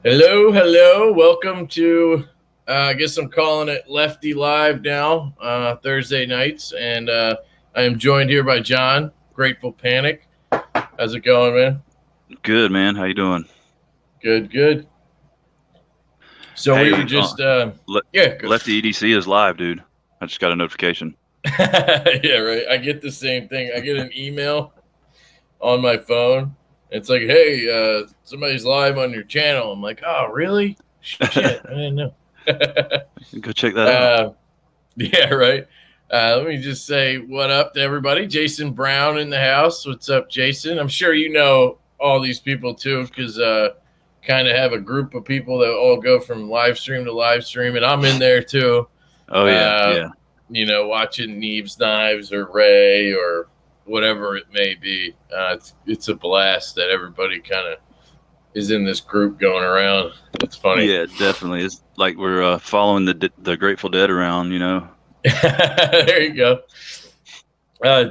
Hello, hello. Welcome to, I guess I'm calling it Lefty Live now, Thursday nights. And I am joined here by John, Grateful Panic. How's it going, man? Good, man. How you doing? Good, good. So we were Hey, just, Le yeah, good. Lefty EDC is live, dude. I just got a notification. Yeah, right. I get the same thing. I get an email on my phone. It's like, hey, somebody's live on your channel. I'm like, oh, really? Shit, I didn't know. Go check that out. uh, Yeah, right. Let me just say what up to everybody. Jason Brown in the house. What's up, Jason? I'm sure you know all these people too, because kind of have a group of people that all go from live stream to live stream, and I'm in there too. Oh yeah, Uh, yeah, watching Neves Knives or Ray or whatever it may be. It's a blast that everybody kind of is in this group going around. It's funny. yeah. Definitely. It's like we're following the Grateful Dead around. There you go.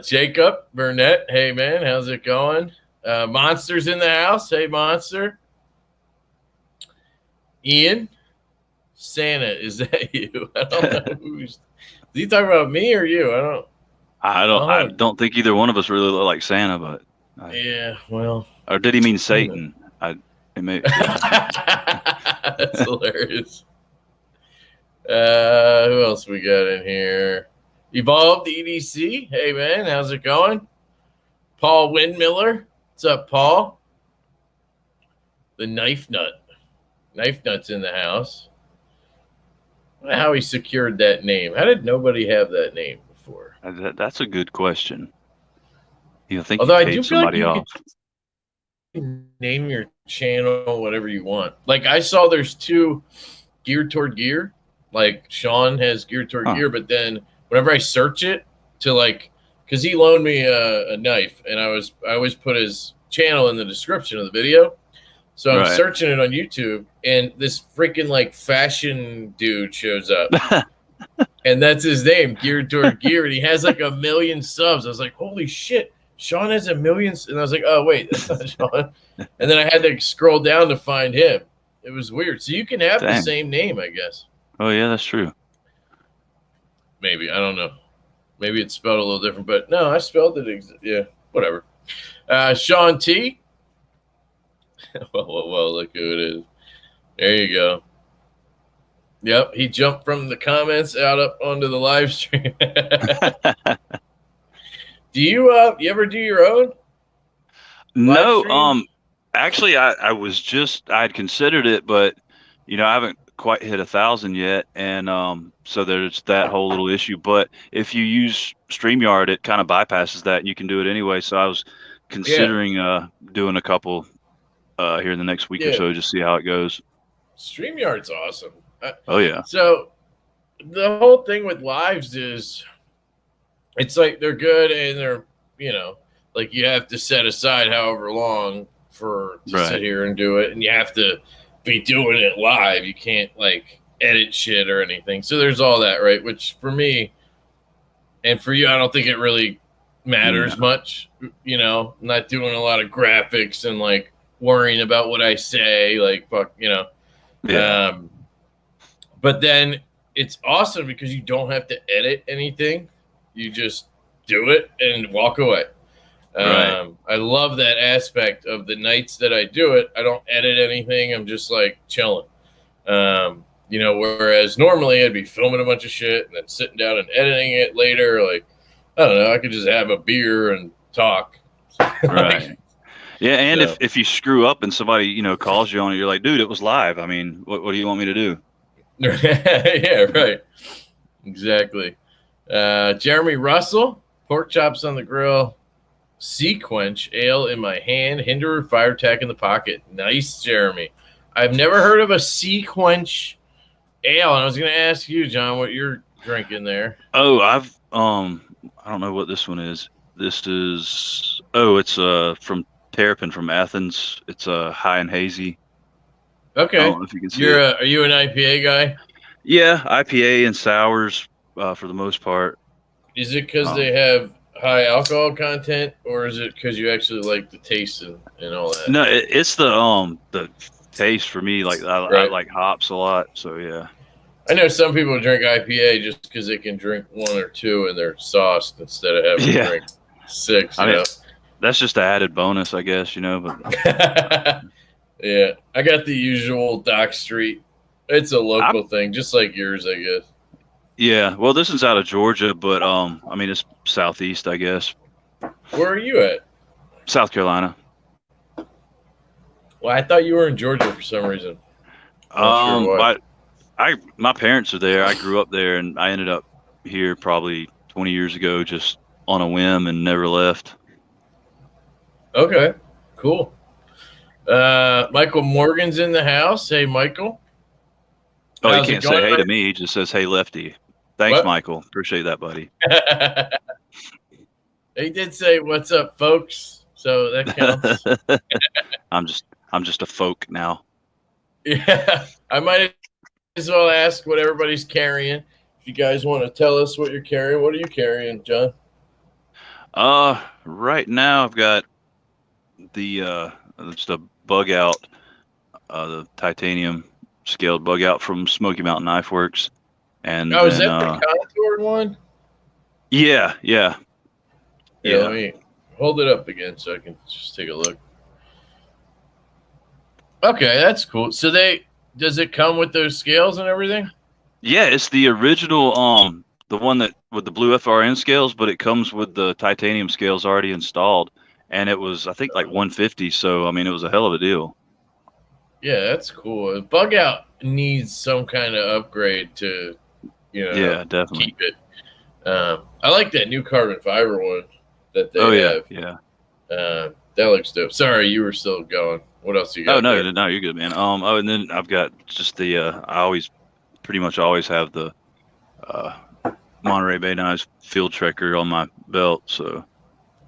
Jacob Burnett. Hey, man. How's it going? Monster's in the house. Hey, Monster. Ian. Santa. Is that you? I don't know who's. Is he talking about me or you? I don't. I Oh, don't think either one of us really look like Santa, but yeah. Well. or did he mean Satan? It may, yeah. That's hilarious. Who else we got in here? Evolved EDC. Hey, man. How's it going? Paul Windmiller. What's up, Paul? The Knife Nut. Knife Nut's in the house. I don't know how he secured that name. How did nobody have that name before? That's a good question. You think Although he I do paid feel like somebody you off? can name your channel whatever you want. Like I saw there's two geared toward gear. Like Sean has geared toward gear, but then whenever I search it to like, because he loaned me a knife, and I always put his channel in the description of the video. So I'm Right. searching it on YouTube, and this freaking like fashion dude shows up, and that's his name, Geared Toward Gear, and he has like 1 million subs. I was like, holy shit, Sean has 1 million, and I was like, oh wait, that's not Sean. And then I had to scroll down to find him. It was weird. So you can have the Dang. same name, I guess. Oh yeah, that's true. Maybe, I don't know. Maybe it's spelled a little different, but no, I spelled it. Yeah, whatever. Sean T. well, look who it is. There you go. Yep, he jumped from the comments out up onto the live stream. Do you ever do your own? No, actually, I had considered it, but I haven't quite hit 1,000 yet, and so there's that whole little issue. But if you use StreamYard, it kind of bypasses that, and you can do it anyway. So I was considering doing a couple here in the next week or so, just see how it goes. StreamYard's awesome. Oh yeah. So the whole thing with lives is, it's like they're good, and they're like you have to set aside however long to sit here and do it, and you have to be doing it live. You can't like edit shit or anything. So there's all that, right? Which for me and for you, I don't think it really matters much. I'm not doing a lot of graphics and like worrying about what I say, like fuck, Yeah. But then it's awesome because you don't have to edit anything. You just do it and walk away. Right. I love that aspect of the nights that I do it. I don't edit anything. I'm just like chilling. Whereas normally I'd be filming a bunch of shit and then sitting down and editing it later. Like, I don't know, I could just have a beer and talk. Right. Yeah, and if you screw up and somebody, calls you on it, you're like, dude, it was live. I mean, what do you want me to do? Yeah, right. Exactly. Jeremy Russell, pork chops on the grill, sea quench, ale in my hand, hinderer, fire attack in the pocket. Nice, Jeremy. I've never heard of a sea quench ale, and I was going to ask you, John, what you're drinking there. Oh, I don't know what this one is. This is, it's from Terrapin from Athens. It's high and hazy. Okay. I don't know if you can see it. Are you an IPA guy? Yeah, IPA and sours for the most part. Is it because they have high alcohol content, or is it because you actually like the taste and all that? No, it's the taste for me. Like I like hops a lot. So yeah. I know some people drink IPA just because they can drink 1 or 2 and they're sauced instead of having to drink 6. I mean, that's just an added bonus, I guess. But yeah, I got the usual Dock Street. It's a local thing, just like yours, I guess. Yeah, well, this is out of Georgia, but I mean, it's southeast, I guess. Where are you at? South Carolina. Well, I thought you were in Georgia for some reason. Sure why. My parents are there. I grew up there, and I ended up here probably 20 years ago, just on a whim, and never left. Okay, cool. Michael Morgan's in the house. Hey, Michael. Oh, he can't say hey to me. He just says, "Hey, Lefty." Thanks, What? Michael. Appreciate that, buddy. He did say, "What's up, folks?" So that counts. I'm just a folk now. Yeah, I might as well ask what everybody's carrying. If you guys want to tell us what you're carrying, what are you carrying, John? Right now I've got the just a bug out, the titanium scaled bug out from Smoky Mountain Knife Works. And is that the contoured one? Yeah. Let me hold it up again so I can just take a look. Okay, that's cool. So does it come with those scales and everything? Yeah, it's the original, the one that with the blue FRN scales, but it comes with the titanium scales already installed, and it was I think like $150. So I mean, it was a hell of a deal. Yeah, that's cool. Bug out needs some kind of upgrade to, definitely keep it. I like that new carbon fiber one that they have. Yeah. That looks dope. Sorry, you were still going. What else you got? Oh no, you're good, man. And then I've got just the I pretty much always have the Monterey Bay Knives Field Trekker on my belt. So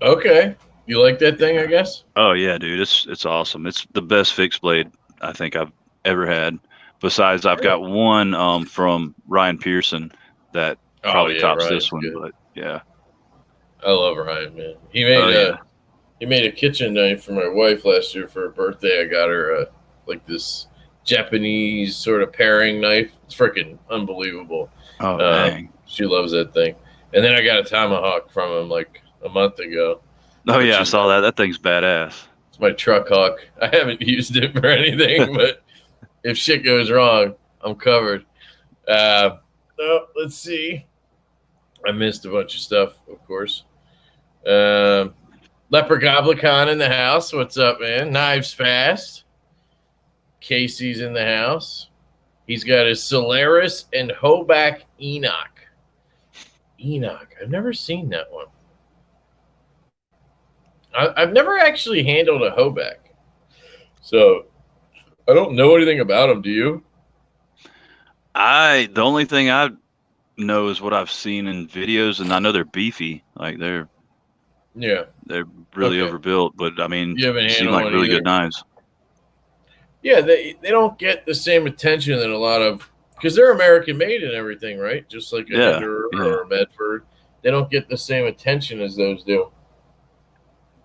okay, you like that thing, I guess? Oh yeah, dude, it's awesome. It's the best fixed blade I think I've ever had. Besides, I've got one from Ryan Pearson that probably tops Ryan's this one. Good. But yeah, I love Ryan, man. He made a kitchen knife for my wife last year for her birthday. I got her like this Japanese sort of paring knife. It's freaking unbelievable. Oh, dang. She loves that thing. And then I got a tomahawk from him like a month ago. Oh, yeah, I saw that. That thing's badass. It's my truck hawk. I haven't used it for anything, but if shit goes wrong, I'm covered. Let's see. I missed a bunch of stuff, of course. Leper Goblicon in the house. What's up, man? Knives Fast. Casey's in the house. He's got his Solaris and Hoback Enoch. I've never seen that one. I've never actually handled a Hoback. So I don't know anything about them. Do you? The only thing I know is what I've seen in videos, and I know they're beefy. Like they're really overbuilt, but I mean, they seem like really good knives. Yeah, they don't get the same attention that a lot of, because they're American made and everything, right? Just like a Hinderer or a Medford, they don't get the same attention as those do.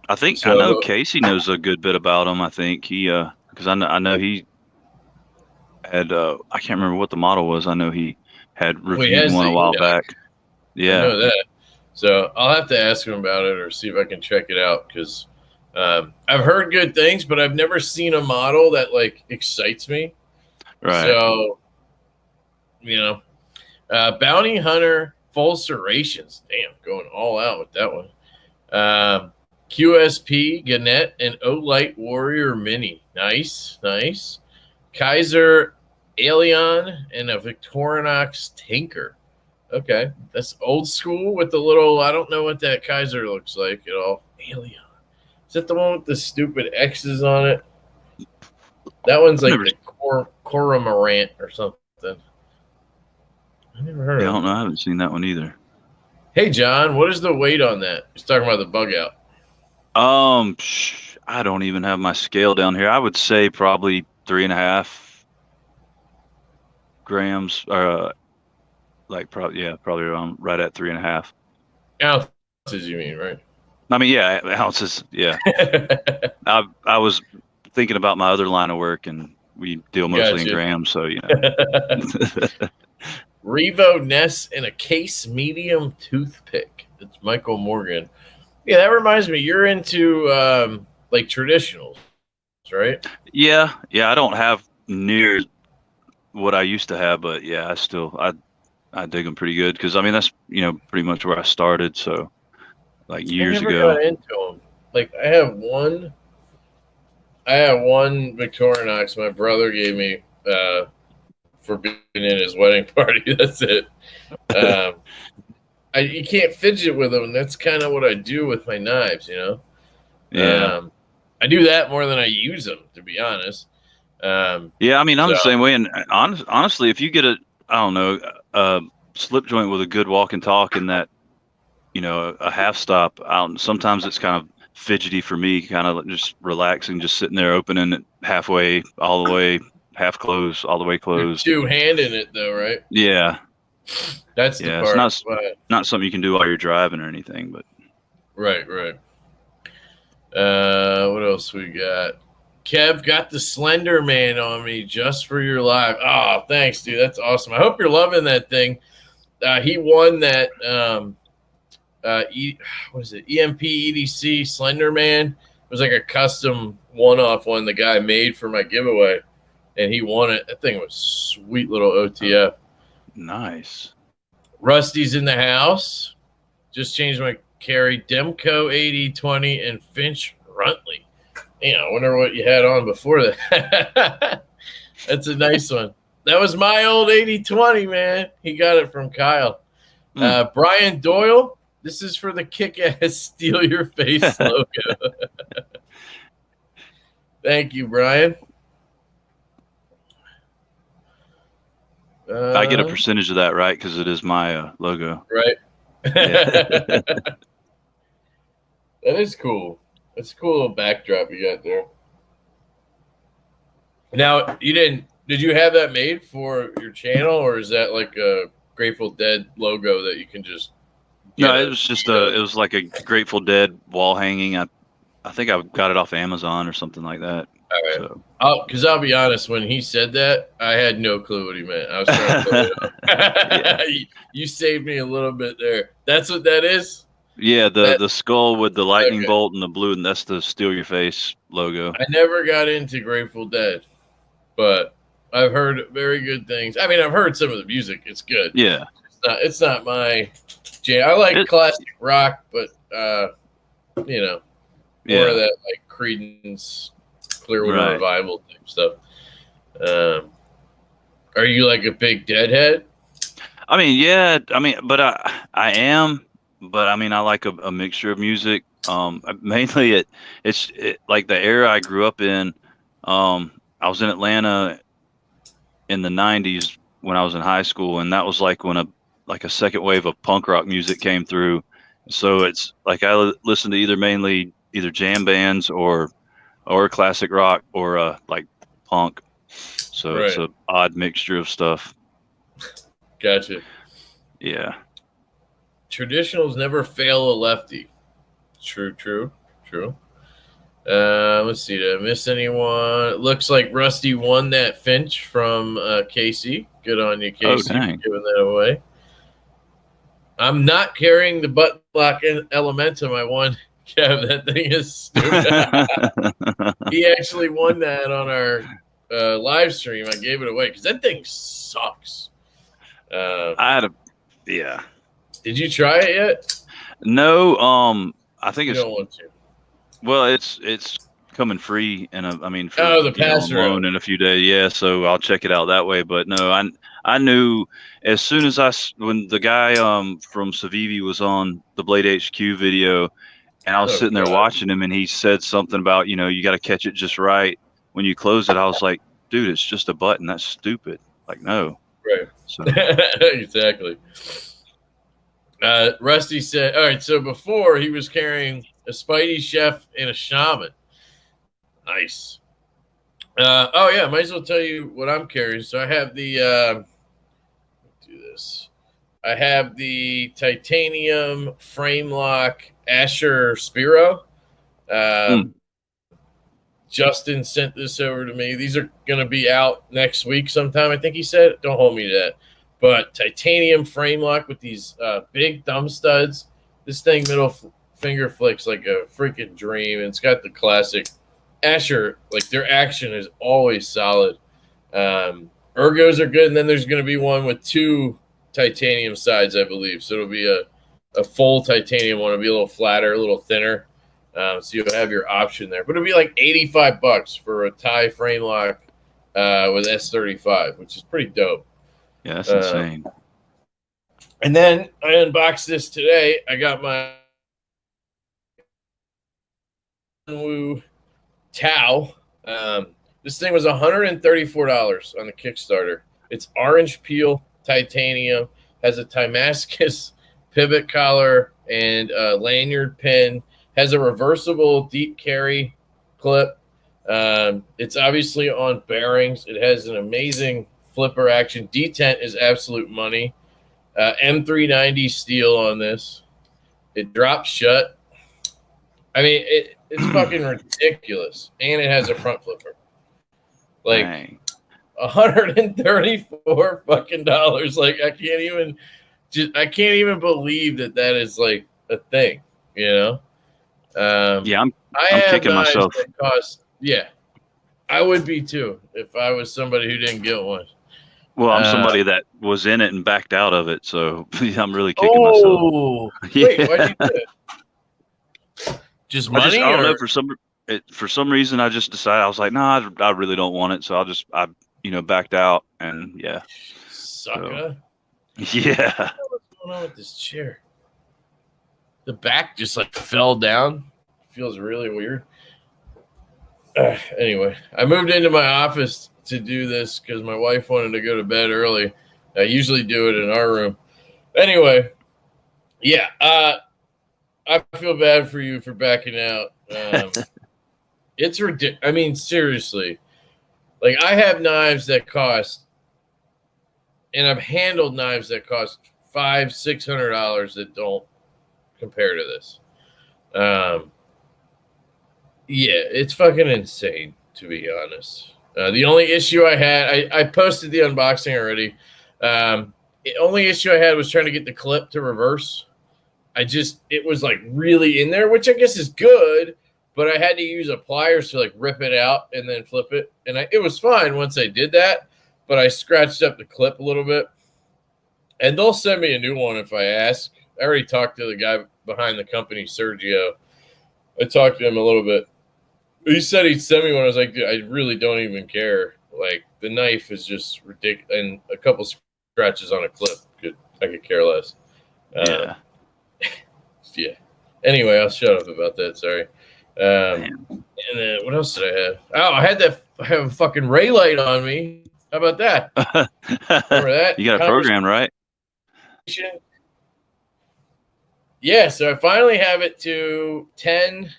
I know Casey knows a good bit about them. I think he, because I know he had, I can't remember what the model was. I know he had reviewed one a while back. Yeah, I know that. So I'll have to ask him about it or see if I can check it out, because I've heard good things, but I've never seen a model that like excites me. Right. So, Bounty Hunter full serrations. Damn, going all out with that one. QSP Gannett and Olight Warrior Mini. Nice. Kaiser Alien and a Victorinox Tinker. Okay, that's old school with the little, I don't know what that Kaiser looks like at all. Alien. Is that the one with the stupid X's on it? That one's like the Coromorant or something. I never heard of it. I don't know. I haven't seen that one either. Hey, John, what is the weight on that? He's talking about the bug out. I don't even have my scale down here. I would say probably 3.5 grams, or probably around right at 3.5 ounces. You mean, right? I mean, ounces. Yeah. I was thinking about my other line of work, and we deal mostly in grams, so Revo Ness and a case medium toothpick. It's Michael Morgan. Yeah, that reminds me. You're into like traditionals, right? Yeah. I don't have near what I used to have, but yeah, I dig them pretty good because I mean that's pretty much where I started. So like I years never ago. got into them. Like I have one Victorinox my brother gave me for being in his wedding party. That's it. Um, you can't fidget with them. And that's kind of what I do with my knives, Yeah. I do that more than I use them, to be honest. Yeah, I mean I'm the same way. And honestly, if you get I don't know, a slip joint with a good walk and talk and that a half stop out, sometimes it's kind of fidgety for me, kind of just relaxing, just sitting there opening it halfway, all the way, half closed, all the way closed. You're two-handing it though, right? Yeah. That's the part. It's not something you can do while you're driving or anything, but right. What else we got? Kev got the Slender Man on me just for your live. Oh, thanks, dude. That's awesome. I hope you're loving that thing. He won that what is it? EMP EDC Slender Man. It was like a custom one-off one the guy made for my giveaway, and he won it. That thing was sweet little OTF. Nice. Rusty's in the house. Just changed my carry. Demco 8020 and Finch Runtley. I wonder what you had on before that. That's a nice one. That was my old 8020, man. He got it from Kyle. Brian Doyle, this is for the kick-ass Steal Your Face logo. Thank you, Brian. I get a percentage of that, right? Because it is my logo. Right. Yeah. That is cool. That's a cool little backdrop you got there. Now, did you have that made for your channel, or is that like a Grateful Dead logo that you can just No, it was just it was like a Grateful Dead wall hanging. I think I got it off Amazon or something like that. All right. So. Because I'll be honest, when he said that, I had no clue what he meant. I was trying to pull it up. You saved me a little bit there. That's what that is? Yeah, the skull with the lightning bolt and the blue, and that's the Steal Your Face logo. I never got into Grateful Dead, but I've heard very good things. I mean, I've heard some of the music. It's good. Yeah. It's not my jam. I like classic rock, but more of that like Creedence, Clearwater Revival type stuff. Are you like a big Deadhead? I mean, yeah. I mean, but I am. But I mean, I like a mixture of music. Mainly it's like the era I grew up in. I was in Atlanta in the 90s when I was in high school, and that was like when a second wave of punk rock music came through. So it's like I listened to mainly jam bands or classic rock or like punk. So It's an odd mixture of stuff. Gotcha. Yeah. Traditionals never fail a lefty. True. Let's see. Did I miss anyone? It looks like Rusty won that Finch from Casey. Good on you, Casey, for giving that away. I'm not carrying the butt lock in Elementum. I won. Kev, that thing is stupid. He actually won that on our live stream. I gave it away because that thing sucks. Yeah. Did you try it yet? No. I think you don't want to. Well, it's coming free, and the pass loan in a few days. Yeah, so I'll check it out that way. But no, I knew as soon as when the guy from Savivi was on the Blade HQ video, and I was sitting there watching him, and he said something about you got to catch it just right when you close it. I was like, dude, it's just a button. That's stupid. Like, no. Right. So. Exactly. Rusty said, all right, so before he was carrying a Spidey Chef and a Shaman. Nice. Might as well tell you what I'm carrying. So I have the I have the titanium frame lock Asher Spiro. Justin sent this over to me. These are going to be out next week sometime, I think he said. Don't hold me to that. But titanium frame lock with these big thumb studs. This thing middle finger flicks like a freaking dream. And it's got the classic Asher. Like, their action is always solid. Ergos are good. And then there's going to be one with 2 titanium sides, I believe. So it'll be a full titanium one. It'll be a little flatter, a little thinner. So you'll have your option there. But it'll be like $85 for a tie frame lock with S35, which is pretty dope. Yeah, that's insane. And then I unboxed this today. I got my Woo Tau. This thing was $134 on the Kickstarter. It's orange peel titanium, has a Timascus pivot collar and a lanyard pin, has a reversible deep carry clip. It's obviously on bearings. It has an amazing flipper action. Detent is absolute money. M390 steel on this. It drops shut. I mean, it's fucking ridiculous. And it has a front flipper. Like, dang. $134 fucking dollars. Like, I can't even believe that is like a thing, you know? Yeah, I'm kicking myself. I would be too if I was somebody who didn't get one. Well, I'm somebody that was in it and backed out of it, so I'm really kicking myself. Wait, why'd you do it? Just money? I don't know. For some reason, I just decided, I was like, nah, I really don't want it, so I backed out, and yeah. Sucker. So, yeah. What's going on with this chair? The back just like fell down. Feels really weird. Anyway, I moved into my office to do this because my wife wanted to go to bed early. I usually do it in our room. Anyway, yeah, I feel bad for you for backing out. It's ridiculous. I mean, seriously. Like, I have knives that cost, and I've handled knives that cost $500-$600 that don't compare to this. Yeah, it's fucking insane, to be honest. The only issue I had, I posted the unboxing already. The only issue I had was trying to get the clip to reverse. It was like really in there, which I guess is good, but I had to use a pliers to like rip it out and then flip it. And it was fine once I did that, but I scratched up the clip a little bit. And they'll send me a new one if I ask. I already talked to the guy behind the company, Sergio. I talked to him a little bit. He said he'd send me one. I was like, dude, I really don't even care. Like, the knife is just ridiculous. And a couple scratches on a clip, I could care less. Yeah. Yeah. Anyway, I'll shut up about that. Sorry. And then what else did I have? Oh, I have a fucking ray light on me. How about that? Remember that? You got a program, right? Yeah, so I finally have it to 10,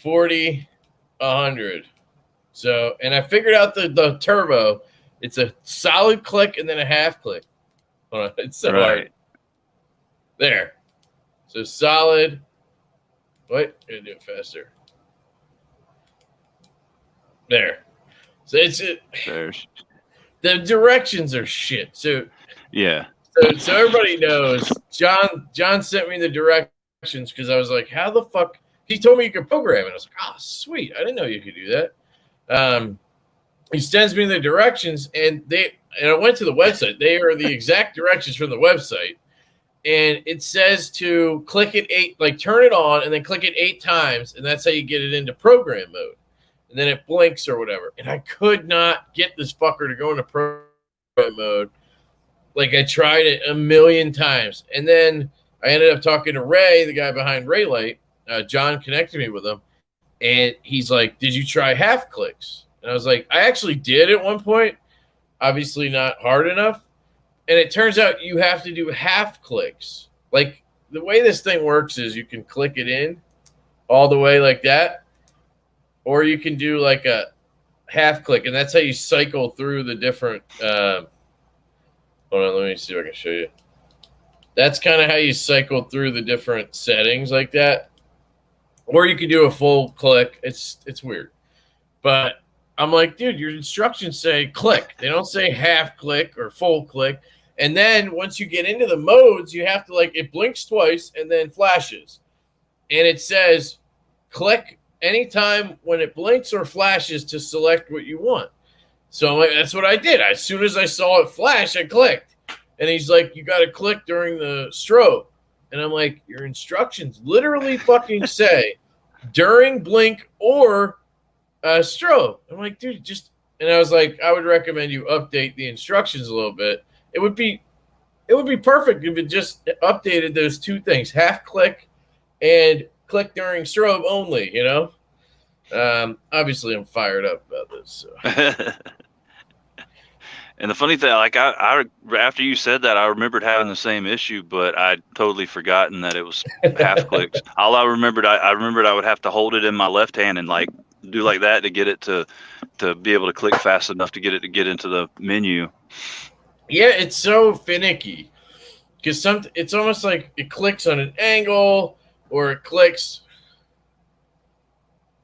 40, 100. So, and I figured out the turbo. It's a solid click and then a half click. Hold on, it's so hard. There. So solid. What? I'm going to do it faster. There. So the directions are shit. So yeah. So everybody knows. John sent me the directions because I was like, how the fuck? He told me you could program it. I was like, oh, sweet. I didn't know you could do that. He sends me the directions, and I went to the website. They are the exact directions from the website. And it says to click it 8, like turn it on and then click it 8 times. And that's how you get it into program mode. And then it blinks or whatever. And I could not get this fucker to go into program mode. Like, I tried it a million times. And then I ended up talking to Ray, the guy behind Raylight. John connected me with him. And he's like, did you try half clicks? And I was like, I actually did at one point. Obviously not hard enough. And it turns out you have to do half clicks. Like, the way this thing works is you can click it in all the way like that. Or you can do like a half click. And that's how you cycle through the different hold on, let me see if I can show you. That's kind of how you cycle through the different settings like that. Or you could do a full click. It's weird. But I'm like, dude, your instructions say click. They don't say half click or full click. And then once you get into the modes, you have to like, it blinks twice and then flashes. And it says click anytime when it blinks or flashes to select what you want. So I'm like, that's what I did. As soon as I saw it flash, I clicked. And he's like, you got to click during the strobe. And I'm like, your instructions literally fucking say during blink or strobe. I'm like, dude, just, and I was like, I would recommend you update the instructions a little bit. It would be perfect if it just updated those two things, half click and click during strobe only, you know? Obviously I'm fired up about this. So. And the funny thing, like I after you said that, I remembered having the same issue, but I'd totally forgotten that it was half clicks. All I remembered, I remembered I would have to hold it in my left hand and like do like that to get it to be able to click fast enough to get it to get into the menu. Yeah, it's so finicky because it's almost like it clicks on an angle or it clicks.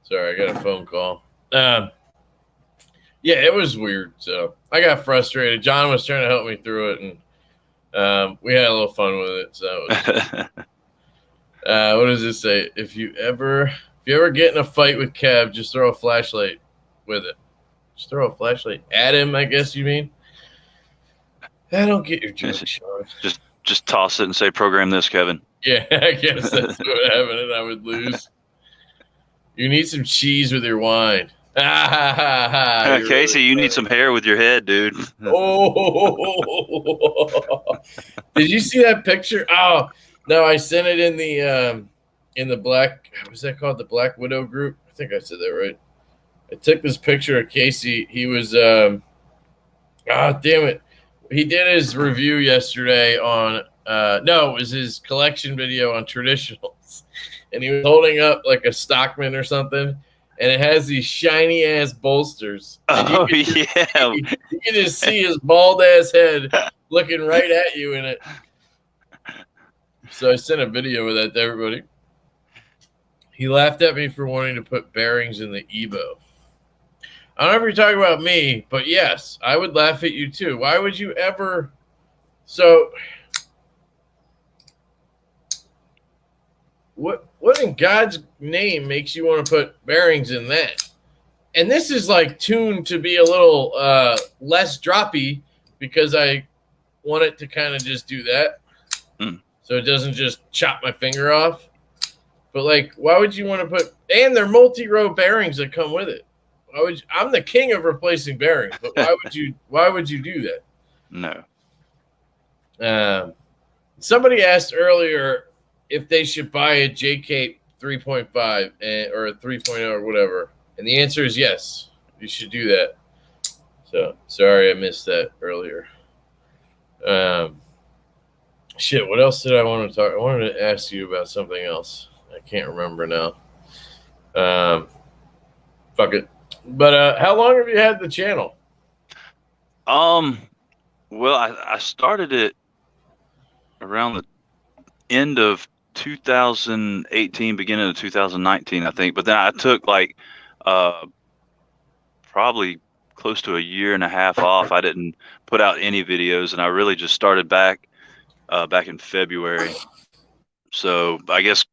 Sorry, I got a phone call. Yeah, it was weird. So I got frustrated. John was trying to help me through it, and we had a little fun with it. So, what does it say? If you ever get in a fight with Kev, just throw a flashlight with it. Just throw a flashlight at him, I guess you mean. I don't get your joke, Sean. Just toss it and say, "Program this, Kevin." Yeah, I guess that's what happened, and I would lose. You need some cheese with your wine. Casey, you need some hair with your head, dude. Oh, did you see that picture? Oh no, I sent it in the black. What's that called? The Black Widow group. I think I said that right. I took this picture of Casey. He was damn it. He did his review yesterday on no, it was his collection video on traditionals, and he was holding up like a Stockman or something. And it has these shiny ass bolsters. Oh, you can just see his bald ass head looking right at you in it. So I sent a video of that to everybody. He laughed at me for wanting to put bearings in the Evo. I don't know if you're talking about me, but yes, I would laugh at you too. Why would you ever? So what in God's name makes you want to put bearings in that? And this is like tuned to be a little less droppy because I want it to kind of just do that. So it doesn't just chop my finger off. But like, why would you want to put, and they're multi-row bearings that come with it. I'm the king of replacing bearings, but why would you do that? No. Somebody asked earlier if they should buy a J-Cape 3.5 or a 3.0 or whatever. And the answer is yes. You should do that. So, sorry I missed that earlier. Shit, what else did I want to talk? I wanted to ask you about something else. I can't remember now. Fuck it. But how long have you had the channel? Well, I started it around the end of 2018, beginning of 2019, I think. But then I took like probably close to a year and a half off. I didn't put out any videos, and I really just started back in February. So I guess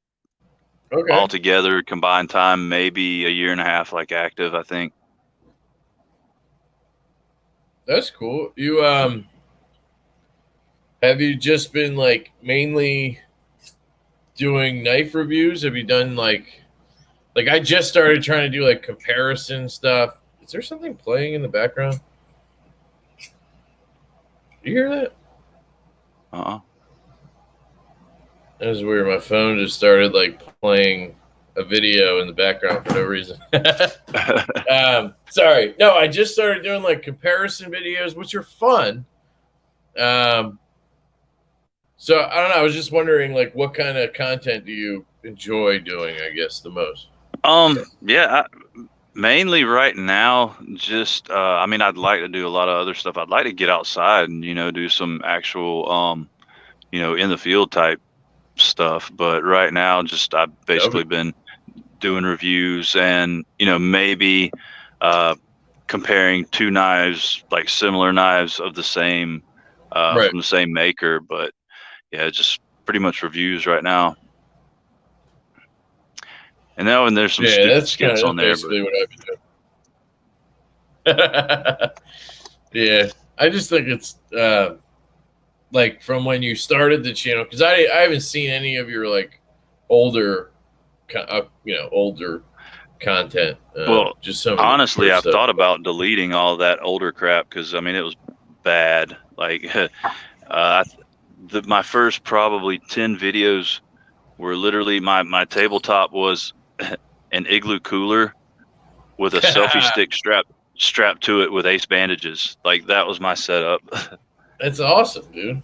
altogether, combined time, maybe a year and a half, like active, I think. That's cool. You have you just been like mainly doing knife reviews? Have you done like I just started trying to do like comparison stuff. Is there something playing in the background? You hear that? That was weird. My phone just started like playing a video in the background for no reason. Sorry. No, I just started doing like comparison videos, which are fun. So I don't know. I was just wondering, like, what kind of content do you enjoy doing? I guess the most. Yeah. Mainly right now, just I mean, I'd like to do a lot of other stuff. I'd like to get outside and do some actual in the field type stuff. But right now, just I've basically been doing reviews and maybe comparing two knives, like similar knives of the same from the same maker. But yeah, just pretty much reviews right now. And now and there's some stupid skits on there. Basically what I've been doing. Yeah, I just think it's like from when you started the channel, because I haven't seen any of your like older, older content. Well, just some honestly, I've thought about deleting all that older crap because I mean it was bad. Like my first probably 10 videos were literally my tabletop was an Igloo cooler with a selfie stick strapped to it with ace bandages. Like that was my setup. That's awesome, dude.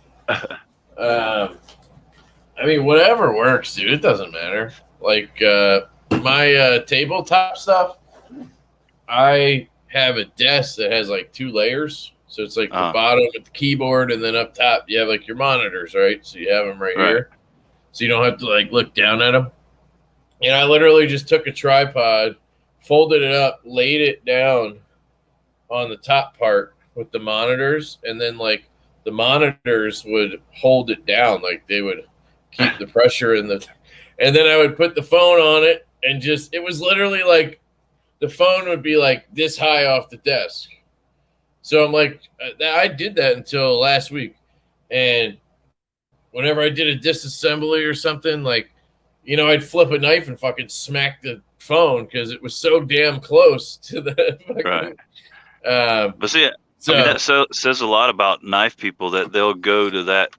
I mean, whatever works, dude. It doesn't matter. Like my tabletop stuff, I have a desk that has like 2 layers. So it's like the bottom with the keyboard, and then up top you have like your monitors, right? So you have them right here, so you don't have to like look down at them. And I literally just took a tripod, folded it up, laid it down on the top part with the monitors, and then like the monitors would hold it down, like they would keep the pressure in the. And then I would put the phone on it, and just it was literally like the phone would be like this high off the desk. So I'm like, I did that until last week, and whenever I did a disassembly or something, like, I'd flip a knife and fucking smack the phone because it was so damn close to the fucking, but see, I mean, that says a lot about knife people that they'll go to that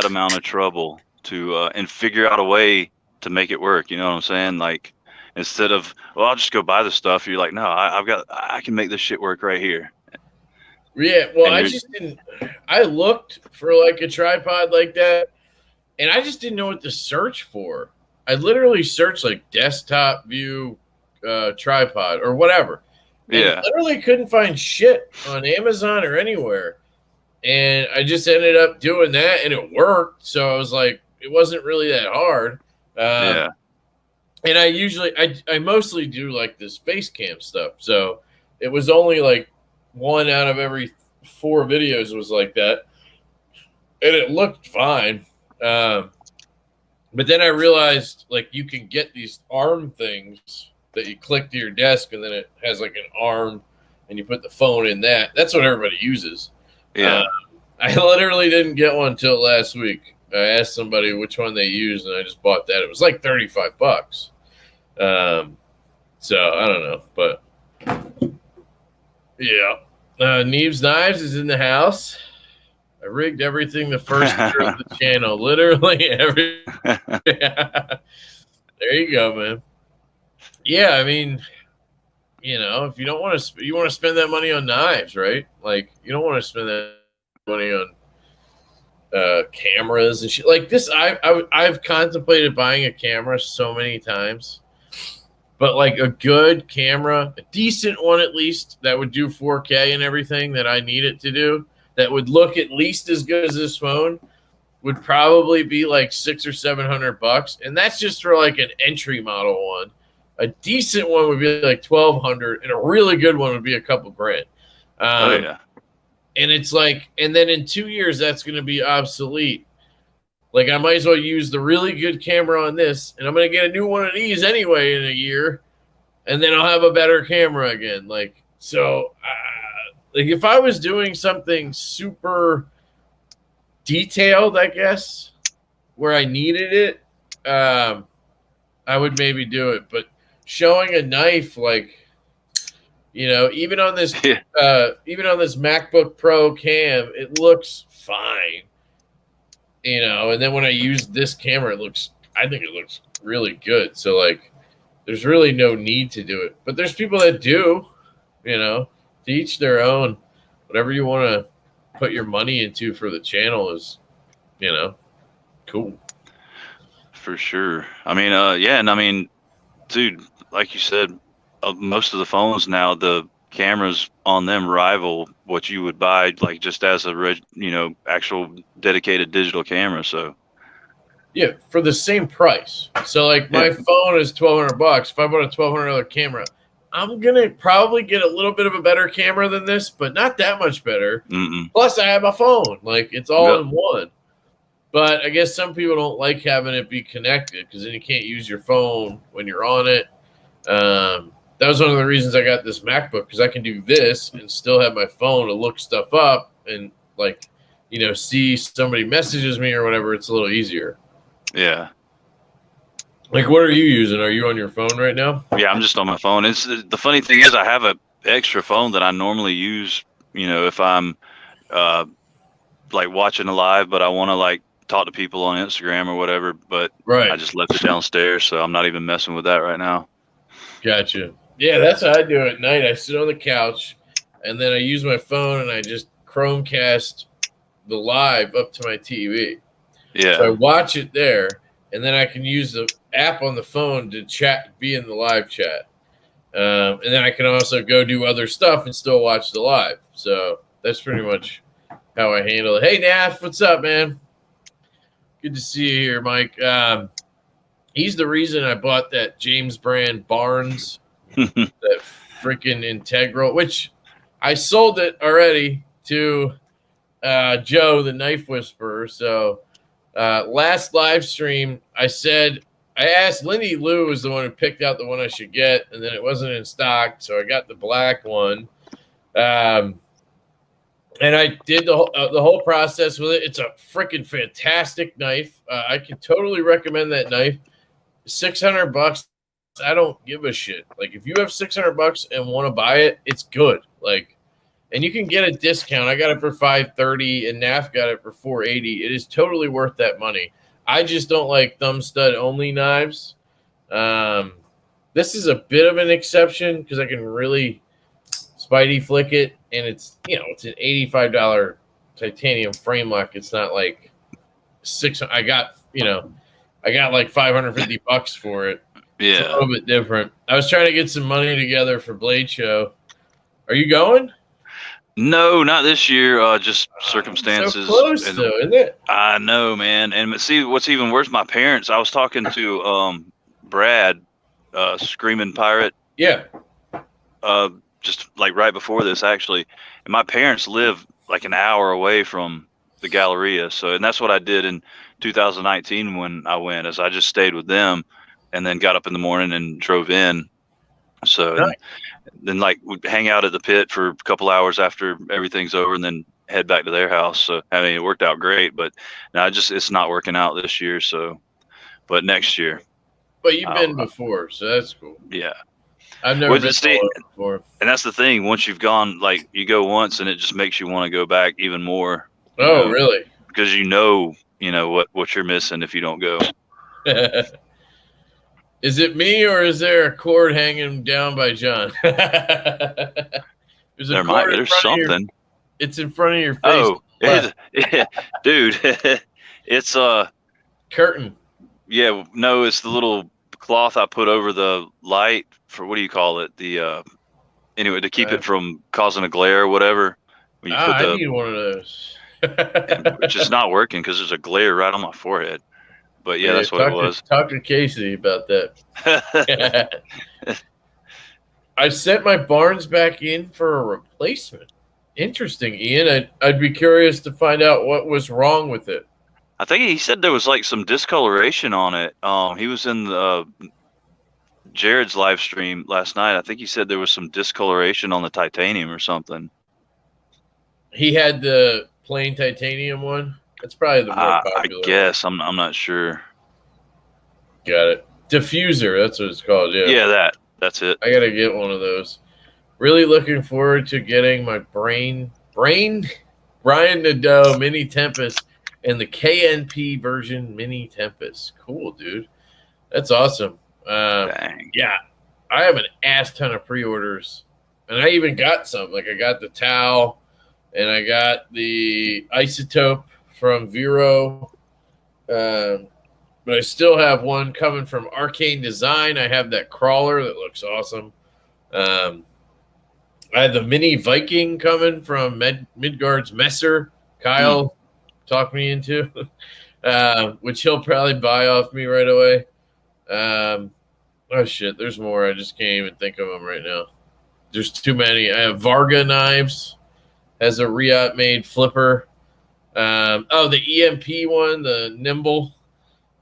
amount of trouble to and figure out a way to make it work. You know what I'm saying? Like instead of, well, I'll just go buy the stuff. You're like, no, I can make this shit work right here. Yeah, well, I looked for like a tripod like that, and I just didn't know what to search for. I literally searched like desktop view tripod or whatever. And literally couldn't find shit on Amazon or anywhere. And I just ended up doing that, and it worked. So I was like, it wasn't really that hard. And I mostly do like this face cam stuff. So it was only like 1 out of every 4 videos was like that, and it looked fine. But then I realized like you can get these arm things that you click to your desk, and then it has like an arm, and you put the phone in that. That's what everybody uses. I literally didn't get one until last week. I asked somebody which one they used, and I just bought that. It was like $35. So I don't know, but yeah. Neve's Knives is in the house. I rigged everything the first year of the channel. Literally every. There you go, man. Yeah, I mean, if you don't want to, you want to spend that money on knives, right? Like, you don't want to spend that money on cameras and shit like this. I've contemplated buying a camera so many times. But like a good camera, a decent one at least, that would do 4K and everything that I need it to do, that would look at least as good as this phone, would probably be like $600 or $700, and that's just for like an entry model one. A decent one would be like $1,200, and a really good one would be a couple grand. And it's like, and then in 2 years that's going to be obsolete. Like, I might as well use the really good camera on this, and I'm going to get a new one of these anyway in a year, and then I'll have a better camera again. Like, so, like, if I was doing something super detailed, I guess, where I needed it, I would maybe do it. But showing a knife, like, even on this, MacBook Pro cam, it looks fine. And then when I use this camera, I think it looks really good. So like, there's really no need to do it, but there's people that do, to each their own. Whatever you want to put your money into for the channel is, cool. For sure. I mean, and I mean, dude, like you said, most of the phones now, the cameras on them rival what you would buy like just as a actual dedicated digital camera. So yeah, for the same price. So like my phone is $1,200. If I bought a $1,200 camera, I'm gonna probably get a little bit of a better camera than this, but not that much better. Mm-mm. Plus, I have a phone; like it's all Yep. in one. But I guess some people don't like having it be connected because then you can't use your phone when you're on it. That was one of the reasons I got this MacBook, because I can do this and still have my phone to look stuff up and see somebody messages me or whatever. It's a little easier. Yeah. Like, what are you using? Are you on your phone right now? Yeah, I'm just on my phone. It's the funny thing is I have a extra phone that I normally use, if I'm like watching a live, but I want to like talk to people on Instagram or whatever, but Right. I just left it downstairs, so I'm not even messing with that right now. Gotcha. Yeah, that's what I do at night. I sit on the couch and then I use my phone and I just Chromecast the live up to my TV. Yeah. So I watch it there, and then I can use the app on the phone to chat, be in the live chat. And then I can also go do other stuff and still watch the live. So that's pretty much how I handle it. Hey, Nath, what's up, man? Good to see you here, Mike. He's the reason I bought that James Brand Barnes, that freaking Integral, which I sold it already to Joe, the Knife Whisperer. So last live stream, I asked Lindy Lou was the one who picked out the one I should get, and then it wasn't in stock, so I got the black one. And I did the whole process with it. It's a freaking fantastic knife. I can totally recommend that knife. $600. I don't give a shit. Like, if you have $600 and want to buy it, it's good. Like, and you can get a discount. I got it for $530, and NAF got it for $480. It is totally worth that money. I just don't like thumb stud only knives. This is a bit of an exception because I can really Spidey flick it, and it's it's an $85 titanium frame lock. It's not like I got like $550 for it. Yeah, it's a little bit different. I was trying to get some money together for Blade Show. Are you going? No, not this year. Just circumstances. So close, though, isn't it? I know, man. And see, what's even worse, my parents. I was talking to Brad, Screaming Pirate. Yeah. Just like right before this, actually. And my parents live like an hour away from the Galleria. So, and that's what I did in 2019 when I went, is I just stayed with them and then got up in the morning and drove in. So nice. Then like we'd hang out at the pit for a couple hours after everything's over and then head back to their house. So, I mean, it worked out great, but now it's not working out this year. So, but next year. But you've been before, so that's cool. Yeah. I've never been before. And that's the thing. Once you've gone, like you go once and it just makes you want to go back even more. Oh, really? Because what you're missing if you don't go. Is it me or is there a cord hanging down by John? There's something. It's in front of your face. Oh, yeah, dude. It's a curtain. Yeah, no, it's the little cloth I put over the light for, what do you call it? The anyway, to keep it from causing a glare or whatever. When you I need one of those. Which is not working because there's a glare right on my forehead. But yeah, that's what it was. Talk to Casey about that. I sent my Barnes back in for a replacement. Interesting, Ian. I'd be curious to find out what was wrong with it. I think he said there was like some discoloration on it. He was in the Jared's live stream last night. I think he said there was some discoloration on the titanium or something. He had the plain titanium one. That's probably the more popular. I guess I'm not sure. Got it. Diffuser. That's what it's called. Yeah. Yeah, that's it. I gotta get one of those. Really looking forward to getting my Brian Nadeau Mini Tempest and the KNP version Mini Tempest. Cool, dude. That's awesome. Dang. Yeah, I have an ass ton of pre-orders, and I even got some. Like I got the towel, and I got the isotope from Vero. But I still have one coming from Arcane Design. I have that crawler that looks awesome. I had the mini Viking coming from Midgard's Messer. Kyle talked me into, which he'll probably buy off me right away. Oh shit, there's more. I just can't even think of them right now. There's too many. I have Varga knives. Has a Riot made flipper. The EMP one, the Nimble.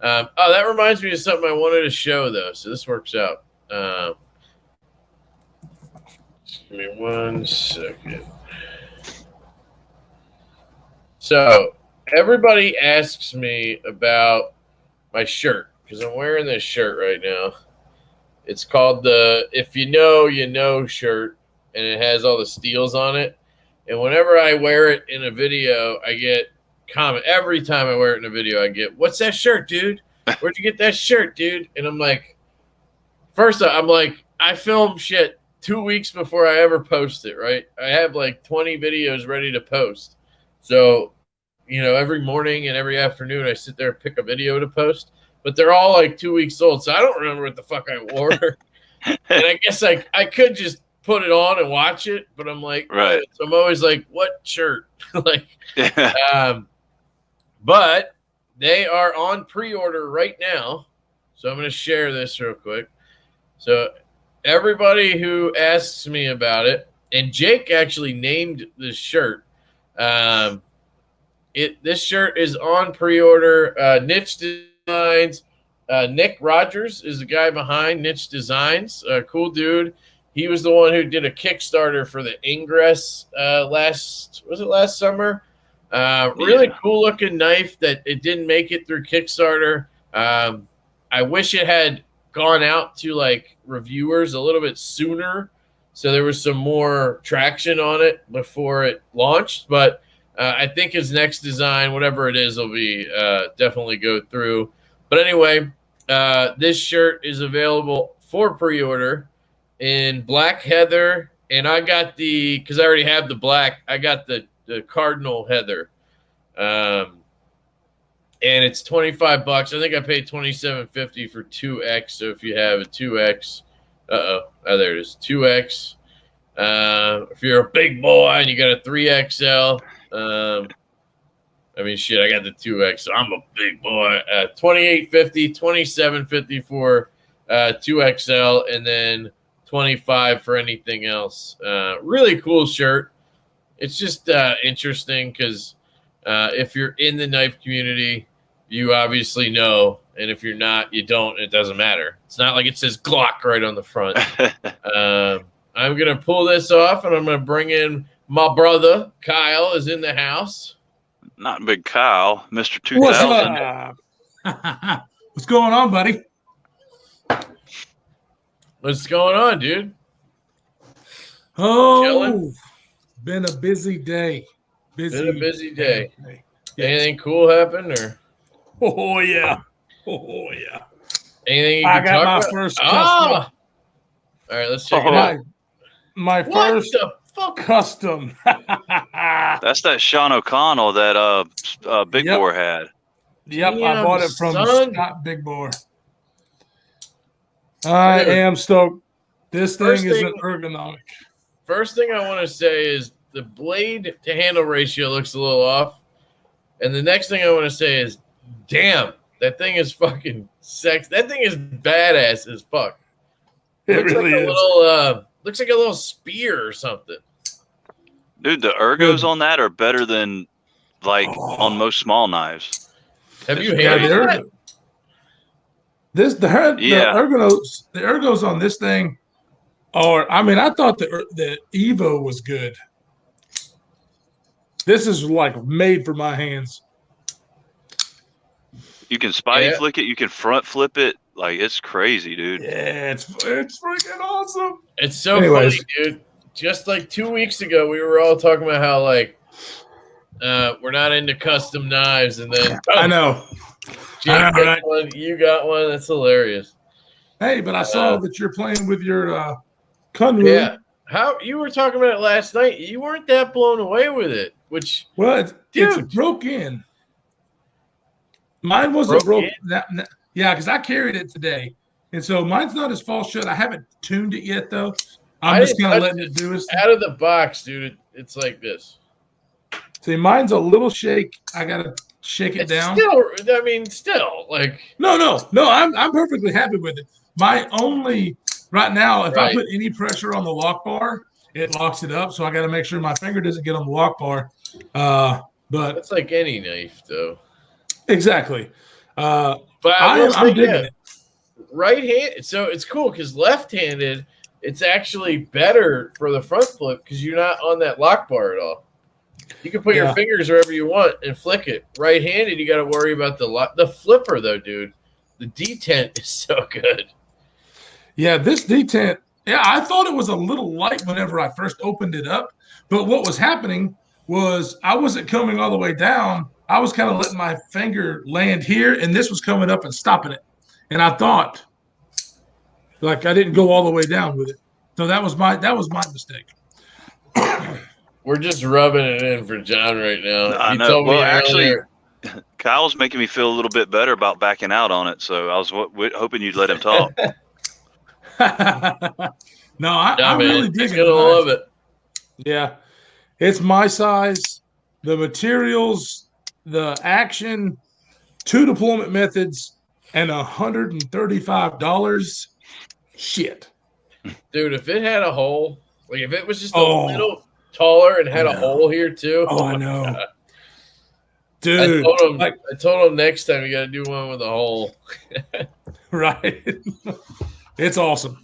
That reminds me of something I wanted to show though. So this works out. Give me 1 second. So everybody asks me about my shirt because I'm wearing this shirt right now. It's called the "If You Know, You Know" shirt, and it has all the steels on it. And whenever I wear it in a video, I get comment. Every time I wear it in a video, I get, "What's that shirt, dude? Where'd you get that shirt, dude?" And I'm like, first off, I'm like, I film shit 2 weeks before I ever post it, right? I have like 20 videos ready to post. So, every morning and every afternoon I sit there and pick a video to post, but they're all like 2 weeks old. So I don't remember what the fuck I wore. And I guess I could just put it on and watch it, but I'm like, right. So I'm always like, what shirt? But they are on pre-order right now. So I'm going to share this real quick. So everybody who asks me about it, and Jake actually named this shirt. This shirt is on pre-order. Niche Designs. Nick Rogers is the guy behind Niche Designs. Cool dude. He was the one who did a Kickstarter for the Ingress last summer? Really cool looking knife that it didn't make it through Kickstarter. I wish it had gone out to like reviewers a little bit sooner, so there was some more traction on it before it launched. But I think his next design, whatever it is, will be definitely go through. But anyway, this shirt is available for pre-order in black heather, and I got because I already have the black, I got the cardinal heather. And it's $25. I think I paid $27.50 for 2X. So if you have a 2X, there it is, 2X. If you're a big boy and you got a 3XL, I got the 2X, so I'm a big boy. $28.50, $27.50 for 2XL, and then $25 for anything else. Really cool shirt. It's just interesting because if you're in the knife community, you obviously know, and if you're not, you don't. It doesn't matter. It's not like it says Glock right on the front. I'm gonna pull this off, and I'm gonna bring in my brother Kyle is in the house. Not Big Kyle, Mr. 2000. What's going on, buddy? What's going on, dude? Oh, chilling? Been a busy day. Been a busy day. Yes. Anything cool happen or? Oh yeah. Anything you I can got talk my about? first custom. All right, let's check it out. My What first the fuck? custom. That's that Sean O'Connell that Big Boar had. Yep, Damn, I bought it from son. Scott Big Boar. I am stoked. This thing isn't ergonomic. First thing I want to say is the blade to handle ratio looks a little off. And the next thing I want to say is, damn, that thing is fucking sex. That thing is badass as fuck. It really is. Looks like a little spear or something. Dude, the ergos on that are better than on most small knives. Have you handled that? The ergos on this thing are. I thought the Evo was good. This is like made for my hands. You can spine flick it. You can front flip it. Like, it's crazy, dude. Yeah, it's freaking awesome. It's so funny, dude. Just like 2 weeks ago, we were all talking about how we're not into custom knives, and then I know. Jake got one, you got one. That's hilarious. Hey, but I saw that you're playing with your Kunru. Yeah. How you were talking about it last night? You weren't that blown away with it. Which it's broke in. Mine wasn't broke. Yeah, because I carried it today, and so mine's not as fall shut. I haven't tuned it yet, though. I'm just kind of letting it do its out of the box, dude. It's like this. See, mine's a little shake. I gotta shake it down. Still like no. I'm perfectly happy with it. My only right now, if I put any pressure on the lock bar, it locks it up. So I got to make sure my finger doesn't get on the lock bar. But it's like any knife, though. Exactly. But I'm digging it. Right hand. So it's cool because left-handed, it's actually better for the front flip because you're not on that lock bar at all. You can put your fingers wherever you want and flick it. Right-handed, you got to worry about the flipper, though, dude. The detent is so good. Yeah, this detent. Yeah, I thought it was a little light whenever I first opened it up. But what was happening was I wasn't coming all the way down. I was kind of letting my finger land here, and this was coming up and stopping it. And I thought, like, I didn't go all the way down with it. So that was my mistake. We're just rubbing it in for John right now. I know. Well, actually, Kyle's making me feel a little bit better about backing out on it. So I was hoping you'd let him talk. No, I'm really digging it. He's gonna love it. Yeah, it's my size. The materials, the action, 2 deployment methods, and $135. Shit, dude! If it had a hole, like if it was just a little taller and had a hole here too. Oh, I know. God. Dude, I told him next time you got to do one with a hole. Right. It's awesome.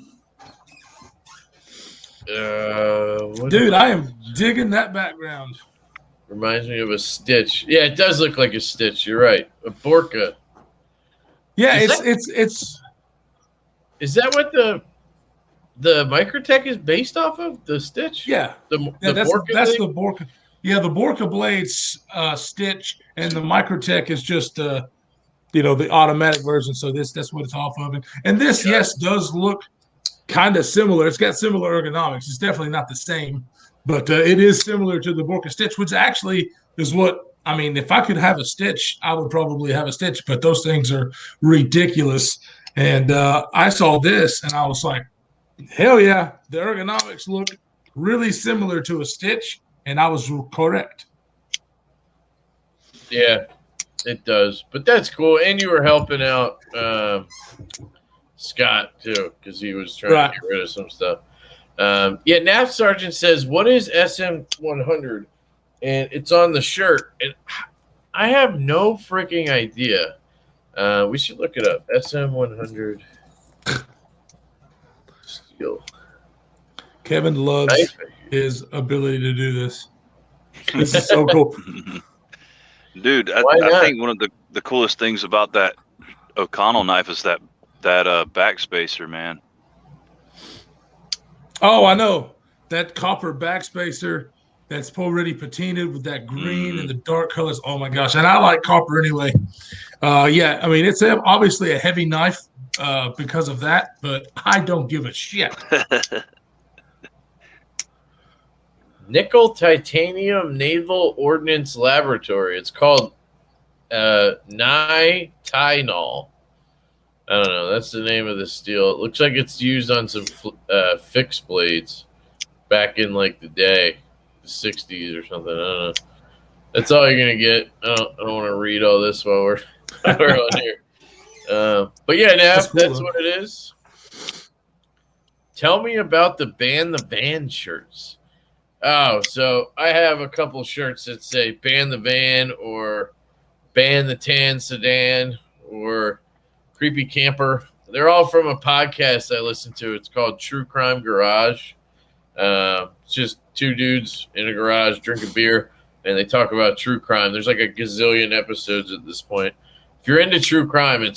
Dude, I am digging that background. Reminds me of a stitch. Yeah, it does look like a stitch. You're right. A Borka. Yeah, it's. Is that what the Microtech is based off of? The stitch? Yeah. That's the Borka. Yeah, the Borka blades stitch, and the Microtech is just the automatic version. So that's what it's off of. And this, yes, does look kind of similar. It's got similar ergonomics. It's definitely not the same, but it is similar to the Borka stitch, which actually is what I mean. If I could have a stitch, I would probably have a stitch. But those things are ridiculous. And I saw this, and I was like, hell yeah, the ergonomics look really similar to a stitch, and I was correct. Yeah, it does. But that's cool. And you were helping out Scott, too, because he was trying to get rid of some stuff. NAF Sergeant says, what is SM100? And it's on the shirt. And I have no freaking idea. We should look it up. SM100 steel. Kevin loves his ability to do this. This is so cool. Dude, I think one of the coolest things about that O'Connell knife is that backspacer, man. Oh, I know. That copper backspacer that's already patinaed with that green and the dark colors. Oh, my gosh. And I like copper anyway. Yeah, I mean, it's obviously a heavy knife because of that, but I don't give a shit. Nickel Titanium Naval Ordnance Laboratory. It's called Nitinol. I don't know. That's the name of the steel. It looks like it's used on some fixed blades back in like the day, the 60s or something. I don't know. That's all you're going to get. I don't want to read all this while we're on here. But yeah, Nav, that's what it is. Tell me about the Ban the Van shirts. Oh, so I have a couple shirts that say Ban the Van or Ban the Tan Sedan or Creepy Camper. They're all from a podcast I listen to. It's called True Crime Garage. It's just two dudes in a garage drinking beer, and they talk about true crime. There's like a gazillion episodes at this point. If you're into true crime,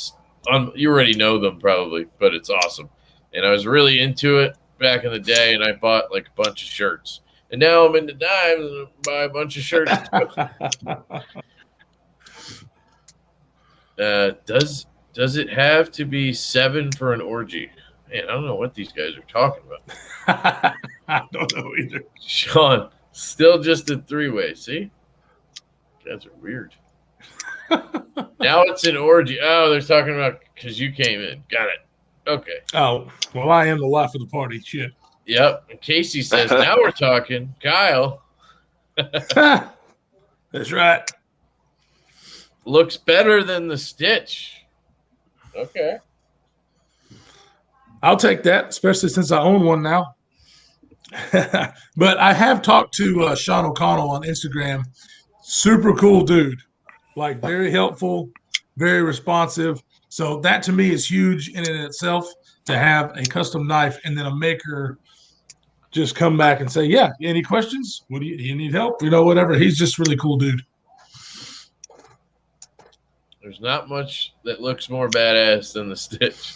you already know them probably, but it's awesome. And I was really into it back in the day, and I bought like a bunch of shirts. And now I'm into dimes and buy a bunch of shirts. Does it have to be 7 for an orgy? Man, I don't know what these guys are talking about. I don't know either. Sean, still just a 3-way. See? You guys are weird. Now it's an orgy. Oh, they're talking about because you came in. Got it. Okay. Oh, well, I am the life of the party. Shit. Yep. And Casey says, now we're talking. Kyle. That's right. Looks better than the stitch. Okay. I'll take that, especially since I own one now. But I have talked to Sean O'Connell on Instagram. Super cool dude. Like, very helpful, very responsive. So that to me is huge in and itself, to have a custom knife and then a maker just come back and say, yeah, any questions? What do you need help? Whatever. He's just really cool dude. There's not much that looks more badass than the stitch.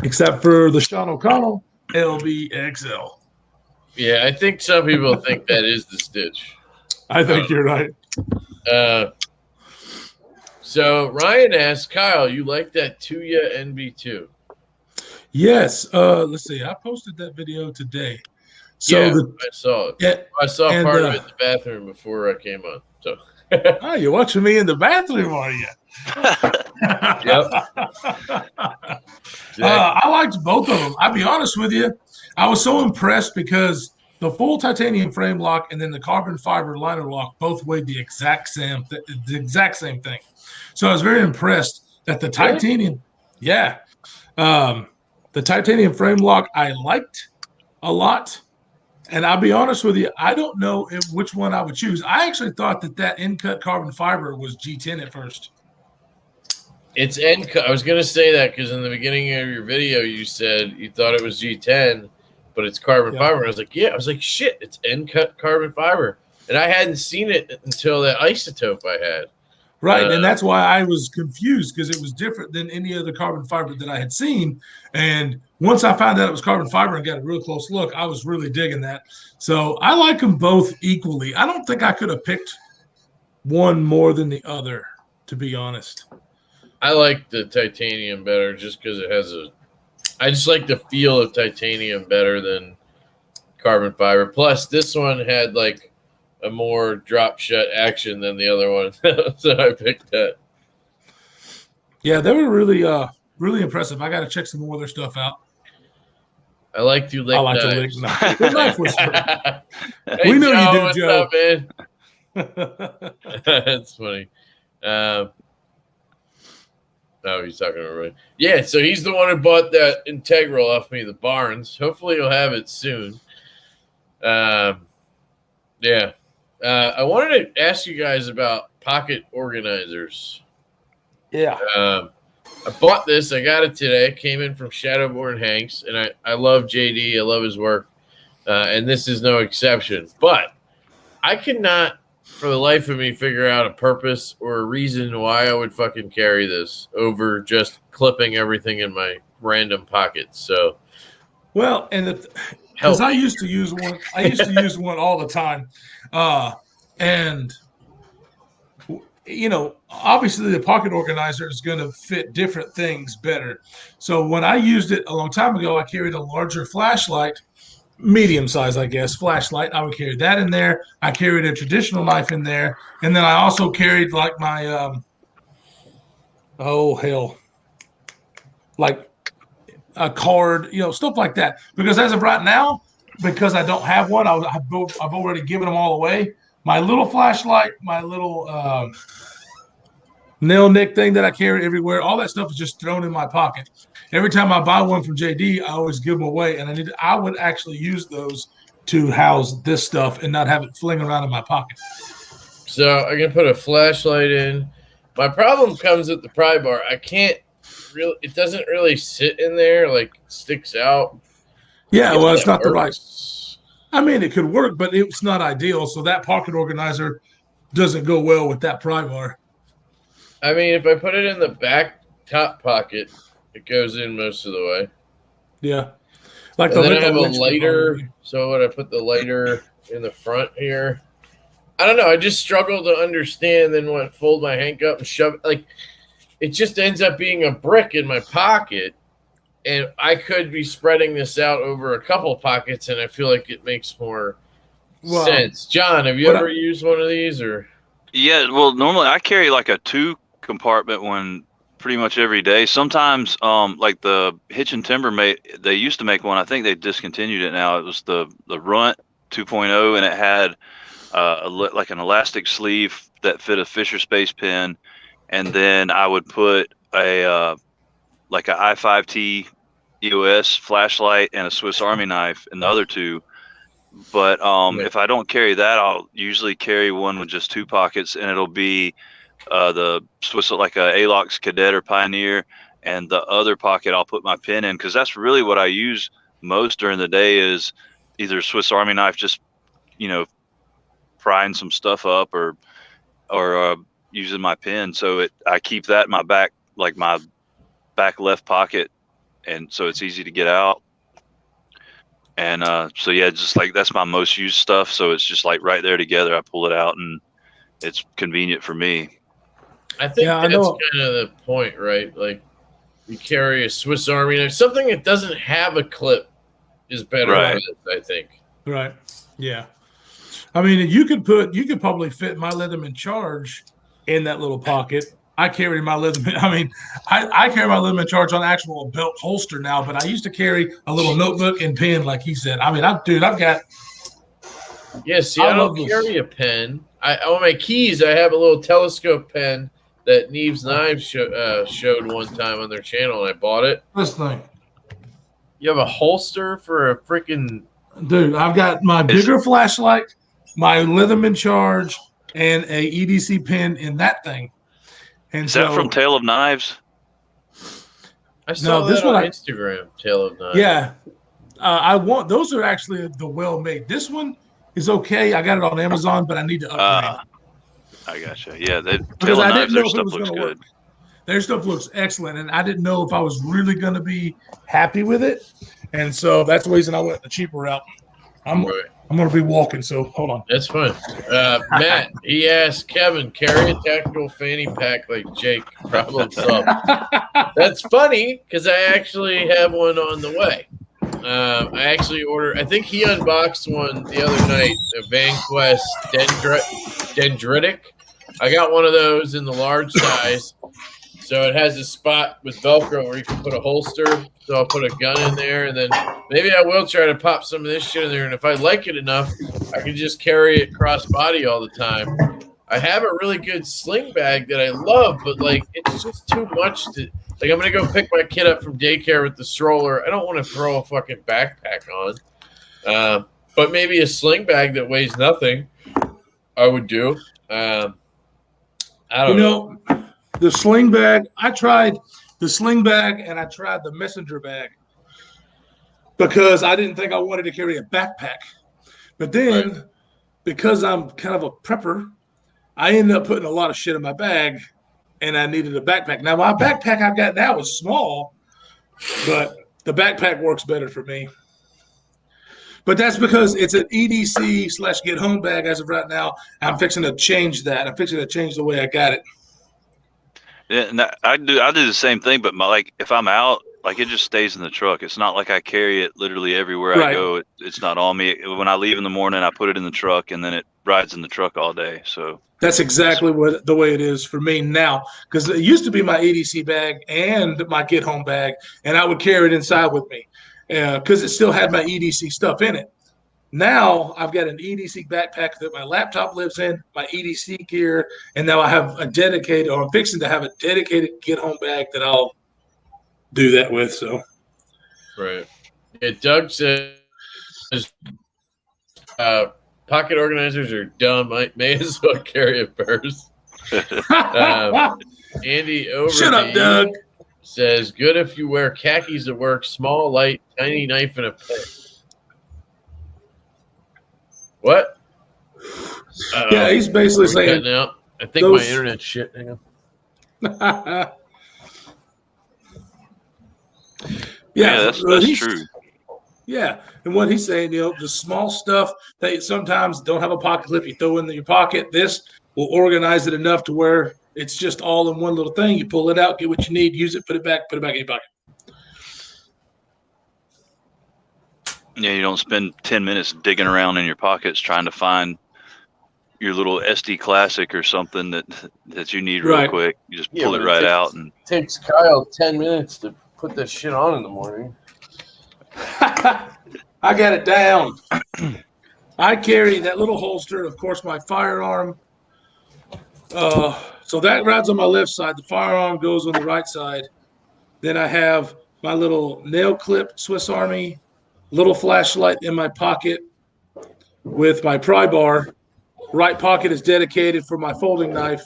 Except for the Sean O'Connell LBXL. Yeah, I think some people think that is the stitch. I think you're right. So Ryan asked, Kyle, you like that Tuya NB2? Yes. Let's see. I posted that video today. So yeah, I saw it. Yeah, I saw part of it in the bathroom before I came on. So oh, you're watching me in the bathroom, are you? Yep. I liked both of them. I'll be honest with you. I was so impressed because the full titanium frame lock and then the carbon fiber liner lock both weighed the exact same thing. So I was very impressed that the titanium, the titanium frame lock I liked a lot. And I'll be honest with you, I don't know which one I would choose. I actually thought that in-cut carbon fiber was G10 at first. It's end-cut. I was going to say that because in the beginning of your video, you said you thought it was G10, but it's carbon fiber. And I was like, yeah. I was like, shit, it's end-cut carbon fiber. And I hadn't seen it until that isotope I had. Right, and that's why I was confused, because it was different than any other carbon fiber that I had seen. And once I found out it was carbon fiber and got a real close look, I was really digging that. So I like them both equally. I don't think I could have picked one more than the other, to be honest. I like the titanium better just because it has I just like the feel of titanium better than carbon fiber. Plus, this one had like a more drop shut action than the other one. So I picked that. Yeah, they were really impressive. I got to check some more of their stuff out. I like to lick knives. To lick knives. The knife was hey, we know Joe, you do, Joe. What's up, man? That's funny. No, he's talking about Roy. Yeah, so he's the one who bought that Integral off me, the Barnes. Hopefully he'll have it soon. Yeah. I wanted to ask you guys about pocket organizers. Yeah. I bought this. I got it today. It came in from Shadowborn Hanks, and I love JD. I love his work, and this is no exception. But I cannot, for the life of me, figure out a purpose or a reason why I would fucking carry this over just clipping everything in my random pockets. So, well, and because I used to use one. I used to use one all the time. And obviously the pocket organizer is going to fit different things better. So when I used it a long time ago, I carried a larger flashlight, medium size, I guess, flashlight. I would carry that in there. I carried a traditional knife in there. And then I also carried like my, like a card, stuff like that. Because as of right now, because I don't have one, I've already given them all away. My little flashlight, my little nail nick thing that I carry everywhere, all that stuff is just thrown in my pocket. Every time I buy one from JD, I always give them away, and I would actually use those to house this stuff and not have it fling around in my pocket. So I can put a flashlight in. My problem comes with the pry bar. I can't really. It doesn't really sit in there. Like, it sticks out. Yeah, well, it's not the right. I mean, it could work, but it's not ideal. So that pocket organizer doesn't go well with that pry bar. I mean, if I put it in the back top pocket, it goes in most of the way. Yeah. Like then I have a lighter. So would I put the lighter in the front here? I don't know. I just struggle to understand. Then when I fold my hank up and shove it, like, it just ends up being a brick in my pocket. And I could be spreading this out over a couple pockets, and I feel like it makes more sense. John, have you ever used one of these? Or? Yeah, well, normally I carry like a 2-compartment one pretty much every day. Sometimes, like the Hitch and Timber they used to make one. I think they discontinued it now. It was the Runt 2.0, and it had like an elastic sleeve that fit a Fisher Space pen, and then I would put a like a i5T EOS flashlight and a Swiss Army knife in the other two. But if I don't carry that, I'll usually carry one with just 2 pockets, and it'll be the Swiss, like a Alox Cadet or Pioneer, and the other pocket I'll put my pen in, because that's really what I use most during the day, is either Swiss Army knife, just frying some stuff up, or using my pen. So I keep that in my back, like my back left pocket, and so it's easy to get out. And so yeah, just like that's my most used stuff. So it's just like right there together. I pull it out, and it's convenient for me. I think that's kind of the point, right? Like, you carry a Swiss Army knife. Something that doesn't have a clip is better for this, I think. Right. Yeah. I mean, you could probably fit my Leatherman Charge in that little pocket. I carry my Leatherman. I mean, I carry my Leatherman Charge on actual belt holster now, but I used to carry a little notebook and pen, like he said. I mean, I've got. Yeah, see, I don't carry a pen. On my keys, I have a little telescope pen that Neve's Knives showed one time on their channel, and I bought it. This thing. You have a holster for a freaking... Dude, I've got my bigger flashlight, my Leatherman Charge, and a EDC pen in that thing. And is that from Tale of Knives? I saw this one on Instagram, Tale of Knives. Yeah. Those are actually the well-made. This one is okay. I got it on Amazon, but I need to upgrade. I gotcha. Yeah, Tale of Knives, their stuff looks good. Their stuff looks excellent, and I didn't know if I was really going to be happy with it. And so that's the reason I went the cheaper route. I'm going to be walking, so hold on. That's fine. Matt, he asked Kevin, carry a tactical fanny pack like Jake. Problem solved. That's funny, because I actually have one on the way. I actually ordered, I think he unboxed one the other night, a VanQuest Dendritic. I got one of those in the large size. So it has a spot with Velcro where you can put a holster. So I'll put a gun in there, and then maybe I will try to pop some of this shit in there. And if I like it enough, I can just carry it cross body all the time. I have a really good sling bag that I love, but like it's just too much to like. I'm gonna go pick my kid up from daycare with the stroller. I don't want to throw a fucking backpack on. But maybe a sling bag that weighs nothing, I would do. I don't know. The sling bag, I tried the sling bag and I tried the messenger bag because I didn't think I wanted to carry a backpack. But then, because I'm kind of a prepper, I ended up putting a lot of shit in my bag, and I needed a backpack. Now, my backpack I've got now is small, but the backpack works better for me. But that's because it's an EDC / get home bag as of right now. I'm fixing to change that. I'm fixing to change the way I got it. Yeah, and I do the same thing, but if I'm out, like it just stays in the truck. It's not like I carry it literally everywhere I go. It's not on me. When I leave in the morning, I put it in the truck, and then it rides in the truck all day. So that's exactly the way it is for me now. Because it used to be my EDC bag and my get home bag, and I would carry it inside with me because it still had my EDC stuff in it. Now I've got an EDC backpack that my laptop lives in, my EDC gear, and now I have I'm fixing to have a dedicated get home bag that I'll do that with. So, right. Yeah, Doug says pocket organizers are dumb. I may as well carry a purse. Andy Overby shut up, Doug. Says good if you wear khakis at work. Small, light, tiny knife and a pen. What? Yeah, he's basically saying. Out. I think my internet's shit. Hang on. That's true. Yeah, and what he's saying, the small stuff that sometimes don't have a pocket clip, you throw in your pocket. This will organize it enough to where it's just all in one little thing. You pull it out, get what you need, use it, put it back in your pocket. Yeah, you don't spend 10 minutes digging around in your pockets trying to find your little SD Classic or something that you need real quick. You just pull it out. And it takes Kyle 10 minutes to put this shit on in the morning. I got it down. I carry that little holster, of course, my firearm. So that rides on my left side. The firearm goes on the right side. Then I have my little nail clip Swiss Army, little flashlight in my pocket with my pry bar. Right pocket is dedicated for my folding knife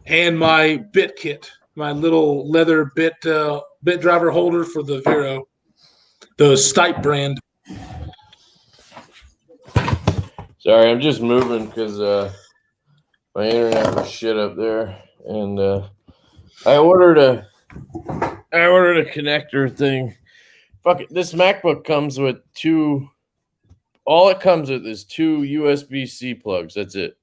and my bit kit, my little leather bit driver holder for the Vero, the Stipe brand. Sorry, I'm just moving because my internet was shit up there, and I ordered a connector thing. Fuck it, this MacBook comes with two. All it comes with is two USB-C plugs. That's it.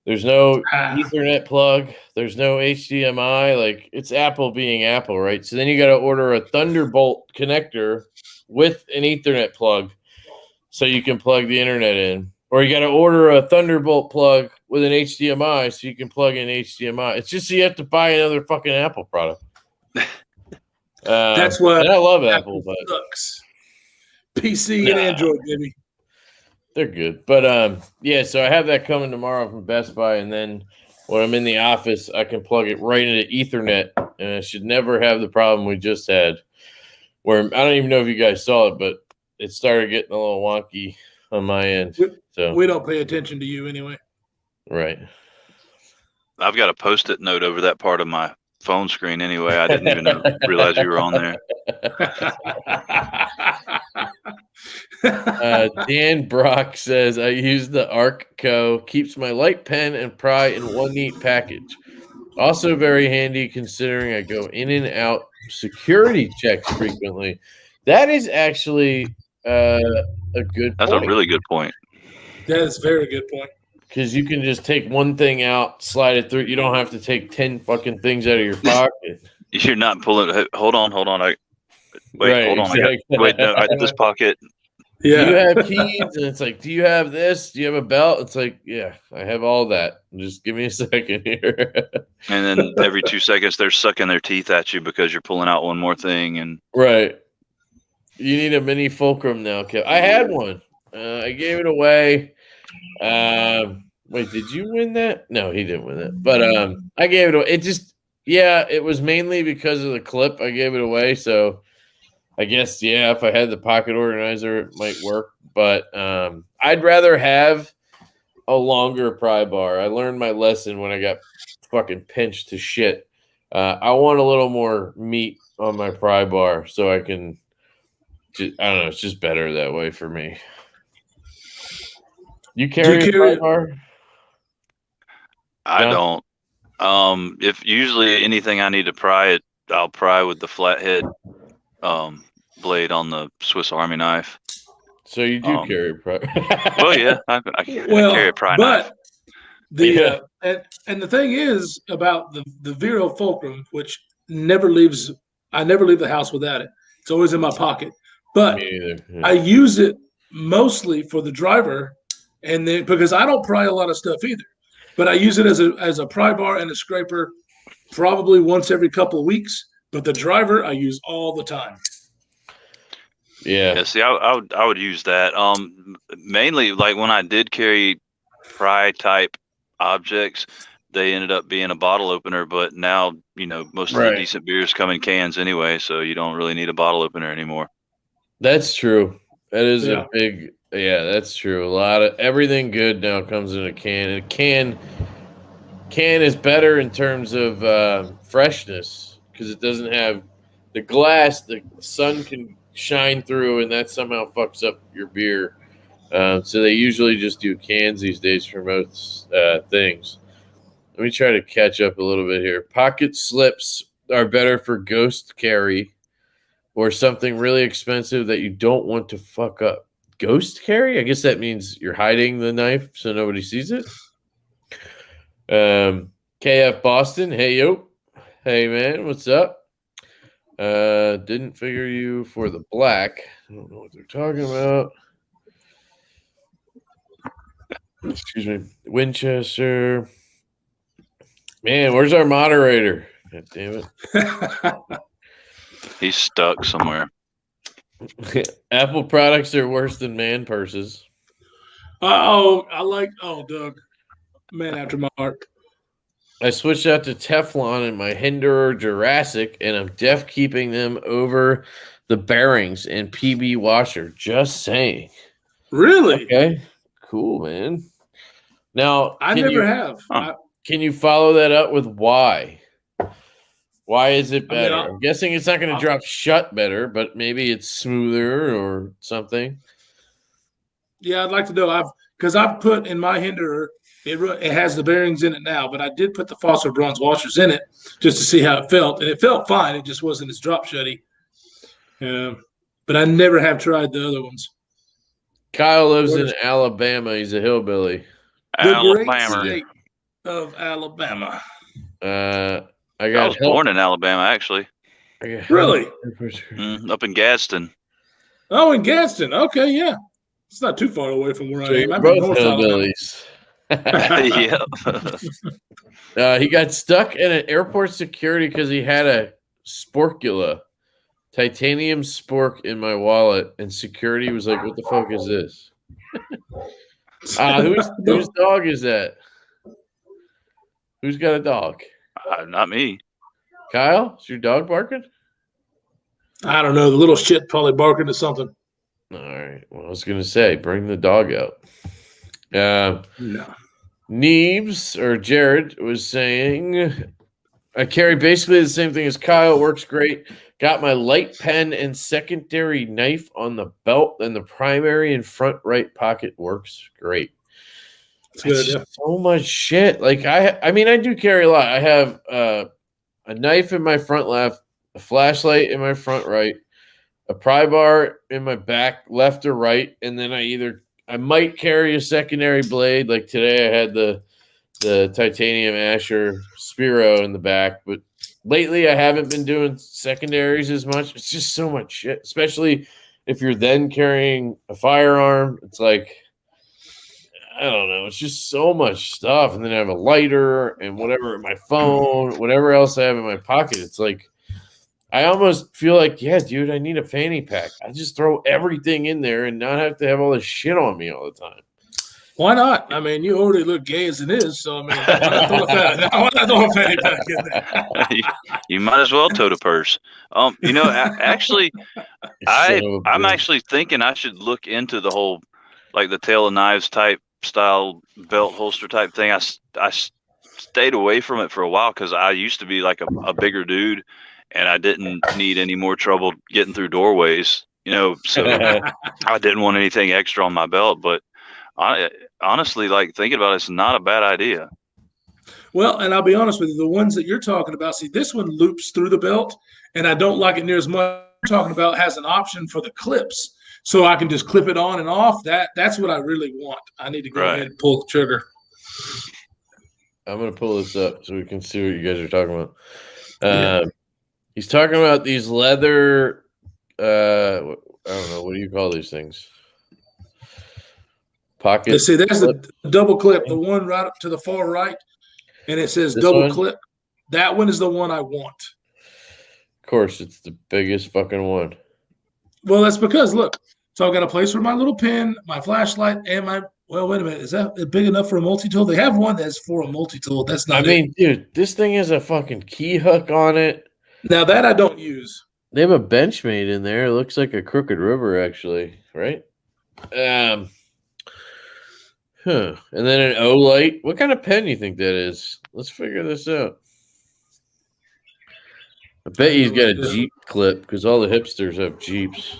There's no Ethernet plug. There's no HDMI. Like, it's Apple being Apple, right? So then you got to order a Thunderbolt connector with an Ethernet plug so you can plug the internet in. Or you got to order a Thunderbolt plug with an HDMI so you can plug in HDMI. It's just you have to buy another fucking Apple product. That's what I love Apple, but sucks. PC and Android, baby. They're good. But yeah, so I have that coming tomorrow from Best Buy, and then when I'm in the office, I can plug it right into Ethernet, and I should never have the problem we just had, where I don't even know if you guys saw it, but it started getting a little wonky on my end. So we don't pay attention to you anyway. Right. I've got a Post-it note over that part of my phone screen anyway. I didn't even realize you were on there. Dan Brock says, I use the Arc.co, keeps my light pen and pry in one neat package. Also very handy considering I go in and out security checks frequently. That is actually a good That's point. a really good point. That is a very good point. Because you can just take one thing out, slide it through. You don't have to take 10 fucking things out of your pocket. You're not pulling. Hold on. Hold on. Exactly. This pocket. Yeah. Do you have keys? And it's like, do you have this? Do you have a belt? It's like, yeah, I have all that. Just give me a second here. And then every 2 seconds, they're sucking their teeth at you because you're pulling out one more thing. And right. You need a mini fulcrum now, Kev. I had one. I gave it away. Wait, did you win that? No, he didn't win it. But I gave it away. It was mainly because of the clip. I gave it away. So I guess, if I had the pocket organizer, it might work. But I'd rather have a longer pry bar. I learned my lesson when I got fucking pinched to shit. I want a little more meat on my pry bar so I can, I don't know, it's just better that way for me. You carry a pry bar? I don't. If usually anything I need to pry it, I'll pry with the flathead blade on the Swiss Army knife. So you do carry a pry? Well, yeah, I carry a pry knife. And the thing is about the Vero Fulcrum, which I never leave the house without it. It's always in my pocket. But I use it mostly for the driver, and then because I don't pry a lot of stuff either. But I use it as a pry bar and a scraper probably once every couple of weeks. But the driver I use all the time. Yeah. See, I would use that. Mainly like when I did carry pry type objects, they ended up being a bottle opener. But now, most of the decent beers come in cans anyway, so you don't really need a bottle opener anymore. That's true. That is a big. Yeah, that's true. A lot of everything good now comes in a can. And can is better in terms of freshness because it doesn't have the glass. The sun can shine through, and that somehow fucks up your beer. So they usually just do cans these days for most things. Let me try to catch up a little bit here. Pocket slips are better for ghost carry or something really expensive that you don't want to fuck up. Ghost carry? I guess that means you're hiding the knife so nobody sees it. KF Boston, hey yo. Hey man, what's up? Didn't figure you for the black. I don't know what they're talking about. Excuse me. Winchester. Man, where's our moderator? God damn it. He's stuck somewhere. Apple products are worse than man purses. Doug, man after my heart. I switched out to Teflon in my Hinderer Jurassic, and I'm def keeping them over the bearings and PB washer. Just saying. Really? Okay. Cool, man. Now, I never have. Can you follow that up with why? Why is it better? I'm guessing it's not going to drop shut better, but maybe it's smoother or something. Yeah, I'd like to know. Because I've put in my Hinderer, it has the bearings in it now, but I did put the phosphor bronze washers in it just to see how it felt, and it felt fine. It just wasn't as drop shutty. But I never have tried the other ones. Kyle lives in Alabama. He's a hillbilly. The great state of Alabama. I was born in Alabama, actually. Really? Up in Gadsden. Oh, in Gadsden. Okay, yeah. It's not too far away from where I am. I'm both hillbillies. Yeah. He got stuck in an airport security because he had a sporkula, titanium spork in my wallet, and security was like, "What the fuck is this?" Whose dog is that? Who's got a dog? Not me. Kyle, is your dog barking? I don't know. The little shit probably barking at something. All right. Well, I was going to say, bring the dog out. No. Neebs or Jared was saying, I carry basically the same thing as Kyle. It works great. Got my light pen and secondary knife on the belt, and the primary and front right pocket works great. It's so much shit. Like I mean, I do carry a lot. I have a knife in my front left, a flashlight in my front right, a pry bar in my back left or right, and then I might carry a secondary blade. Like today, I had the titanium Asher Spiro in the back, but lately I haven't been doing secondaries as much. It's just so much shit, especially if you're then carrying a firearm. It's like, I don't know. It's just so much stuff. And then I have a lighter and whatever, my phone, whatever else I have in my pocket. It's like, I almost feel like, yeah, dude, I need a fanny pack. I just throw everything in there and not have to have all this shit on me all the time. Why not? I mean, you already look gay as it is, so I mean, why not throw a fanny pack in there? You might as well tote a purse. Actually, I'm actually thinking I should look into the whole, like the Tale of Knives type style belt holster type thing. I stayed away from it for a while because I used to be like a bigger dude, and I didn't need any more trouble getting through doorways, so I didn't want anything extra on my belt. But honestly, like thinking about it, it's not a bad idea. Well, and I'll be honest with you, the ones that you're talking about, see, this one loops through the belt, and I don't like it near as much. You're talking about has an option for the clips, so I can just clip it on and off. That's what I really want. I need to go ahead and pull the trigger. I'm going to pull this up so we can see what you guys are talking about. He's talking about these leather, I don't know, what do you call these things? Pocket. Let's see, there's the double clip, the one right up to the far right, and it says double clip. That one is the one I want. Of course, it's the biggest fucking one. Well, that's because, look, so I've got a place for my little pen, my flashlight, and wait a minute, is that big enough for a multi-tool? They have one that's for a multi-tool. That's not dude, this thing has a fucking key hook on it. Now that I don't use. They have a Benchmade in there. It looks like a Crooked River, actually, right? And then an O-Light. What kind of pen do you think that is? Let's figure this out. I bet he's got a Jeep clip because all the hipsters have Jeeps.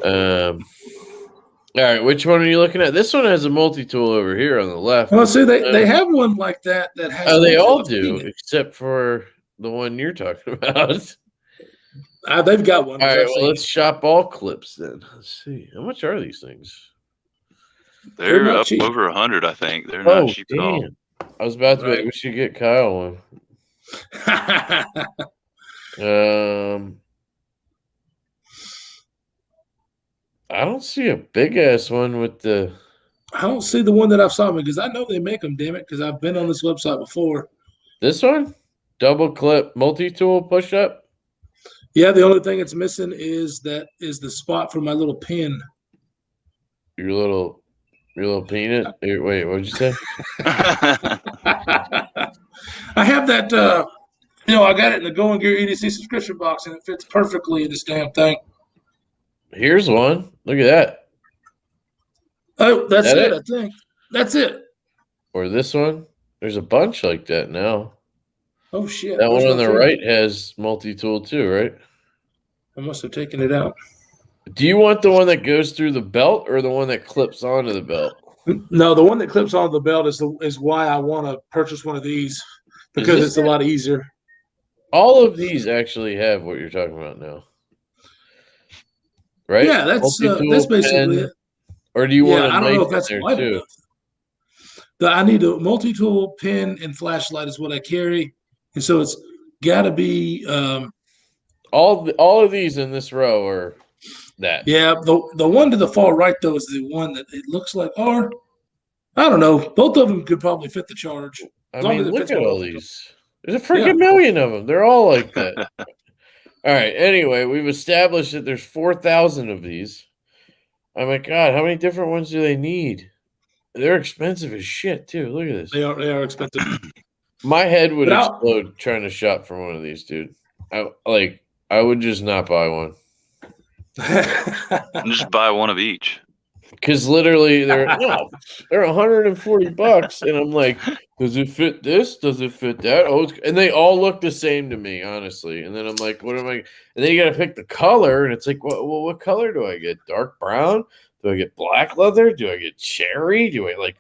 All right, which one are you looking at? This one has a multi-tool over here on the left. Well, see, they have one like that has. Oh, they all do, except for the one you're talking about. They've got one. All right, well, let's shop all clips then. Let's see. How much are these things? They're up cheap. Over 100, I think. They're not cheap at all. I was about to we should get Kyle one. I don't see a big ass one with the. I don't see the one that I've saw because I know they make them. Damn it, because I've been on this website before. This one, double clip multi-tool push up. Yeah, the only thing it's missing is the spot for my little pin. Your little Your little peanut? Wait, what'd you say? I have that. I got it in the Going Gear EDC subscription box, and it fits perfectly in this damn thing. Here's one. Look at that. Oh, that's it. I think that's it. Or this one. There's a bunch like that now. Oh shit! That one on the right has multi-tool too, right? I must have taken it out. Do you want the one that goes through the belt or the one that clips onto the belt? No, the one that clips onto the belt is why I want to purchase one of these, because it's a lot easier. All of these actually have what you're talking about now, right? Yeah, that's basically it. Or do you want? I don't know if that's light enough. I need a multi-tool, pen, and flashlight is what I carry, and so it's got to be all of these in this row are that. Yeah, the one to the far right though is the one that it looks like, or I don't know, both of them could probably fit the charge. I mean, look at all these. There's a freaking million of them. They're all like that. All right. Anyway, we've established that there's 4,000 of these. Oh my God, how many different ones do they need? They're expensive as shit too. Look at this. They are expensive. My head would explode trying to shop for one of these, dude. I would just not buy one. Just buy one of each. Because literally they're $140, and I'm like, does it fit this? Does it fit that? Oh, and they all look the same to me, honestly. And then I'm like, what am I? And then you got to pick the color, and it's like, what color do I get? Dark brown? Do I get black leather? Do I get cherry? Do I like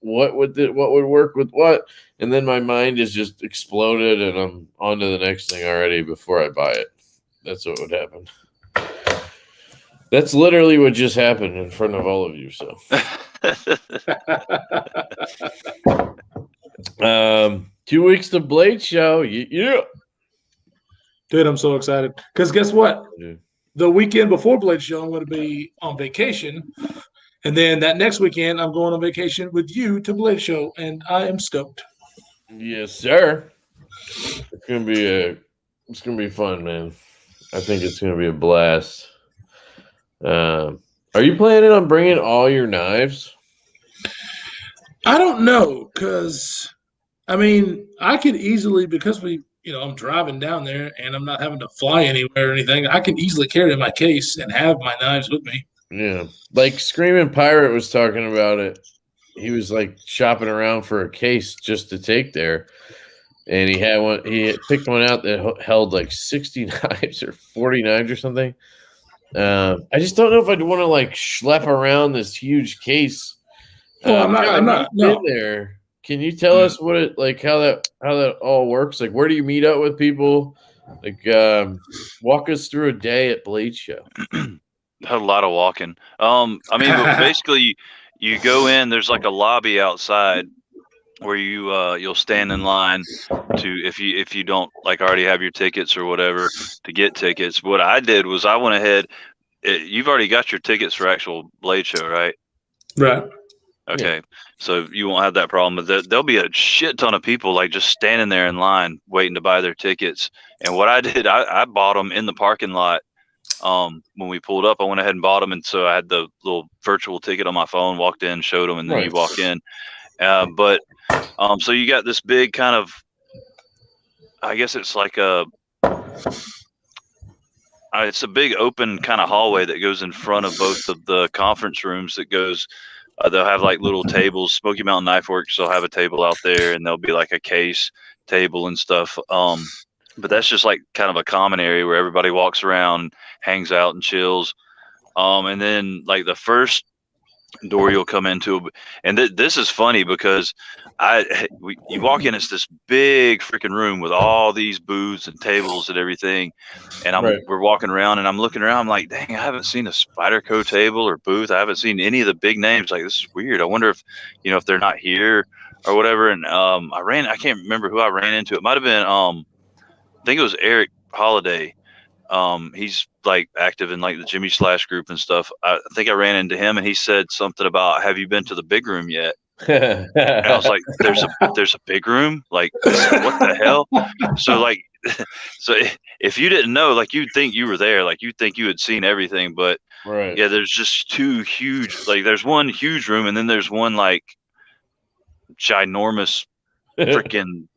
what would work with what? And then my mind is just exploded, and I'm on to the next thing already before I buy it. That's what would happen. That's literally what just happened in front of all of you. So, 2 weeks to Blade Show. Yeah. Dude, I'm so excited. Because guess what? The weekend before Blade Show, I'm going to be on vacation. And then that next weekend, I'm going on vacation with you to Blade Show. And I am stoked. Yes, sir. It's gonna be fun, man. I think it's gonna be a blast. Are you planning on bringing all your knives? I don't know, because I mean, I could easily, because I'm driving down there and I'm not having to fly anywhere or anything, I can easily carry it in my case and have my knives with me. Yeah. Like Screaming Pirate was talking about it. He was like shopping around for a case just to take there. And he had one, he picked one out that held like 60 knives or 40 knives or something. I just don't know if I'd want to like schlep around this huge case. Well, I'm not in there. Can you tell us what it like how that all works? Like, where do you meet up with people? Like, walk us through a day at Blade Show. A lot of walking. Basically, you go in. There's like a lobby outside where you'll stand in line to if you don't like already have your tickets or whatever to get tickets. What I did was I went ahead. You've already got your tickets for actual Blade Show, right? Right. Okay, so you won't have that problem. But there'll be a shit ton of people like just standing there in line waiting to buy their tickets. And what I did, I bought them in the parking lot. When we pulled up, I went ahead and bought them, and so I had the little virtual ticket on my phone. Walked in, showed them, and then you walk in. So you got this big kind of, I guess it's like it's a big open kind of hallway that goes in front of both of the conference rooms. That goes. They'll have like little tables. Smoky Mountain Knife Works, they'll have a table out there, and there'll be like a case table and stuff. But that's just like kind of a common area where everybody walks around, hangs out, and chills. And then like the first door you'll come into, and this is funny because you walk in, it's this big freaking room with all these booths and tables and everything, and we're walking around, and I'm looking around, I'm like, dang, I haven't seen a Spyderco table or booth. I haven't seen any of the big names. Like, this is weird. I wonder if if they're not here or whatever. And I can't remember who I ran into. It might have been I think it was Eric Holiday. He's like active in like the Jimmy Slash group and stuff. I think I ran into him, and he said something about, have you been to the big room yet? And I was like, there's a big room? Like, what the hell? So if you didn't know, like, you'd think you were there, like you'd think you had seen everything, but Right. Yeah, there's just two huge, like there's one huge room, and then there's one like ginormous freaking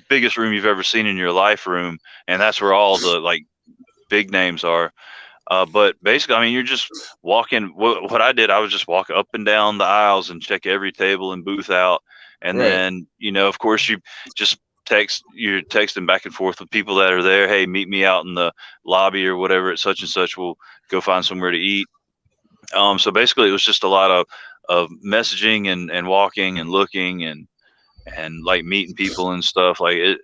biggest room you've ever seen in your life room, and that's where all the like big names are. But basically, I mean, you're just walking. What I did, I was just walk up and down the aisles and check every table and booth out, and Right. then of course, you just you're texting back and forth with people that are there. Hey, meet me out in the lobby or whatever at such and such. We'll go find somewhere to eat. So basically, it was just a lot of messaging and walking and looking and like meeting people and stuff like it.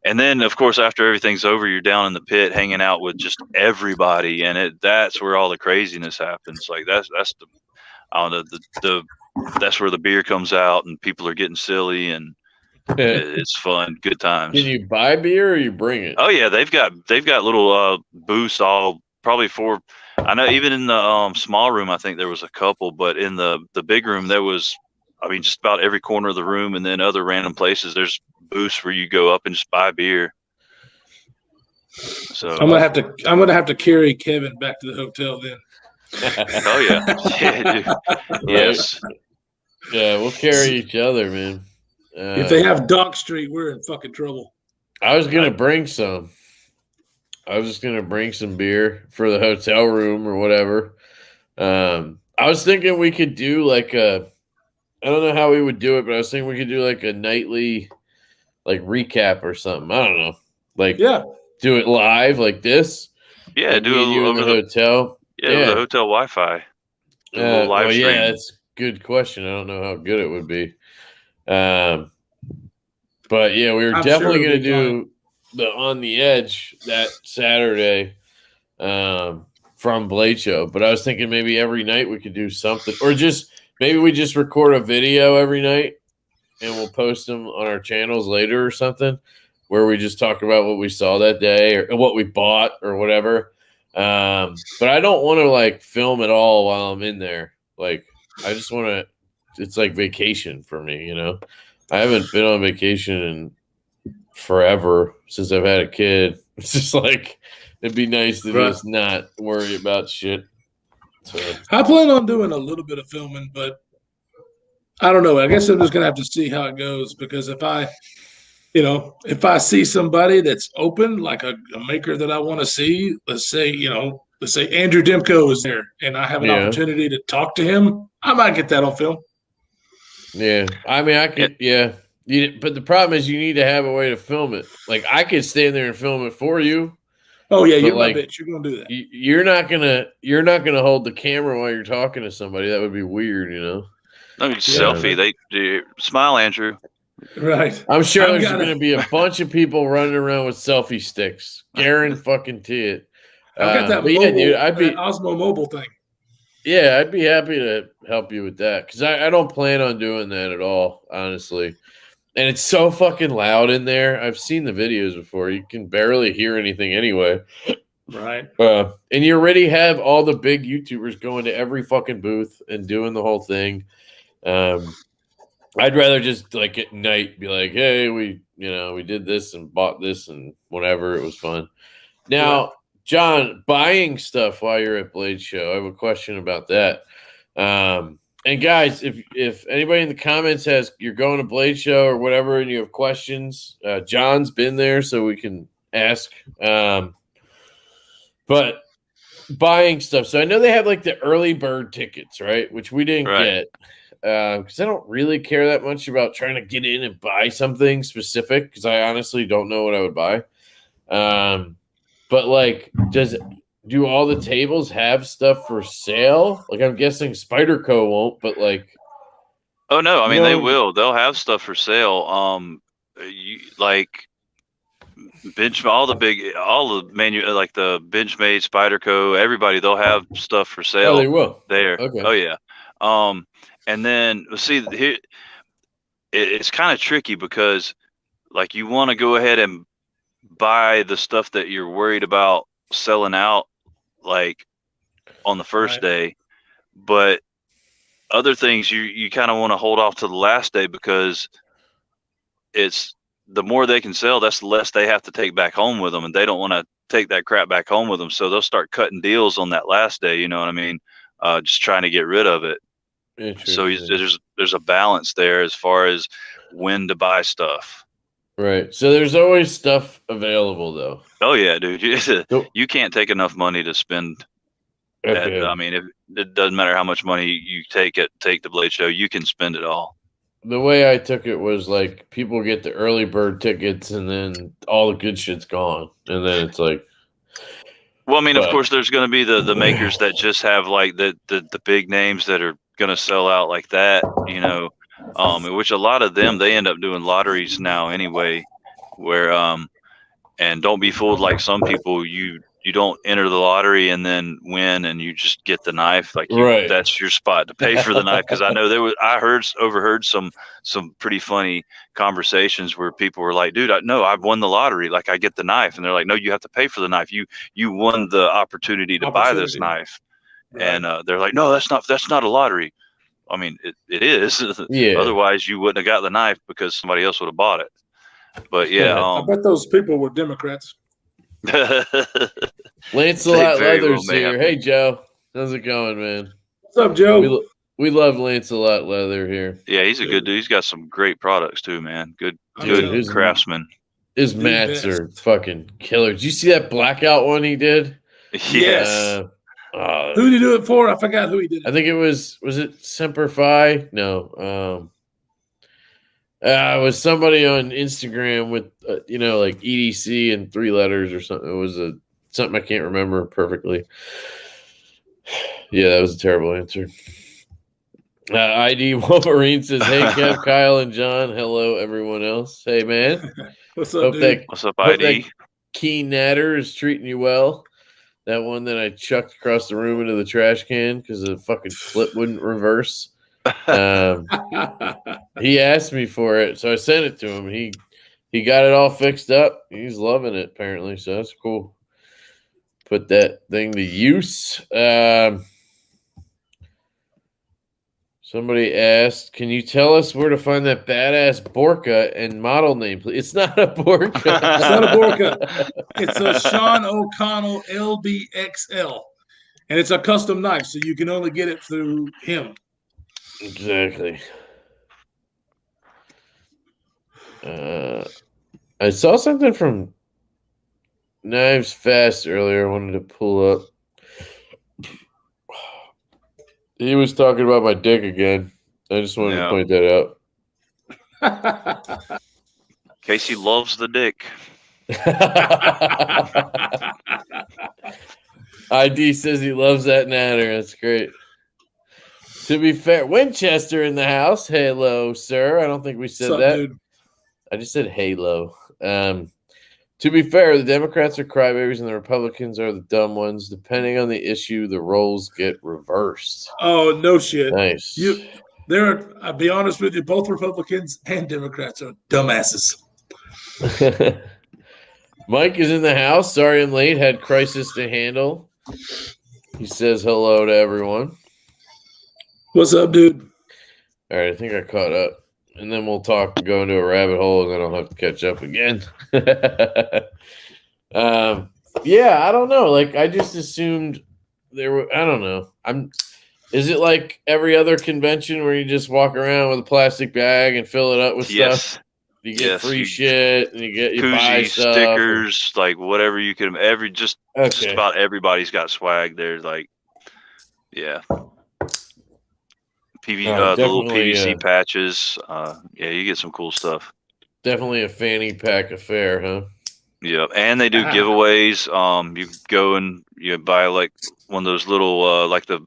And then, of course, after everything's over, you're down in the pit hanging out with just everybody, and that's where all the craziness happens. Like that's the I don't know the that's where the beer comes out and people are getting silly and it's fun, good times. Can you buy beer or you bring it? Oh yeah, they've got little booths all probably for. I know even in the small room, I think there was a couple, but in the big room there was. I mean, just about every corner of the room, and then other random places. There's booths where you go up and just buy beer. So I'm gonna have to carry Kevin back to the hotel then. Oh yeah, dude. Yes. Yeah, we'll carry each other, man. If they have Dock Street, we're in fucking trouble. I was gonna bring some. I was just gonna bring some beer for the hotel room or whatever. I was thinking we could do like I don't know how we would do it, but I was thinking we could do like a nightly like recap or something. I don't know. Like do it live like this. Yeah, do it over the hotel. Yeah, over the hotel Wi-Fi. Live stream. Yeah, that's a good question. I don't know how good it would be. But yeah, we were definitely going to do the On the Edge that Saturday from Blade Show. But I was thinking maybe every night we could do something, or just maybe we just record a video every night and we'll post them on our channels later or something, where we just talk about what we saw that day or what we bought or whatever. But I don't want to like film it all while I'm in there. Like I just want to. It's like vacation for me, you know. I haven't been on vacation in forever since I've had a kid. It's just like it'd be nice to just not worry about shit. So I plan on doing a little bit of filming, but I don't know. I guess I'm just gonna have to see how it goes, because if I see somebody that's open, like a maker that I want to see, let's say Andrew Demko is there and I have an opportunity to talk to him, I might get that on film. Yeah. I mean, I could, but the problem is you need to have a way to film it. Like I could stand there and film it for you. Oh yeah, you're my bitch. You're gonna do that. You're not gonna hold the camera while you're talking to somebody. That would be weird, you know. No, selfie. They do. Smile, Andrew. Right. I'm sure there's going to be a bunch of people running around with selfie sticks. Guarantee it. I've got that mobile, dude, Osmo mobile thing. Yeah, I'd be happy to help you with that, because I don't plan on doing that at all, honestly. And it's so fucking loud in there. I've seen the videos before. You can barely hear anything anyway. Right. And you already have all the big YouTubers going to every fucking booth and doing the whole thing. I'd rather just like at night be like, hey, we did this and bought this and whatever. It was fun. Now, John, buying stuff while you're at Blade Show, I have a question about that. And guys, if anybody in the comments you're going to Blade Show or whatever and you have questions, John's been there so we can ask. But buying stuff. So I know they have like the early bird tickets, right? Which we didn't get. Because I don't really care that much about trying to get in and buy something specific, because I honestly don't know what I would buy. But like, do all the tables have stuff for sale? Like, I'm guessing Spyderco won't, but like, oh no, I mean they will. They'll have stuff for sale. Like all the Benchmade, Spyderco, everybody, they'll have stuff for sale. Oh, they will there. Okay. Oh yeah. And then see here, it's kind of tricky because like you want to go ahead and buy the stuff that you're worried about selling out like on the first day, but other things you kind of want to hold off to the last day, because it's the more they can sell, that's the less they have to take back home with them, and they don't want to take that crap back home with them. So they'll start cutting deals on that last day. You know what I mean? Just trying to get rid of it. So there's a balance there as far as when to buy stuff. Right. So there's always stuff available, though. Oh yeah, dude. You can't take enough money to spend. I mean, it doesn't matter how much money you take the Blade Show, you can spend it all. The way I took it was like people get the early bird tickets, and then all the good shit's gone, and then it's like. Well, I mean, of course, there's going to be the makers that just have like the big names that are going to sell out like that, you know, which a lot of them, they end up doing lotteries now anyway, where and don't be fooled like some people, you don't enter the lottery and then win and you just get the knife, like that's your spot to pay for the knife. Because I know overheard some pretty funny conversations where people were like, dude, I've won the lottery, like I get the knife, and they're like, no, you have to pay for the knife, you won the opportunity to buy this knife. Right. And they're like, no, that's not a lottery. I mean, it is. Yeah. Otherwise you wouldn't have got the knife because somebody else would have bought it. But yeah, I bet those people were Democrats. Lancelot Leather's here. Hey, Joe. How's it going, man? What's up, Joe? We love Lancelot Leather here. Yeah, he's a good dude. He's got some great products too, man. Good craftsman. His mats are fucking killer. Did you see that blackout one he did? Yes. Who did he do it for? I forgot who he did it. I think it was it Semper Fi? No. It was somebody on Instagram with, like EDC and 3 letters or something. It was something I can't remember perfectly. Yeah, that was a terrible answer. ID Wolverine says, hey, Kev, Kyle, and John. Hello, everyone else. Hey, man. What's up, dude? What's up, ID? Key Natter is treating you well. That one that I chucked across the room into the trash can because the fucking flip wouldn't reverse. He asked me for it, so I sent it to him. He got it all fixed up. He's loving it, apparently, so that's cool. Put that thing to use. Somebody asked, can you tell us where to find that badass Borka and model name, please? It's not a Borka. It's not a Borka. It's a Sean O'Connell LBXL. And it's a custom knife, so you can only get it through him. Exactly. I saw something from Knives Fast earlier. I wanted to pull up. He was talking about my dick again. I just wanted to point that out. Casey loves the dick. ID says he loves that natter. That's great. To be fair, Winchester in the house. Hello, sir. I don't think we said that. Dude? I just said halo. To be fair, the Democrats are crybabies and the Republicans are the dumb ones. Depending on the issue, the roles get reversed. Oh, no shit. Nice. I'll be honest with you, both Republicans and Democrats are dumbasses. Mike is in the house. Sorry I'm late. Had crisis to handle. He says hello to everyone. What's up, dude? All right, I think I caught up. And then we'll talk and go into a rabbit hole, and then I'll have to catch up again. Yeah, I don't know. Like, I just assumed there were. I don't know. Is it like every other convention where you just walk around with a plastic bag and fill it up with stuff? You get free shit, and you buy stuff, stickers, like whatever you can. Just about everybody's got swag there. Like, yeah. The little PVC patches. Yeah, you get some cool stuff. Definitely a fanny pack affair, huh? Yeah, and they do giveaways. You go and you buy like one of those little like the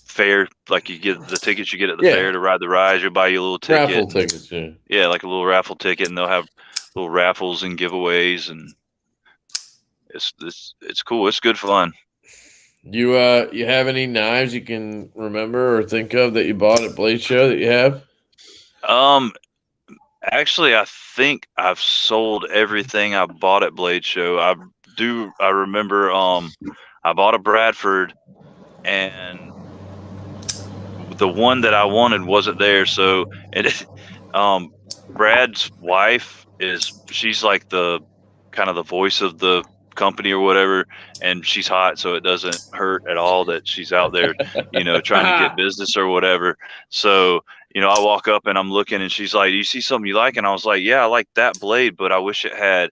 fair, like you get the tickets you get at the fair to ride the rides. You buy you a little ticket. Raffle tickets, yeah, like a little raffle ticket, and they'll have little raffles and giveaways, and it's cool. It's good fun. You have any knives you can remember or think of that you bought at Blade Show that you have? Actually, I think I've sold everything I bought at Blade Show. I remember I bought a Bradford, and the one that I wanted wasn't there. So Brad's wife she's like the kind of the voice of the company or whatever, and she's hot, so it doesn't hurt at all that she's out there, trying to get business or whatever. So, I walk up and I'm looking, and she's like, "Do you see something you like?" And I was like, "Yeah, I like that blade, but I wish it had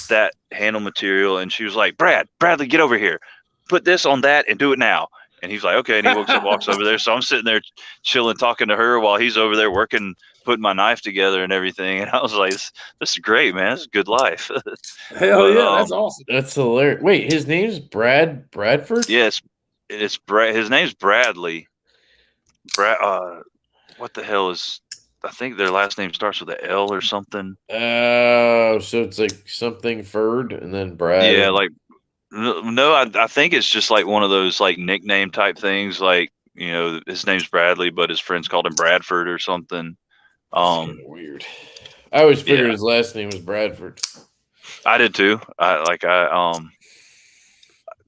that handle material." And she was like, "Bradley, get over here. Put this on that and do it now." And he's like, "Okay." And he walks over there. So I'm sitting there chilling, talking to her while he's over there working, putting my knife together and everything. And I was like, this is great, man. This is a good life. Hell yeah, that's awesome. That's hilarious. Wait, his name's Bradford? Yes, it's Brad. His name's Bradley. What the hell is? I think their last name starts with an L or something. Oh, so it's like something Ferd and then Brad. Yeah, like no, I think it's just like one of those like nickname type things. Like, his name's Bradley, but his friends called him Bradford or something. Weird. I always figured his last name was Bradford. I did too.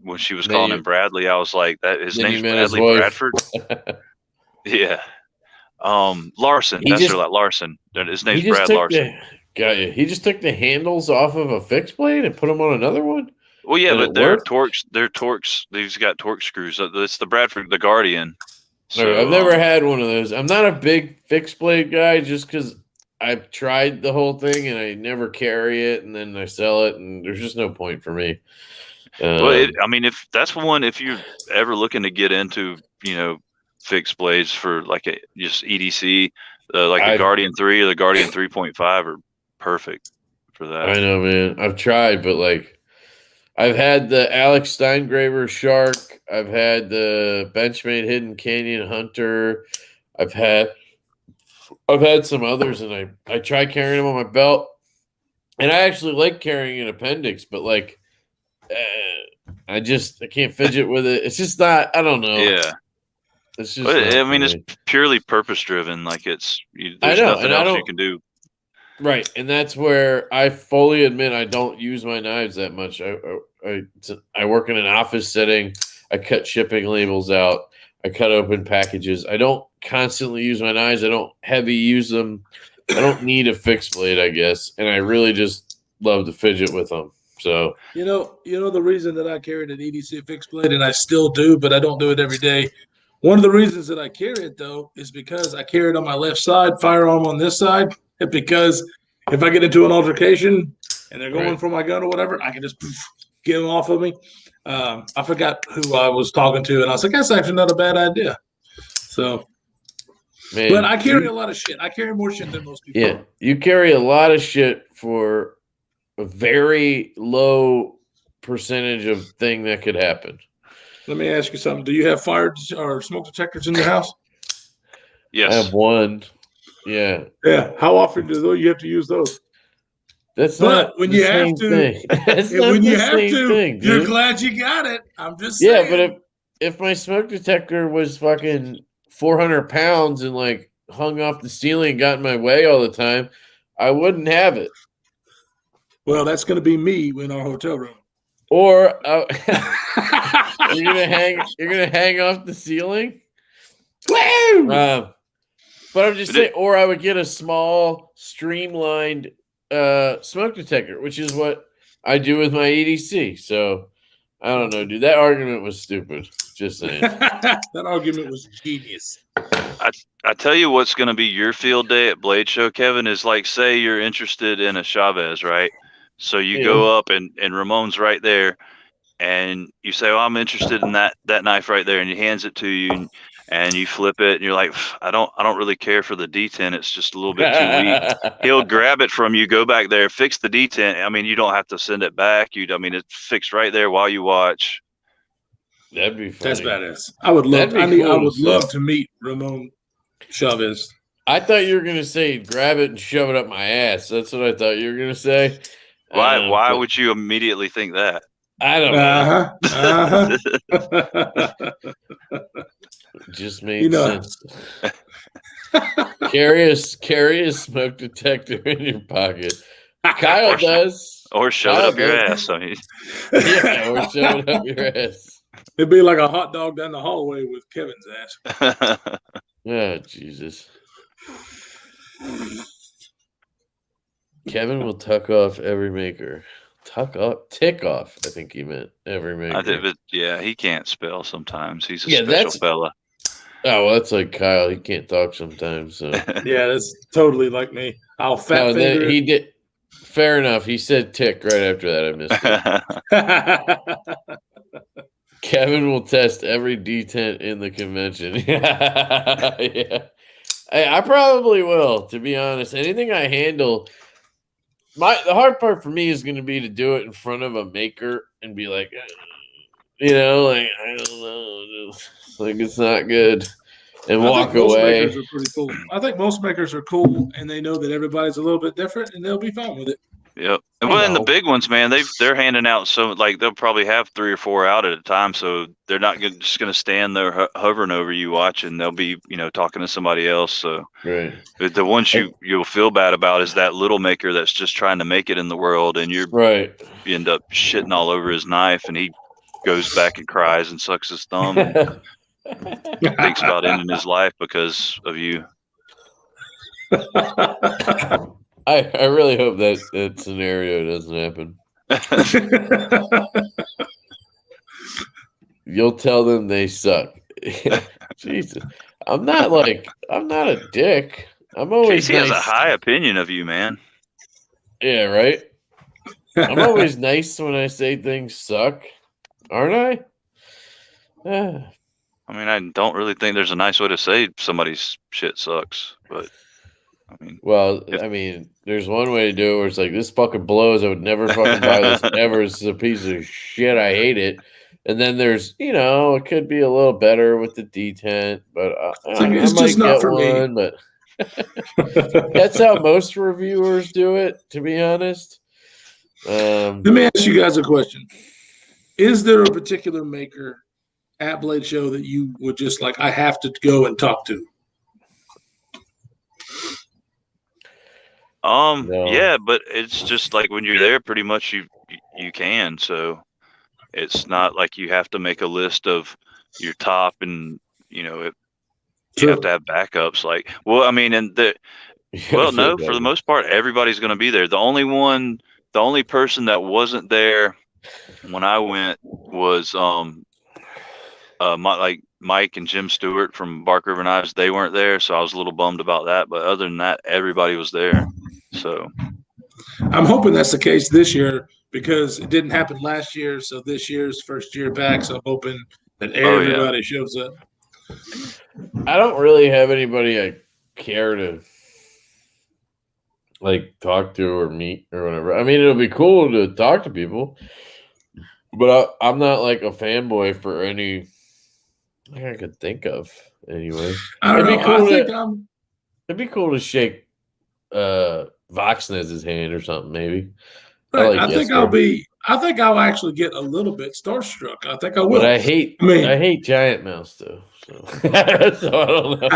When she was calling him Bradley, I was like, "That his name's Bradley Bradford." Yeah. Larson. Larson. His name's Brad Larson. Got you. He just took the handles off of a fixed blade and put them on another one. Well, yeah, but they're Torx. These got Torx screws. It's the Bradford, the Guardian. So, I've never had one of those. I'm not a big fixed blade guy, just because I've tried the whole thing and I never carry it, and then I sell it, and there's just no point for me. Well, if you're ever looking to get into, fixed blades for like just EDC, the Guardian 3 or the Guardian 3.5 are perfect for that. I know, man. I've tried, but I've had the Alex Steingraber Shark. I've had the Benchmade Hidden Canyon Hunter. I've had some others, and I try carrying them on my belt, and I actually like carrying an appendix, but I can't fidget with it. It's just not. I don't know. Yeah. It's just. It's purely purpose driven. Like there's nothing else you can do. Right, and that's where I fully admit I don't use my knives that much. I work in an office setting. I cut shipping labels out. I cut open packages. I don't constantly use my knives. I don't heavy use them. I don't need a fixed blade, I guess, and I really just love to fidget with them. So the reason that I carried an EDC fixed blade, and I still do, but I don't do it every day. One of the reasons that I carry it though is because I carry it on my left side, firearm on this side. Because if I get into an altercation and they're going for my gun or whatever, I can just get them off of me. I forgot who I was talking to, and I was like, that's actually not a bad idea. So, but I carry a lot of shit. I carry more shit than most people. Yeah, you carry a lot of shit for a very low percentage of thing that could happen. Let me ask you something. Do you have fire or smoke detectors in your house? Yes. I have one. Yeah. Yeah. How often do you have to use those? That's not when you have to. When you have to, you're glad you got it. I'm just saying. Yeah, but if my smoke detector was fucking 400 pounds and hung off the ceiling and got in my way all the time, I wouldn't have it. Well, that's going to be me in our hotel room. Or you're gonna hang off the ceiling. Woo! But I'm just saying, or I would get a small, streamlined smoke detector, which is what I do with my EDC. So I don't know, dude. That argument was stupid. Just saying. That argument was genius. I tell you what's going to be your field day at Blade Show, Kevin, is say you're interested in a Chavez, right? So you go up and Ramon's right there, and you say, "Oh, I'm interested in that knife right there," and he hands it to you, and you flip it, and you're like, I don't really care for the D10. It's just a little bit too weak. He'll grab it from you, go back there, fix the D10. I mean, you don't have to send it back. It's fixed right there while you watch. That'd be funny. That's badass. I would love. I would love to meet Ramon Chavez. I thought you were gonna say grab it and shove it up my ass. That's what I thought you were gonna say. Why would you immediately think that? I don't know. Just made sense. Carry a smoke detector in your pocket. Kyle does. Or shove it up your ass. I mean. Yeah, or shove it up your ass. It'd be like a hot dog down the hallway with Kevin's ass. Oh, Jesus. Kevin will tuck off every maker. tick off. I think he meant every maker. I think, but yeah, he can't spell sometimes. He's a special fella. Oh, well, that's like Kyle. He can't talk sometimes. So yeah, that's totally like me. I'll fat finger it. He did. Fair enough. He said tick right after that. I missed it. Kevin will test every detent in the convention. Yeah. I probably will, to be honest. Anything I handle, the hard part for me is going to be to do it in front of a maker and be like, I don't know, like it's not good, and walk away. Most makers are pretty cool. I think most makers are cool, and they know that everybody's a little bit different, and they'll be fine with it. Yep. And well, the big ones, man, they're handing out they'll probably have 3 or 4 out at a time, so they're not just going to stand there hovering over you watching. They'll be, talking to somebody else. So right. The ones you'll feel bad about is that little maker that's just trying to make it in the world, and you end up shitting all over his knife, and he goes back and cries and sucks his thumb and thinks about ending his life because of you. I really hope that scenario doesn't happen. You'll tell them they suck. Jesus. I'm not a dick. I'm always Casey has a high opinion of you, man. Yeah, right? I'm always nice when I say things suck, aren't I? I mean, I don't really think there's a nice way to say somebody's shit sucks, but there's one way to do it where it's like, this fucking blows. I would never fucking buy this ever. This is a piece of shit. I hate it. And then there's, it could be a little better with the detent, but I might just not get for one. Me. But that's how most reviewers do it, to be honest. Let me ask you guys a question. Is there a particular maker at Blade Show that you would just like, I have to go and talk to? No. Yeah, but it's just like when you're there, pretty much you can. So it's not like you have to make a list of your top, and you have to have backups. Like, well, I mean, no, for the most part, everybody's going to be there. The only person that wasn't there when I went was Mike and Jim Stewart from Bark River Knives. They weren't there, so I was a little bummed about that. But other than that, everybody was there. So I'm hoping that's the case this year because it didn't happen last year. So this year's first year back. So I'm hoping that everybody shows up. I don't really have anybody I care to talk to or meet or whatever. I mean, it'll be cool to talk to people, but I'm not like a fanboy for any I could think of anyway. It'd be cool to shake Voxnez's hand or something, maybe. Right. I think I'll actually get a little bit starstruck. I think I will. But I hate Giant Mouse though. So, so I don't know.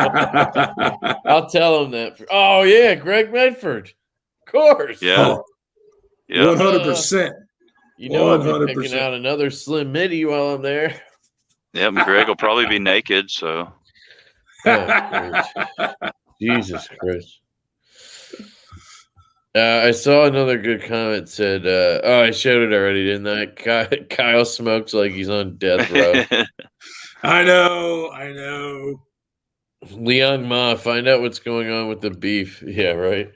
I'll tell him that. Oh yeah, Greg Medford. Of course. Yeah. 100%. I'm picking out another Slim Midi while I'm there. Yeah, Greg will probably be naked, so. Jesus Christ. I saw another good comment said, I showed it already, didn't I? Kyle smokes like he's on death row. I know. Leon Ma, find out what's going on with the beef. Yeah, right.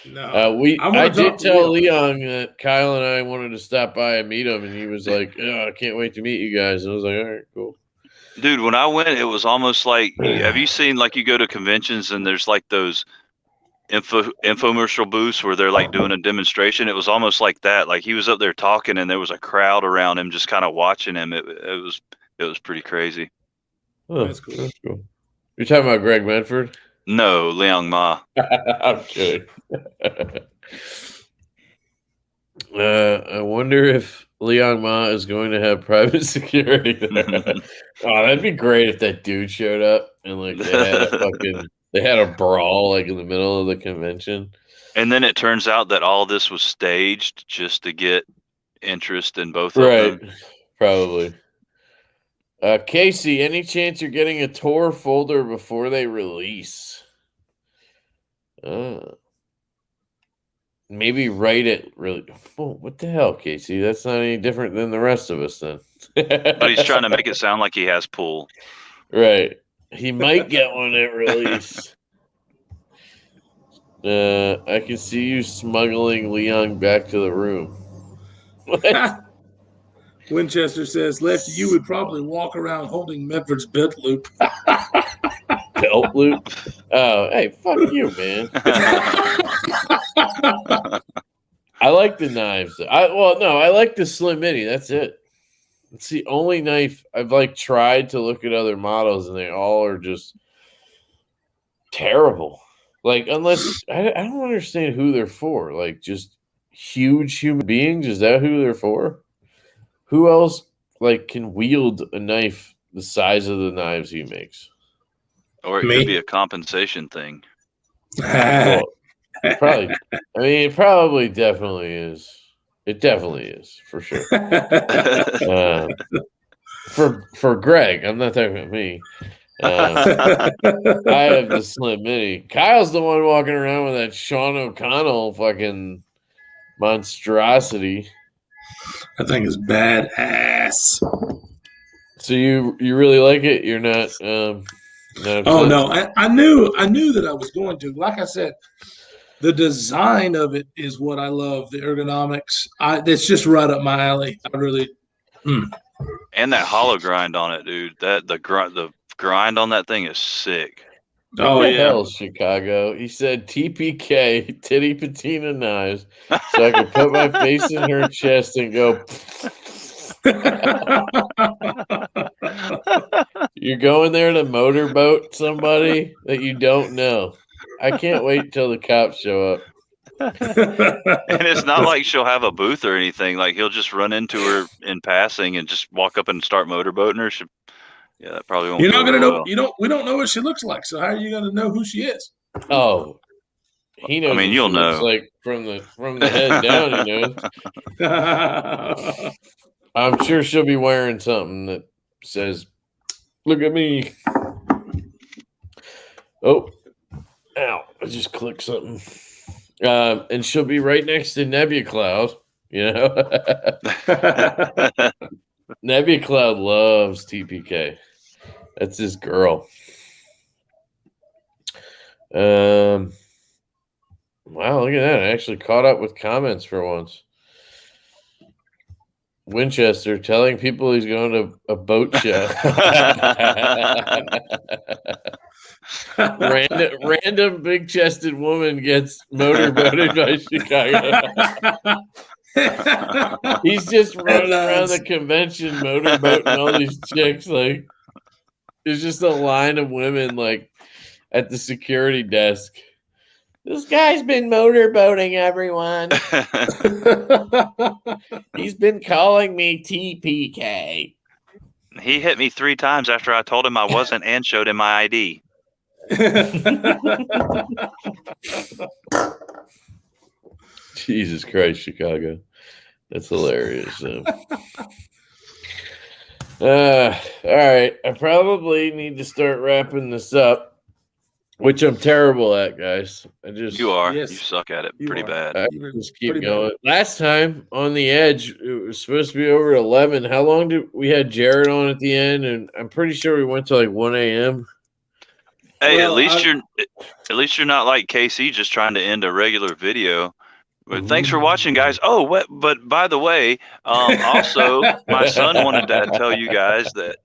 No, I did tell Leon that Kyle and I wanted to stop by and meet him, and he was like, I can't wait to meet you guys. And I was like, all right, cool. Dude, when I went, it was almost like, have you seen, you go to conventions and there's those infomercial booths where they're doing a demonstration? It was almost like that. Like he was up there talking and there was a crowd around him just kind of watching him. It was pretty crazy. Oh, that's cool. You're talking about Greg Medford? No, Liang Ma. I'm kidding. I wonder if Liang Ma is going to have private security there. Oh, that'd be great if that dude showed up and they had a brawl in the middle of the convention. And then it turns out that all this was staged just to get interest in both of them. Right. Probably. Casey, any chance you're getting a tour folder before they release? maybe write it really. Oh, what the hell, Casey? That's not any different than the rest of us then. But he's trying to make it sound like he has pull. Right. He might get one at release. I can see you smuggling Leon back to the room. What? Winchester says, Lefty, you would probably walk around holding Medford's belt loop. Belt loop? Oh, hey, fuck you, man. I like the knives. I like the Slim Mini. That's it. It's the only knife I've tried to look at other models, and they all are just terrible. Unless I don't understand who they're for. Just huge human beings. Is that who they're for? Who else can wield a knife the size of the knives he makes? Or it could be a compensation thing. Well, probably. I mean, it probably definitely is. It definitely is for sure. For Greg, I'm not talking about me. I have the Slim Mini. Kyle's the one walking around with that Sean O'Connell fucking monstrosity. That thing is badass. So you really like it? You're not. Oh no, I knew that I was going to. Like I said, the design of it is what I love. The ergonomics, it's just right up my alley. I really. And that hollow grind on it, dude. The grind on that thing is sick. What the hell, Chicago? He said TPK, titty patina knives, so I could put my face in her chest and go. You're going there to motorboat somebody that you don't know. I can't wait till the cops show up. And it's not like she'll have a booth or anything. He'll just run into her in passing and just walk up and start motorboating her. Yeah, that probably won't. You're not gonna know. We don't know what she looks like. So how are you gonna know who she is? Oh, he knows. I mean, you'll know. From the head down, he knows. I'm sure she'll be wearing something that says, "Look at me." Oh, ow! I just clicked something. And she'll be right next to Nebula Cloud. You know, Nebula Cloud loves TPK. That's his girl. Wow, look at that. I actually caught up with comments for once. Winchester telling people he's going to a boat show. Random big-chested woman gets motorboated by Chicago. He's just running around the convention motorboating all these chicks. There's just a line of women at the security desk. This guy's been motorboating everyone. He's been calling me TPK. He hit me 3 times after I told him I wasn't and showed him my ID. Jesus Christ, Chicago. That's hilarious. All right. I probably need to start wrapping this up, which I'm terrible at, guys. You are. Yes. You suck at it pretty bad. I just keep going. Bad. Last time on the edge, it was supposed to be over 11. How long did we had Jared on at the end? And I'm pretty sure we went to 1 a.m. Hey, at least you're not like KC just trying to end a regular video. But thanks for watching, guys. Oh, what? But by the way, also my son wanted to tell you guys that.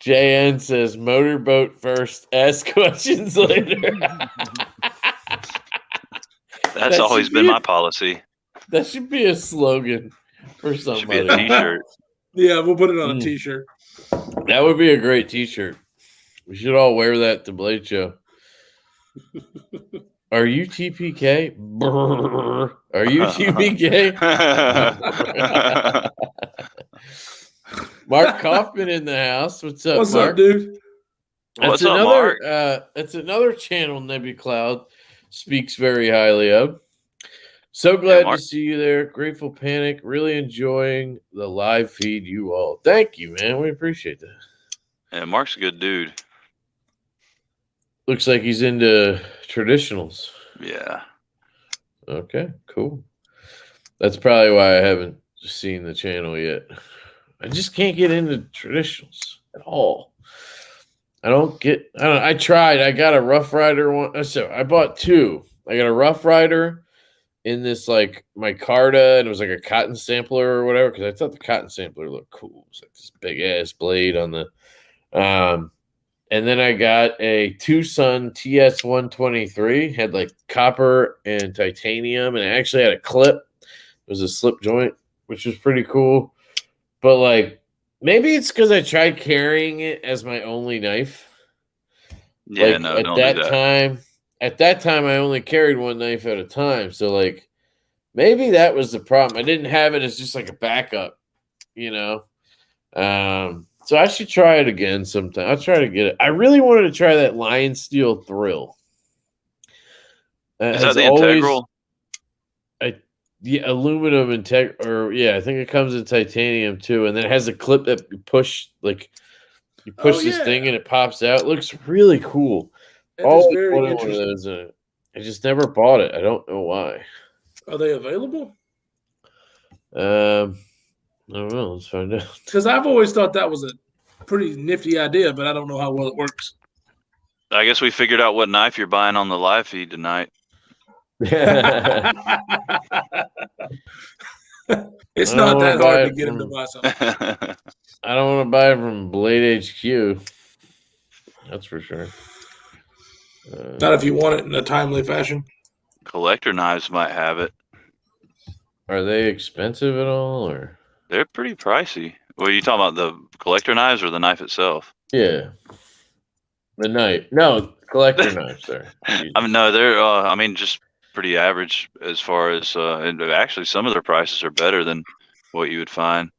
JN says motorboat first, ask questions later. That's always been my policy. That should be a slogan for somebody. Should be a t-shirt. Yeah, we'll put it on a t-shirt. That would be a great t-shirt. We should all wear that to Blade Show. Are you TPK? Brrr. Are you TPK? Mark Kaufman in the house. What's up, What's Mark? up, dude? That's another channel Nebula Cloud speaks very highly of. So glad to see you there. Grateful Panic. Really enjoying the live feed, you all. Thank you, man. We appreciate that. Yeah, Mark's a good dude. Looks like he's into traditionals. Yeah. Okay, cool. That's probably why I haven't seen the channel yet. I just can't get into traditionals at all. I tried. I got a Rough Rider one. So I bought two. I got a Rough Rider in this like micarta, and it was like a cotton sampler or whatever, because I thought the cotton sampler looked cool. It was like this big ass blade on the and then I got a Tucson TS 123, had like copper and titanium, and it actually had a clip. It was a slip joint, which was pretty cool. But like maybe it's because I tried carrying it as my only knife. Yeah, like no, don't do that. At that time I only carried one knife at a time. So like maybe that was the problem. I didn't have it as just like a backup, you know. So I should try it again sometime. I'll try to get it. I really wanted to try that Lion Steel Thrill. Is that the integral? The aluminum I think it comes in titanium too, and then it has a clip that you push, like you push this thing and it pops out. It looks really cool. Always wanted one of those. I just never bought it. I don't know why. Are they available? I don't know. Let's find out. Because I've always thought that was a pretty nifty idea, but I don't know how well it works. I guess we figured out what knife you're buying on the live feed tonight. It's not that hard to get him to buy something. I don't want to buy it from Blade HQ. That's for sure. Not if you want it in a timely fashion. Collector knives might have it. Are they expensive at all, or? They're pretty pricey. Well, are you talking about the collector knives or the knife itself? Yeah. The knife. No, collector knives, sir. No, they're just pretty average as far as and actually some of their prices are better than what you would find.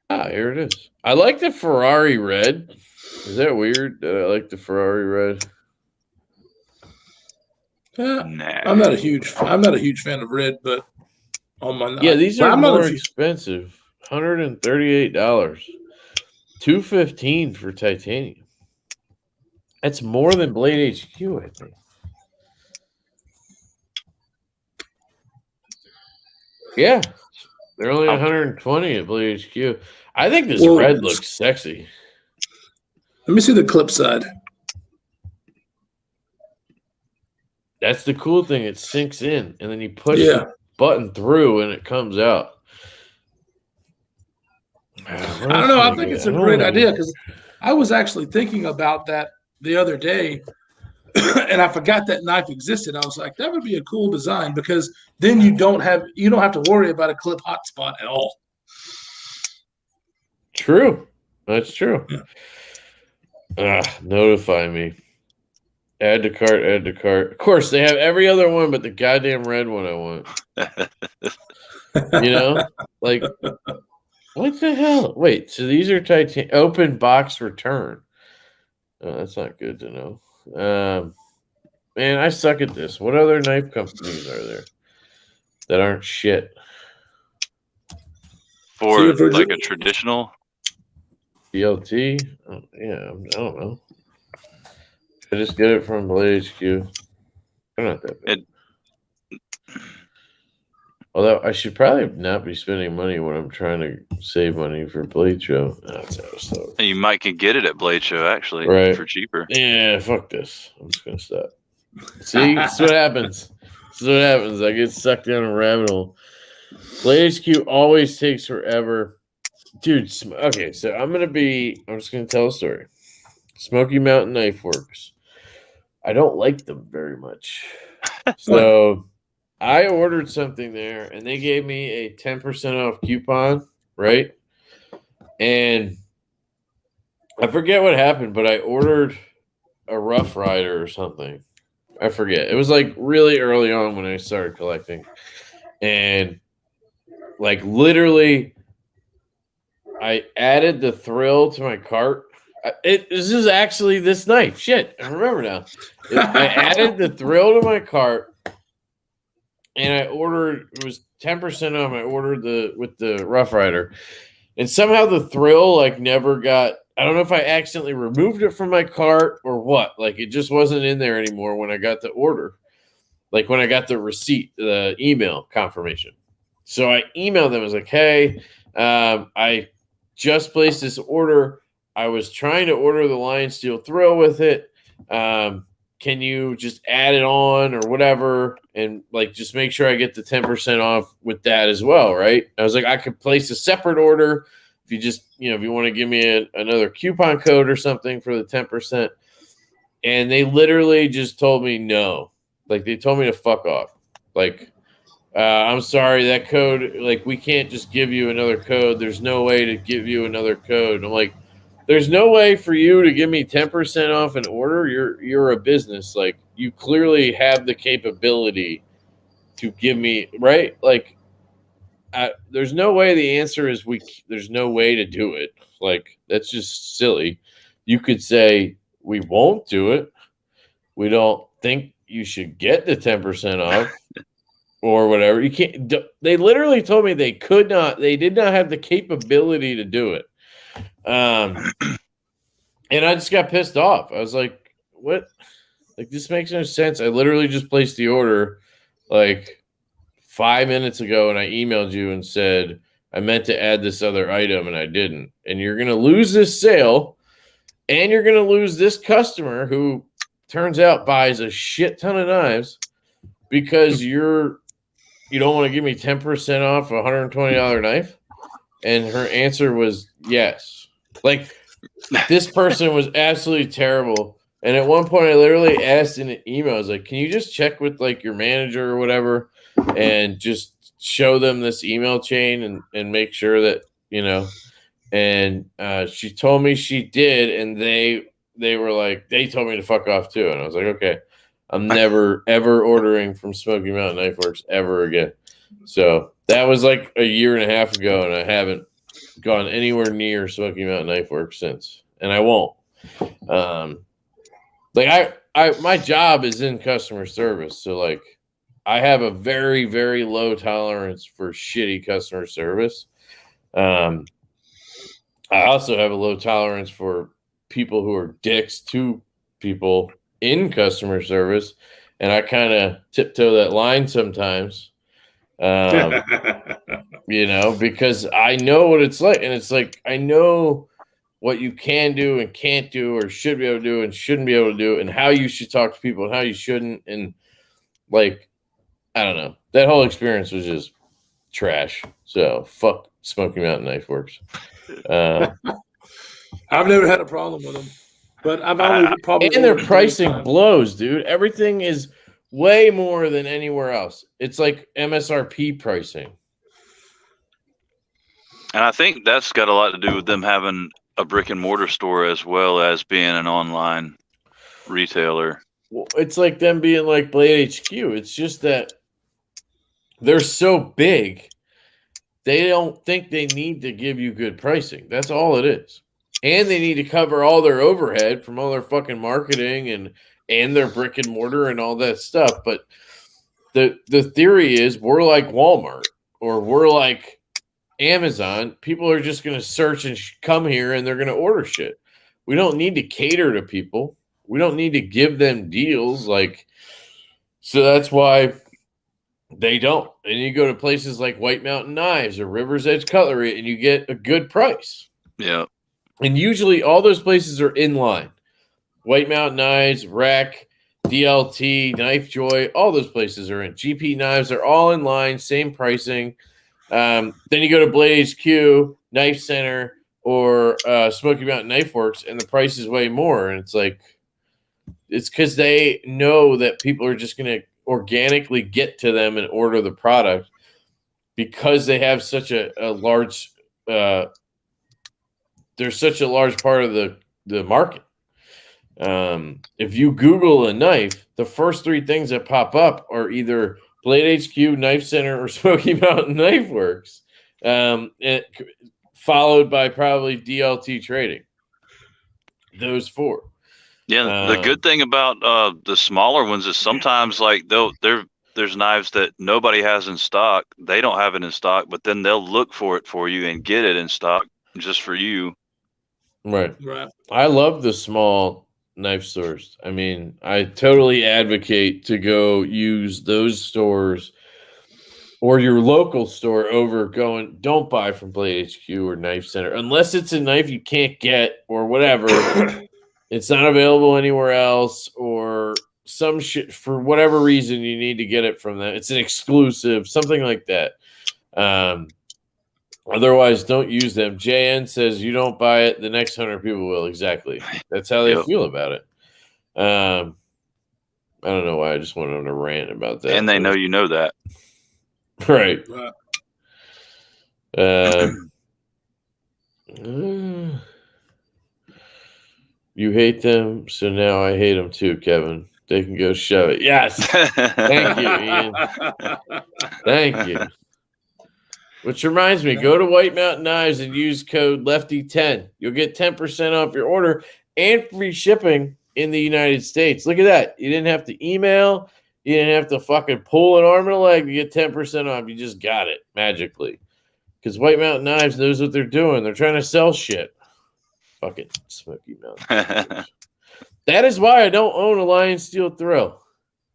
Here it is. I like the Ferrari red. Is that weird that I like the Ferrari red? Nah. I'm not a huge fan of red, but on my these are more expensive. $138. $215 for titanium. That's more than Blade HQ, I think. Yeah, they're only 120 at Blade HQ. I think this red looks sexy. Let me see the clip side. That's the cool thing. It sinks in, and then you push the button through, and it comes out. I don't know. I think it's a great idea because I was actually thinking about that the other day, and I forgot that knife existed. I was like, that would be a cool design because then you don't have to worry about a clip hotspot at all. True. That's true. Notify me. Add to cart, add to cart. Of course, they have every other one but the goddamn red one I want. Like, what the hell? Wait, so these are titanium open box return. Oh, that's not good to know. Man, I suck at this. What other knife companies are there that aren't shit? For like a traditional BLT? Oh, yeah, I don't know. I just get it from Blade HQ. They're not that bad. Although I should probably not be spending money when I'm trying to save money for Blade Show. You might can get it at Blade Show actually, for cheaper. Yeah, fuck this. I'm just gonna stop. See, this is what happens. I get sucked down a rabbit hole. Blade HQ always takes forever, dude. Okay, so I'm just gonna tell a story. Smoky Mountain Knife Works. I don't like them very much. So I ordered something there, and they gave me a 10% off coupon, right? And I forget what happened, but I ordered a Rough Rider or something. I forget. It was like really early on when I started collecting. And like literally, I added the Thrill to my cart. This is actually this knife. Shit, I remember now. I added the Thrill to my cart, and I ordered. It was 10% off. I ordered with the Rough Rider, and somehow the Thrill like never got. I don't know if I accidentally removed it from my cart or what. Like, it just wasn't in there anymore when I got the order. Like, when I got the receipt, the email confirmation. So I emailed them. I was like, hey, I just placed this order. I was trying to order the Lion Steel Thrill with it. Can you just add it on or whatever? And like, just make sure I get the 10% off with that as well, right? I was like, I could place a separate order if you just, if you want to give me another coupon code or something for the 10%. And they literally just told me no. Like, they told me to fuck off. Like, I'm sorry, that code, like, we can't just give you another code. There's no way to give you another code. I'm like, there's no way for you to give me 10% off an order. You're a business. Like, you clearly have the capability to give me, right? Like, there's no way. The answer is there's no way to do it. Like, that's just silly. You could say, we won't do it. We don't think you should get the 10% off or whatever. You can't. They literally told me they could not. They did not have the capability to do it. And I just got pissed off. I was like, what? Like, this makes no sense. I literally just placed the order like 5 minutes ago, and I emailed you and said I meant to add this other item and I didn't. And you're going to lose this sale, and you're going to lose this customer who turns out buys a shit ton of knives because you don't want to give me 10% off a $120 knife. And her answer was yes. Like, this person was absolutely terrible. And at one point I literally asked in an email, I was like, can you just check with like your manager or whatever and just show them this email chain and make sure that, and she told me she did. And they were like, they told me to fuck off too. And I was like, okay, I'm never, ever ordering from Smoky Mountain Knife Works ever again. So that was like a year and a half ago, and I haven't gone anywhere near Smoky Mountain Knife Works since, and I won't. My job is in customer service, so like I have a very, very low tolerance for shitty customer service. I also have a low tolerance for people who are dicks to people in customer service, and I kind of tiptoe that line sometimes. Because I know what it's like, and it's like I know what you can do and can't do, or should be able to do and shouldn't be able to do, and how you should talk to people and how you shouldn't. And like, I don't know, that whole experience was just trash. So fuck Smoky Mountain Knife Works. I've never had a problem with them, but I've only probably and their pricing blows, dude. Everything is way more than anywhere else. It's like MSRP pricing. And I think that's got a lot to do with them having a brick and mortar store as well as being an online retailer. Well, it's like them being like Blade HQ. It's just that they're so big, they don't think they need to give you good pricing. That's all it is. And they need to cover all their overhead from all their fucking marketing and their brick and mortar and all that stuff. But the theory is we're like Walmart or we're like Amazon. People are just going to search and come here and they're going to order shit. We don't need to cater to people. We don't need to give them deals. So that's why they don't. And you go to places like White Mountain Knives or River's Edge Cutlery and you get a good price. Yeah. And usually all those places are in line. White Mountain Knives, Rec, DLT, Knife Joy, all those places are in. GP Knives are all in line, same pricing. Then you go to Blade HQ, Knife Center, or Smoky Mountain Knife Works, and the price is way more. And it's like, it's because they know that people are just going to organically get to them and order the product because they have such a large they're such a large part of the market. If you Google a knife, the first three things that pop up are either Blade HQ, Knife Center, or Smoky Mountain Knife Works, followed by probably DLT Trading. Those four. Yeah, the good thing about the smaller ones is sometimes like there's knives that nobody has in stock. They don't have it in stock, but then they'll look for it for you and get it in stock just for you. Right. I love the small knife stores. I mean, I totally advocate to go use those stores or your local store over going. Don't buy from Blade HQ or Knife Center unless it's a knife you can't get or whatever. It's not available anywhere else, or some shit for whatever reason you need to get it from them. It's an exclusive, something like that. Otherwise, don't use them. JN says you don't buy it, the next 100 people will. Exactly. That's how they feel about it. I don't know why. I just went on a rant about that. And they know you know that. Right. You hate them, so now I hate them too, Kevin. They can go shove it. Yes. Thank you, Ian. Thank you. Which reminds me, go to White Mountain Knives and use code Lefty10. You'll get 10% off your order and free shipping in the United States. Look at that. You didn't have to email. You didn't have to fucking pull an arm and a leg to get 10% off. You just got it magically. Because White Mountain Knives knows what they're doing. They're trying to sell shit. Fucking Smoky Mountain. That is why I don't own a Lion Steel Thrill.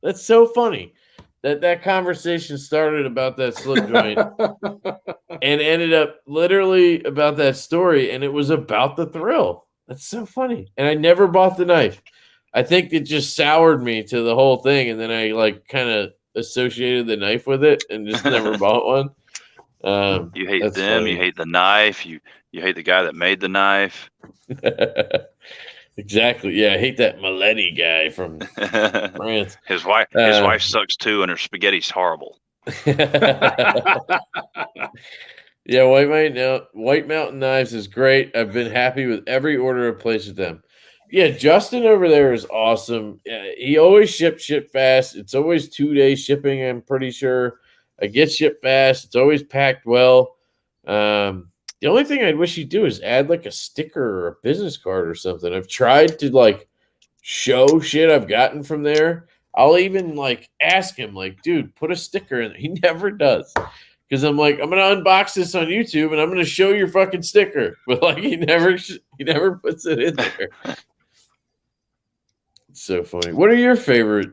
That's so funny. That conversation started about that slip joint and ended up literally about that story, and it was about the thrill. That's so funny. And I never bought the knife. I think it just soured me to the whole thing, and then I like kind of associated the knife with it and just never bought one. You hate them. Funny. You hate the knife. You hate the guy that made the knife. Exactly. Yeah, I hate that Maletti guy from France. His wife sucks too, and her spaghetti's horrible. Yeah, White Mountain Knives is great. I've been happy with every order I've placed with them. Yeah, Justin over there is awesome. He always ships shit fast. It's always 2-day shipping, I'm pretty sure. I get shipped fast. It's always packed well. The only thing I'd wish he'd do is add like a sticker or a business card or something. I've tried to like show shit I've gotten from there. I'll even like ask him, like, dude, put a sticker in there. He never does. Because I'm like, I'm gonna unbox this on YouTube and I'm gonna show your fucking sticker. But like he never puts it in there. It's so funny. What are your favorite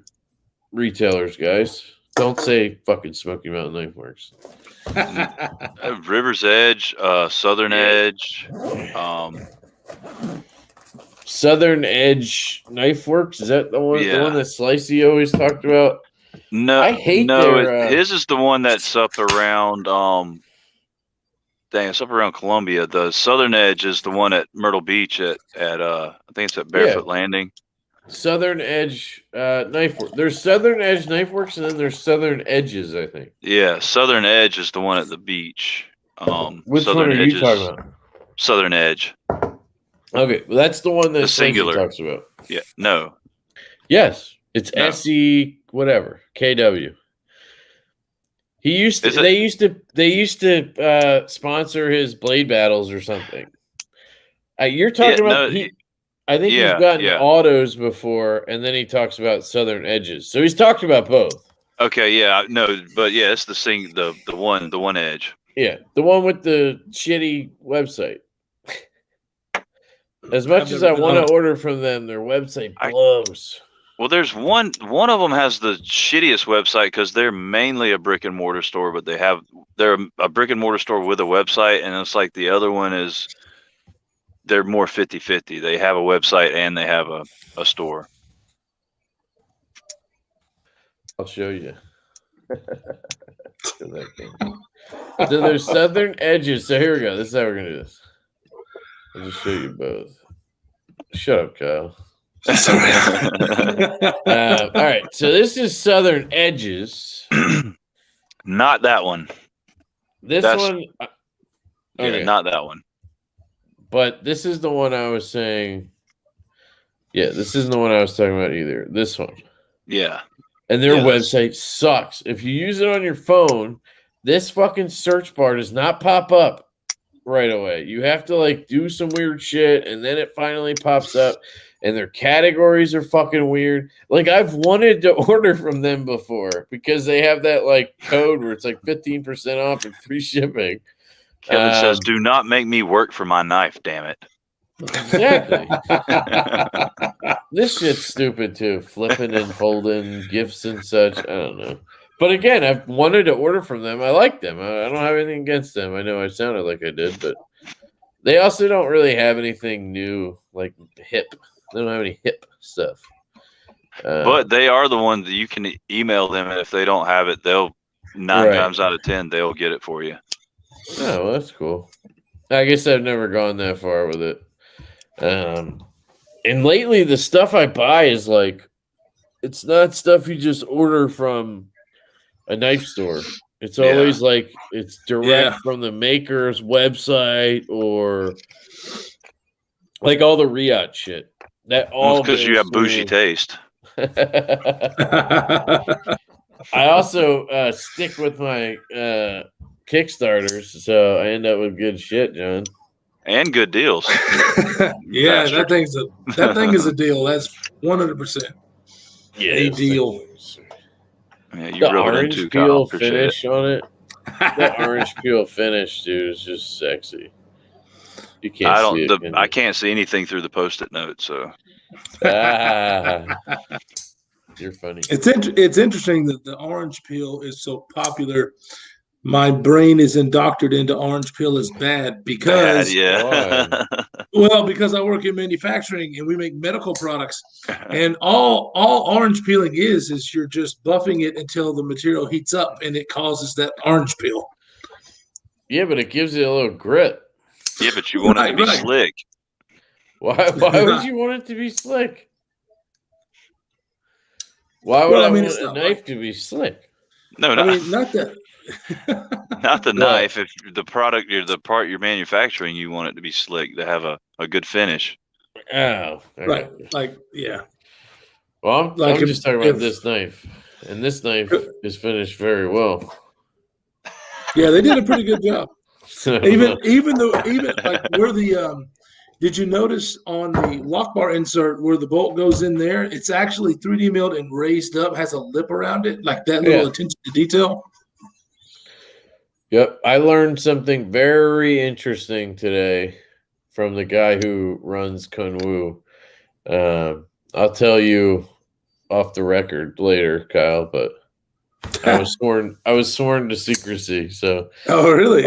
retailers, guys? Don't say fucking Smoky Mountain Knife Works. River's Edge, Southern Edge, Southern Edge Knife Works. Is that the one? Yeah. The one that Slicey always talked about? No, I hate his is the one that's up around. It's up around Columbia. The Southern Edge is the one at Myrtle Beach at I think it's at Barefoot Landing. Southern Edge Knife Works. There's Southern Edge Knife Works, and then there's Southern Edges, I think. Yeah, Southern Edge is the one at the beach. Which Southern one are you talking about? Southern Edge. Okay, well, that's the one that the singular talks about. Yeah, no. Yes, it's SE whatever KW. He used to. They used to sponsor his blade battles or something. You're talking about. I think he's gotten autos before, and then he talks about Southern Edges. So he's talked about both. Okay, yeah, no, but yeah, it's the one edge. Yeah, the one with the shitty website. As much as I want to order from them, their website blows. Well, there's one of them has the shittiest website because they're mainly a brick and mortar store, but they're a brick and mortar store with a website, and it's like the other one is. They're more 50-50. They have a website and they have a store. I'll show you. So there's Southern Edges. So here we go. This is how we're going to do this. I'll just show you both. Shut up, Kyle. All right. So this is Southern Edges. Not that one. That's one. Okay. Yeah, not that one. But this is the one I was saying. Yeah, this isn't the one I was talking about either. This one. Yeah. And their website sucks. If you use it on your phone, this fucking search bar does not pop up right away. You have to like do some weird shit, and then it finally pops up. And their categories are fucking weird. Like I've wanted to order from them before because they have that like code where it's like 15% off and free shipping. Kevin says, "Do not make me work for my knife, damn it." Exactly. This shit's stupid too. Flipping and folding gifts and such. I don't know. But again, I've wanted to order from them. I like them. I don't have anything against them. I know I sounded like I did, but they also don't really have anything new, like hip. They don't have any hip stuff. But they are the ones that you can email them, and if they don't have it, they'll 9 times out of 10 they'll get it for you. Oh, well, that's cool. I guess I've never gone that far with it. And lately, the stuff I buy is like, it's not stuff you just order from a knife store. It's always like it's direct from the maker's website or like all the Riyadh shit. That all because you have bougie taste. I also stick with my Kickstarters, so I end up with good shit, John. And good deals. Yeah, that thing is a deal. That's 100%. Yeah, a deal. Yeah, you the rub orange it into peel finish on it. That orange peel finish, dude, is just sexy. You can't see it. I can't see anything through the Post-it note, so. You're funny. It's interesting that the orange peel is so popular. My brain is indoctored into orange peel is bad because because I work in manufacturing and we make medical products, and all orange peeling is you're just buffing it until the material heats up and it causes that orange peel. Yeah, but it gives it a little grit. Yeah, but you want it to be slick. Why would you want it to be slick? Why would I want a knife to be slick? No, I mean, not that. Not the knife. If the product or the part you're manufacturing, you want it to be slick, to have a good finish. Oh, right. Like, yeah. Well, I'm just talking about this knife, and this knife is finished very well. Yeah, they did a pretty good job. even like where the did you notice on the lock bar insert where the bolt goes in there? It's actually 3D milled and raised up, has a lip around it, like that little attention to detail. Yep, I learned something very interesting today from the guy who runs Kunwu. I'll tell you off the record later, Kyle, but I was sworn to secrecy. So, oh really?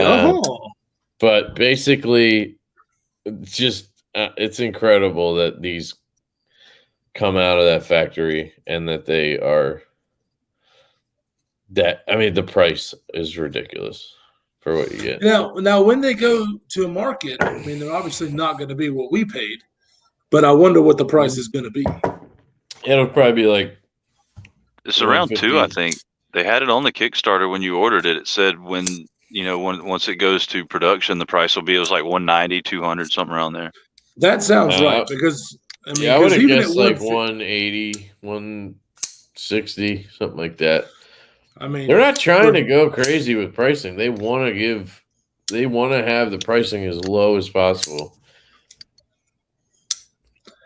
But basically, it's incredible that these come out of that factory and that they are. The price is ridiculous for what you get. Now, when they go to market, I mean, they're obviously not going to be what we paid, but I wonder what the price is going to be. It'll probably be like it's around 2, I think. They had it on the Kickstarter when you ordered it. It said once it goes to production, the price will be. It was like 190, 200, something around there. That sounds right because I would have guessed like 180, 160, something like that. I mean, they're not trying to go crazy with pricing. They want to have the pricing as low as possible.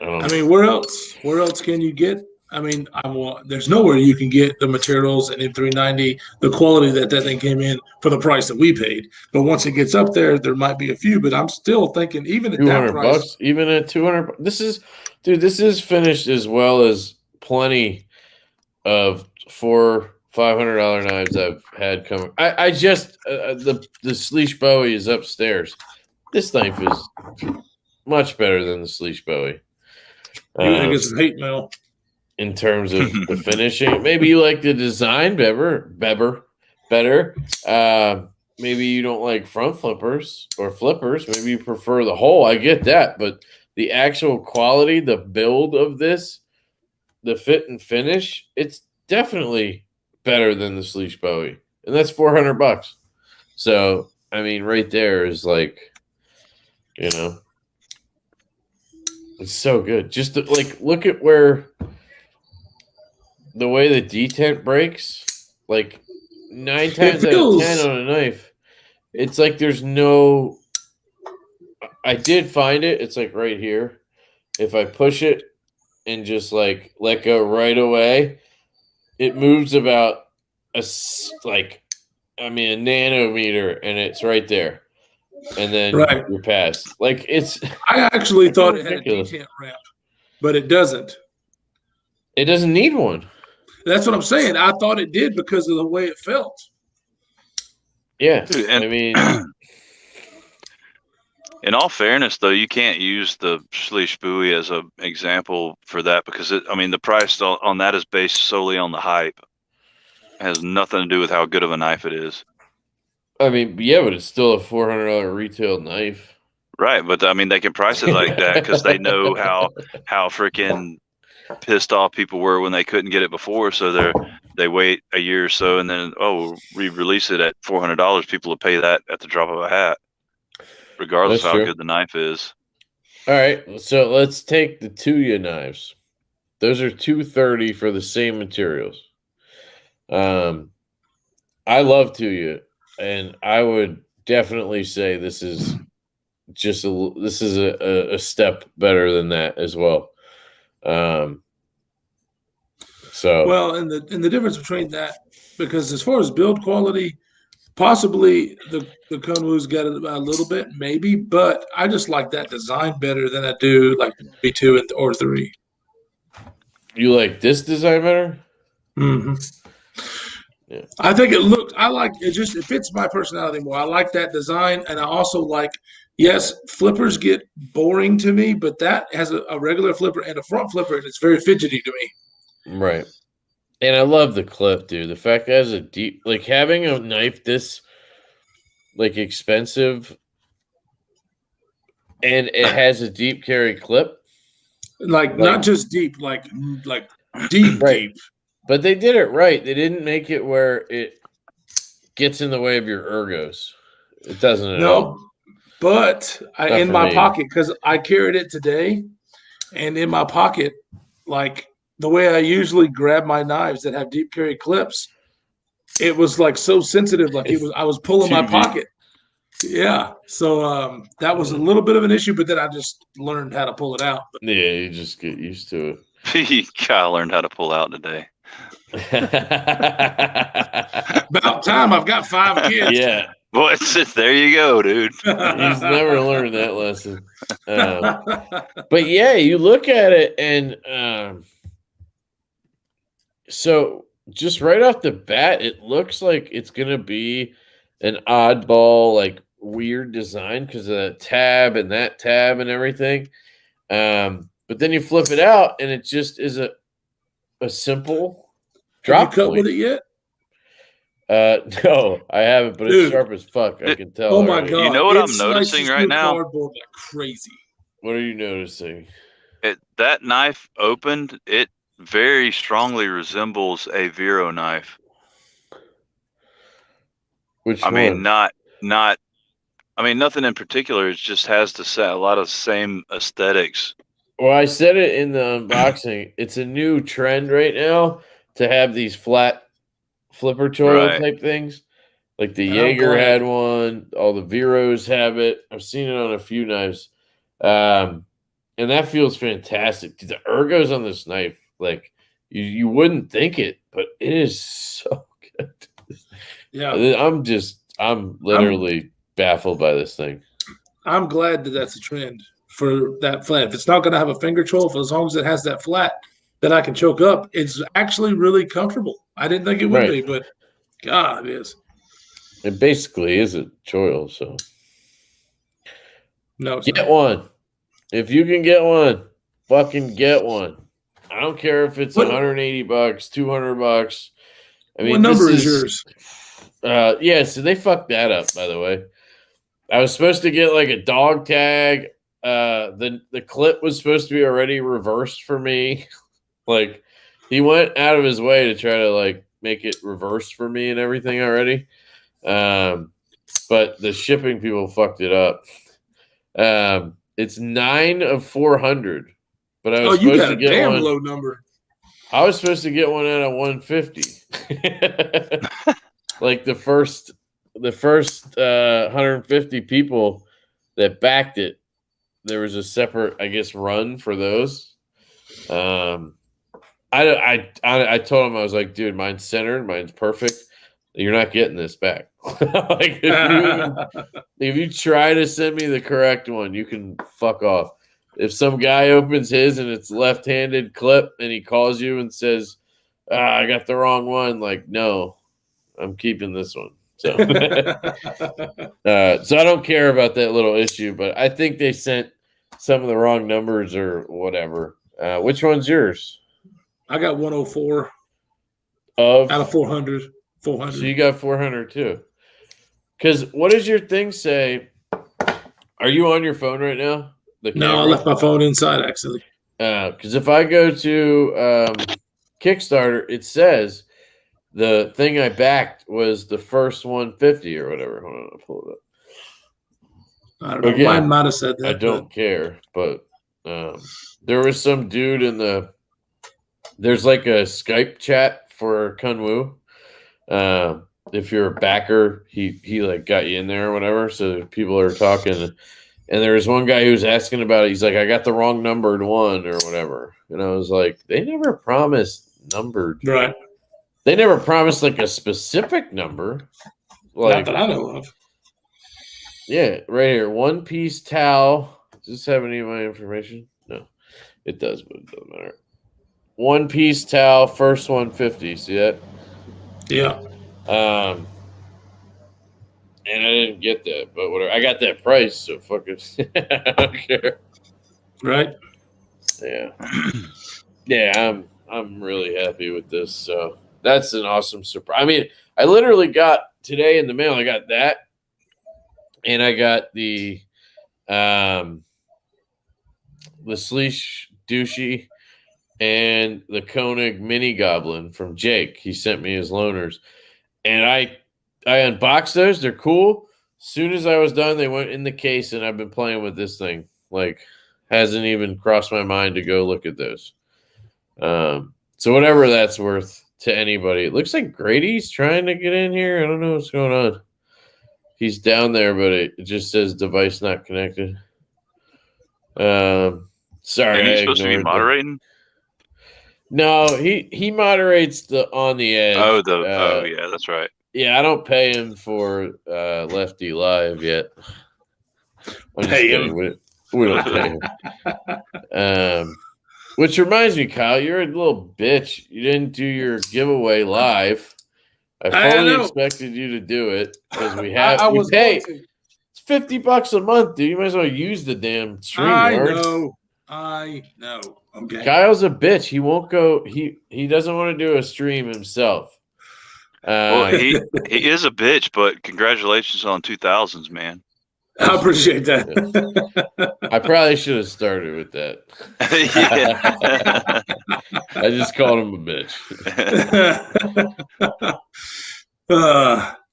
I mean, where else can you get? I mean, there's nowhere you can get the materials and M390, the quality that thing came in for the price that we paid. But once it gets up there might be a few. But I'm still thinking, even at that price, $200, even at $200, this is finished as well as plenty of $400-$500 knives I've had come. I just the Sleesh Bowie is upstairs. This knife is much better than the Sleesh Bowie. You think it's an hate mail in terms of the finishing? Maybe you like the design better. Maybe you don't like front flippers or flippers. Maybe you prefer the hole. I get that, but the actual quality, the build of this, the fit and finish, it's definitely better than the Sleesh Bowie, and that's $400. So, I mean, right there is like, it's so good. Just look at where the way the detent breaks, like 9 times out of 10 on a knife, it's like there's no. I did find it. It's like right here. If I push it and just like let go right away, it moves about a nanometer, and it's right there. and then right. you're past. Like I actually thought it had a detent ramp, but it doesn't. It doesn't need one. That's what I'm saying. I thought it did because of the way it felt. Yeah, I mean, in all fairness, though, you can't use the Schlicht buoy as an example for that because the price on that is based solely on the hype. It has nothing to do with how good of a knife it is. I mean, yeah, but it's still a $400 retail knife. Right, but I mean, they can price it like that because they know how freaking pissed off people were when they couldn't get it before. So they wait a year or so, and then re-release it at $400. People will pay that at the drop of a hat, regardless of how good the knife is. All right, so let's take the Tuya knives. Those are $230 for the same materials. I love Tuya, and I would definitely say this is a step better than that as well. Well, and the difference between that, because as far as build quality, possibly the Kunwu's got it a little bit, maybe, but I just like that design better than I do like B2 or 3. You like this design better? Mm-hmm. Yeah. I think it fits my personality more. I like that design, and I also like, yes, flippers get boring to me, but that has a regular flipper and a front flipper, and it's very fidgety to me. Right. And I love the clip, dude. The fact that it has a deep, like having a knife this like expensive and it has a deep carry clip. Like not just deep, like deep, right. deep. But they did it right. They didn't make it where it gets in the way of your ergos. It doesn't at all. But in my pocket, because I carried it today, and in my pocket, like the way I usually grab my knives that have deep carry clips, it was like so sensitive, like I was pulling my pocket. Yeah. So that was a little bit of an issue, but then I just learned how to pull it out. Yeah, you just get used to it. You gotta learn how to pull out today. About time. I've got 5 kids. Yeah. Boy, there you go, dude. He's never learned that lesson. But yeah, you look at it and so just right off the bat, it looks like it's going to be an oddball, like weird design because of that tab and everything. But then you flip it out and it just is a simple drop. Have you cut with it yet? No, I haven't, but it's sharp as fuck. I can tell. Oh my God. You know what I'm noticing right now? Cardboard like crazy. What are you noticing? That knife opened, it very strongly resembles a Vero knife. Which one? I mean, nothing in particular. It just has a lot of same aesthetics. Well, I said it in the unboxing. It's a new trend right now to have these flat flipper choil type things. Like the Jaeger had one. All the Veros have it. I've seen it on a few knives. And that feels fantastic. The ergos on this knife, like you wouldn't think it, but it is so good. Yeah. I'm literally baffled by this thing. I'm glad that that's a trend for that flat. If it's not going to have a finger choil, as long as it has that flat that I can choke up, it's actually really comfortable. I didn't think it would be, but God, it is. It basically is a choil, so. No, get one. If you can get one, fucking get one. I don't care if it's $180, $200. I mean, what number is yours? Yeah, so they fucked that up, by the way. I was supposed to get like a dog tag. The clip was supposed to be already reversed for me. Like, he went out of his way to try to like make it reversed for me and everything already. But the shipping people fucked it up. It's 9 of 400, but I was supposed to get damn one. Low number. I was supposed to get one out of 150. Like the first 150 people that backed it, there was a separate, I guess, run for those. I told him, I was like, dude, mine's centered, mine's perfect. you're not getting this back. Like if you try to send me the correct one, you can fuck off. If some guy opens his and it's left-handed clip and he calls you and says, I got the wrong one, like, no, I'm keeping this one. So, so I don't care about that little issue, but I think they sent some of the wrong numbers or whatever. Which one's yours? I got 104 out of 400. 400. So you got 400 too. Because what does your thing say? Are you on your phone right now? No, I left my phone inside, actually. Because if I go to Kickstarter, it says the thing I backed was the first 150 or whatever. Hold on, I'll pull it up. I don't know. Again, mine might have said that. I don't care, but there was some dude there's like a Skype chat for Kunwu. If you're a backer, he like got you in there or whatever. So people are talking, and there was one guy who was asking about it. He's like, I got the wrong numbered one or whatever. And I was like, they never promised numbered. Right. They never promised like a specific number. Like, not that I know of. Yeah, right here. One Piece towel. Does this have any of my information? No, it does, but it doesn't matter. One Piece towel, first 150. See that? Yeah. And I didn't get that, but whatever. I got that price, so fuck it. I don't care. Right. Yeah. Yeah, I'm really happy with this. So that's an awesome surprise. I mean, I literally got today in the mail. I got that. And I got the Sleesh Douchey and the Koenig Mini Goblin from Jake. He sent me his loaners. And I unboxed those. They're cool. As soon as I was done, they went in the case, and I've been playing with this thing. Like, hasn't even crossed my mind to go look at those. So whatever that's worth to anybody. It looks like Grady's trying to get in here. I don't know what's going on. He's down there, but it just says device not connected. Sorry. And he's supposed to be moderating? No, he moderates the on the edge. Oh, yeah, that's right. Yeah, I don't pay him for Lefty Live yet. Pay him. We don't pay him. Which reminds me, Kyle, you're a little bitch. You didn't do your giveaway live. I fully expected you to do it because we have. I was pay. It's $50 a month, dude. You might as well use the damn StreamYard. I know. Okay. Kyle's a bitch. He won't go. He doesn't want to do a stream himself. Well, he is a bitch, but congratulations on 2000s, man. I appreciate that. I probably should have started with that. I just called him a bitch.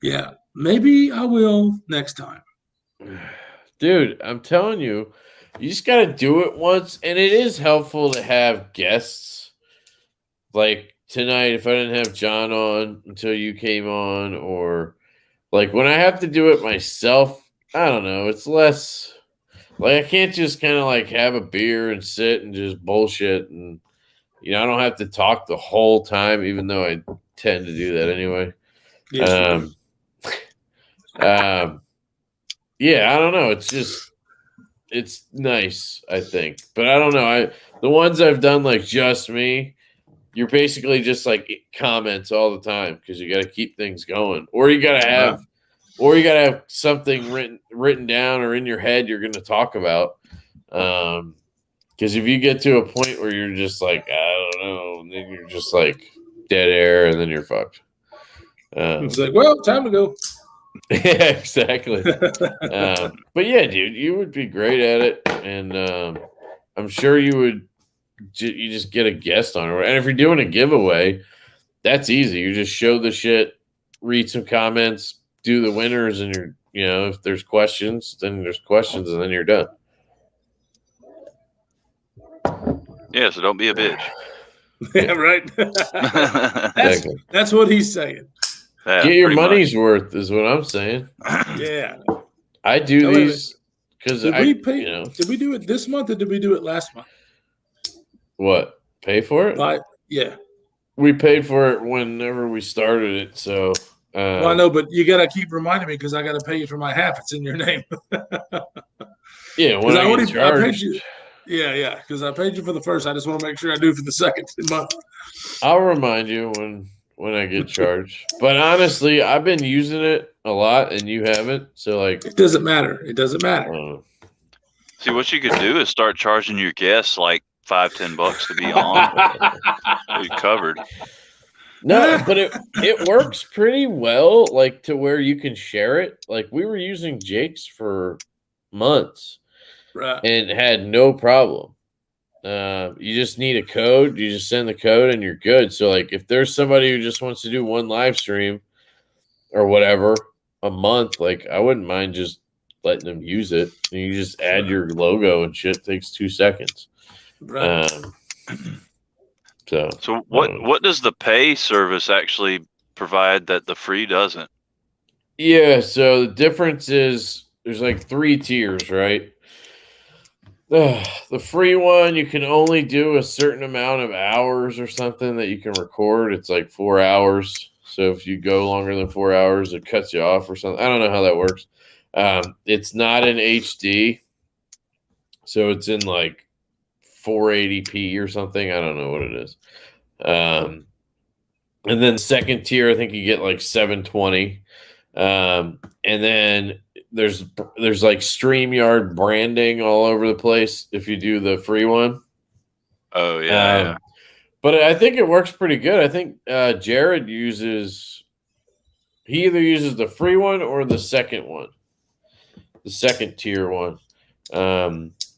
Yeah, maybe I will next time. Dude, I'm telling you, you just got to do it once. And it is helpful to have guests. Like tonight, if I didn't have John on until you came on, or like when I have to do it myself, I don't know. It's less like I can't just kind of like have a beer and sit and just bullshit. And, I don't have to talk the whole time, even though I tend to do that anyway. Yes, yeah, I don't know. It's nice, I think. But I don't know. The ones I've done like just me, you're basically just like comments all the time because you got to keep things going. Or you got to have something written down or in your head you're going to talk about. Because if you get to a point where you're just like, I don't know, and then you're just like dead air and then you're fucked. It's like, well, time to go. Yeah, exactly. But yeah, dude, you would be great at it, and I'm sure you would. You just get a guest on it, and if you're doing a giveaway, that's easy. You just show the shit, read some comments, do the winners, and if there's questions, then there's questions, and then you're done. Yeah, so don't be a bitch. Yeah, right. That's what he's saying. Yeah, get your money's worth is what I'm saying. Yeah, I do these because did we do it this month or did we do it last month? What, pay for it? Yeah, we paid for it whenever we started it. So Well, I know, but you got to keep reminding me because I got to pay you for my half. It's in your name. Yeah, when I paid you. Yeah, because I paid you for the first. I just want to make sure I do for the second month. I'll remind you when I get charged. But honestly, I've been using it a lot, and you haven't. So like, it doesn't matter. It doesn't matter. See, what you could do is start charging your guests like $5-10 to be on. You're covered. No, but it works pretty well, like to where you can share it. Like we were using Jake's for months, right, and had no problem. You just need a code. You just send the code, and you're good. So like, if there's somebody who just wants to do one live stream or whatever a month, like I wouldn't mind just letting them use it. And you just add your logo and shit. It takes 2 seconds. Right. So what does the pay service actually provide that the free doesn't? Yeah, so the difference is there's like 3 tiers, right? The free one, you can only do a certain amount of hours or something that you can record. It's like 4 hours. So if you go longer than 4 hours, it cuts you off or something. I don't know how that works. It's not in HD. So it's in like 480p or something. I don't know what it is. And then second tier, I think you get like 720. And then there's like StreamYard branding all over the place if you do the free one. Oh yeah. But I think it works pretty good. I think Jared he either uses the free one or the second one, the second tier one.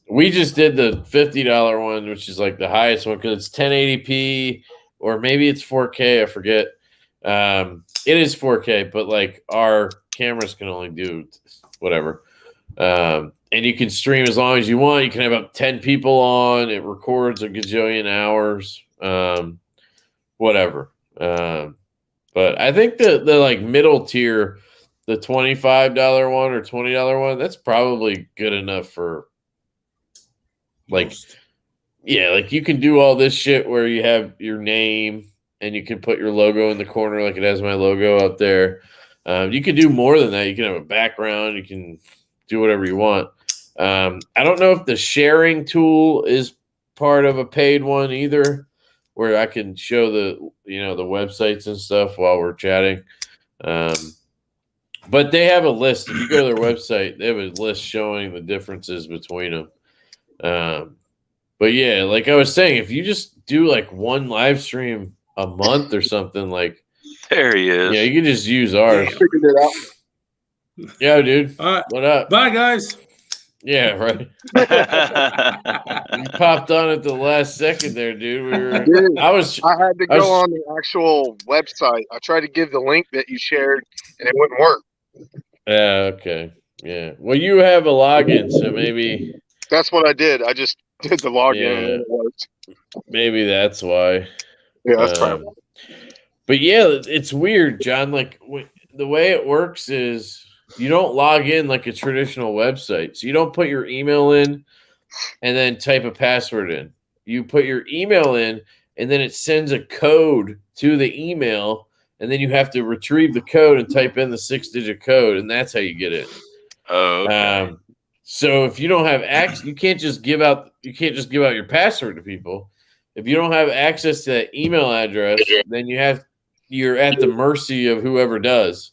We just did the $50 one, which is like the highest one because it's 1080p or maybe it's 4K. I forget. It is 4K, but like our cameras can only do whatever. And you can stream as long as you want. You can have up 10 people on. It records a gajillion hours. Whatever. But I think the like middle tier, the $25 one or $20 one, that's probably good enough for like, yeah, like you can do all this shit where you have your name and you can put your logo in the corner like it has my logo up there. You can do more than that. You can have a background. You can do whatever you want. I don't know if the sharing tool is part of a paid one either, where I can show the websites and stuff while we're chatting. But they have a list. If you go to their website, they have a list showing the differences between them. But yeah, like I was saying, if you just do like one live stream a month or something, like there he is. Yeah, you can just use ours. Figured it out. Yeah, dude. All right. What up? Bye, guys. Yeah, right. You popped on at the last second there, dude. I had to go on the actual website. I tried to give the link that you shared, and it wouldn't work. Yeah, okay. Yeah. Well, you have a login, so maybe that's what I did. I just did the login, and it worked. Maybe that's why. Yeah, that's probably. But yeah, it's weird, John. Like the way it works is you don't log in like a traditional website. So you don't put your email in and then type a password in. You put your email in and then it sends a code to the email, and then you have to retrieve the code and type in the 6-digit code, and that's how you get it. Oh, okay. So if you don't have access, you can't just give out your password to people. If you don't have access to that email address, then you're at the mercy of whoever does.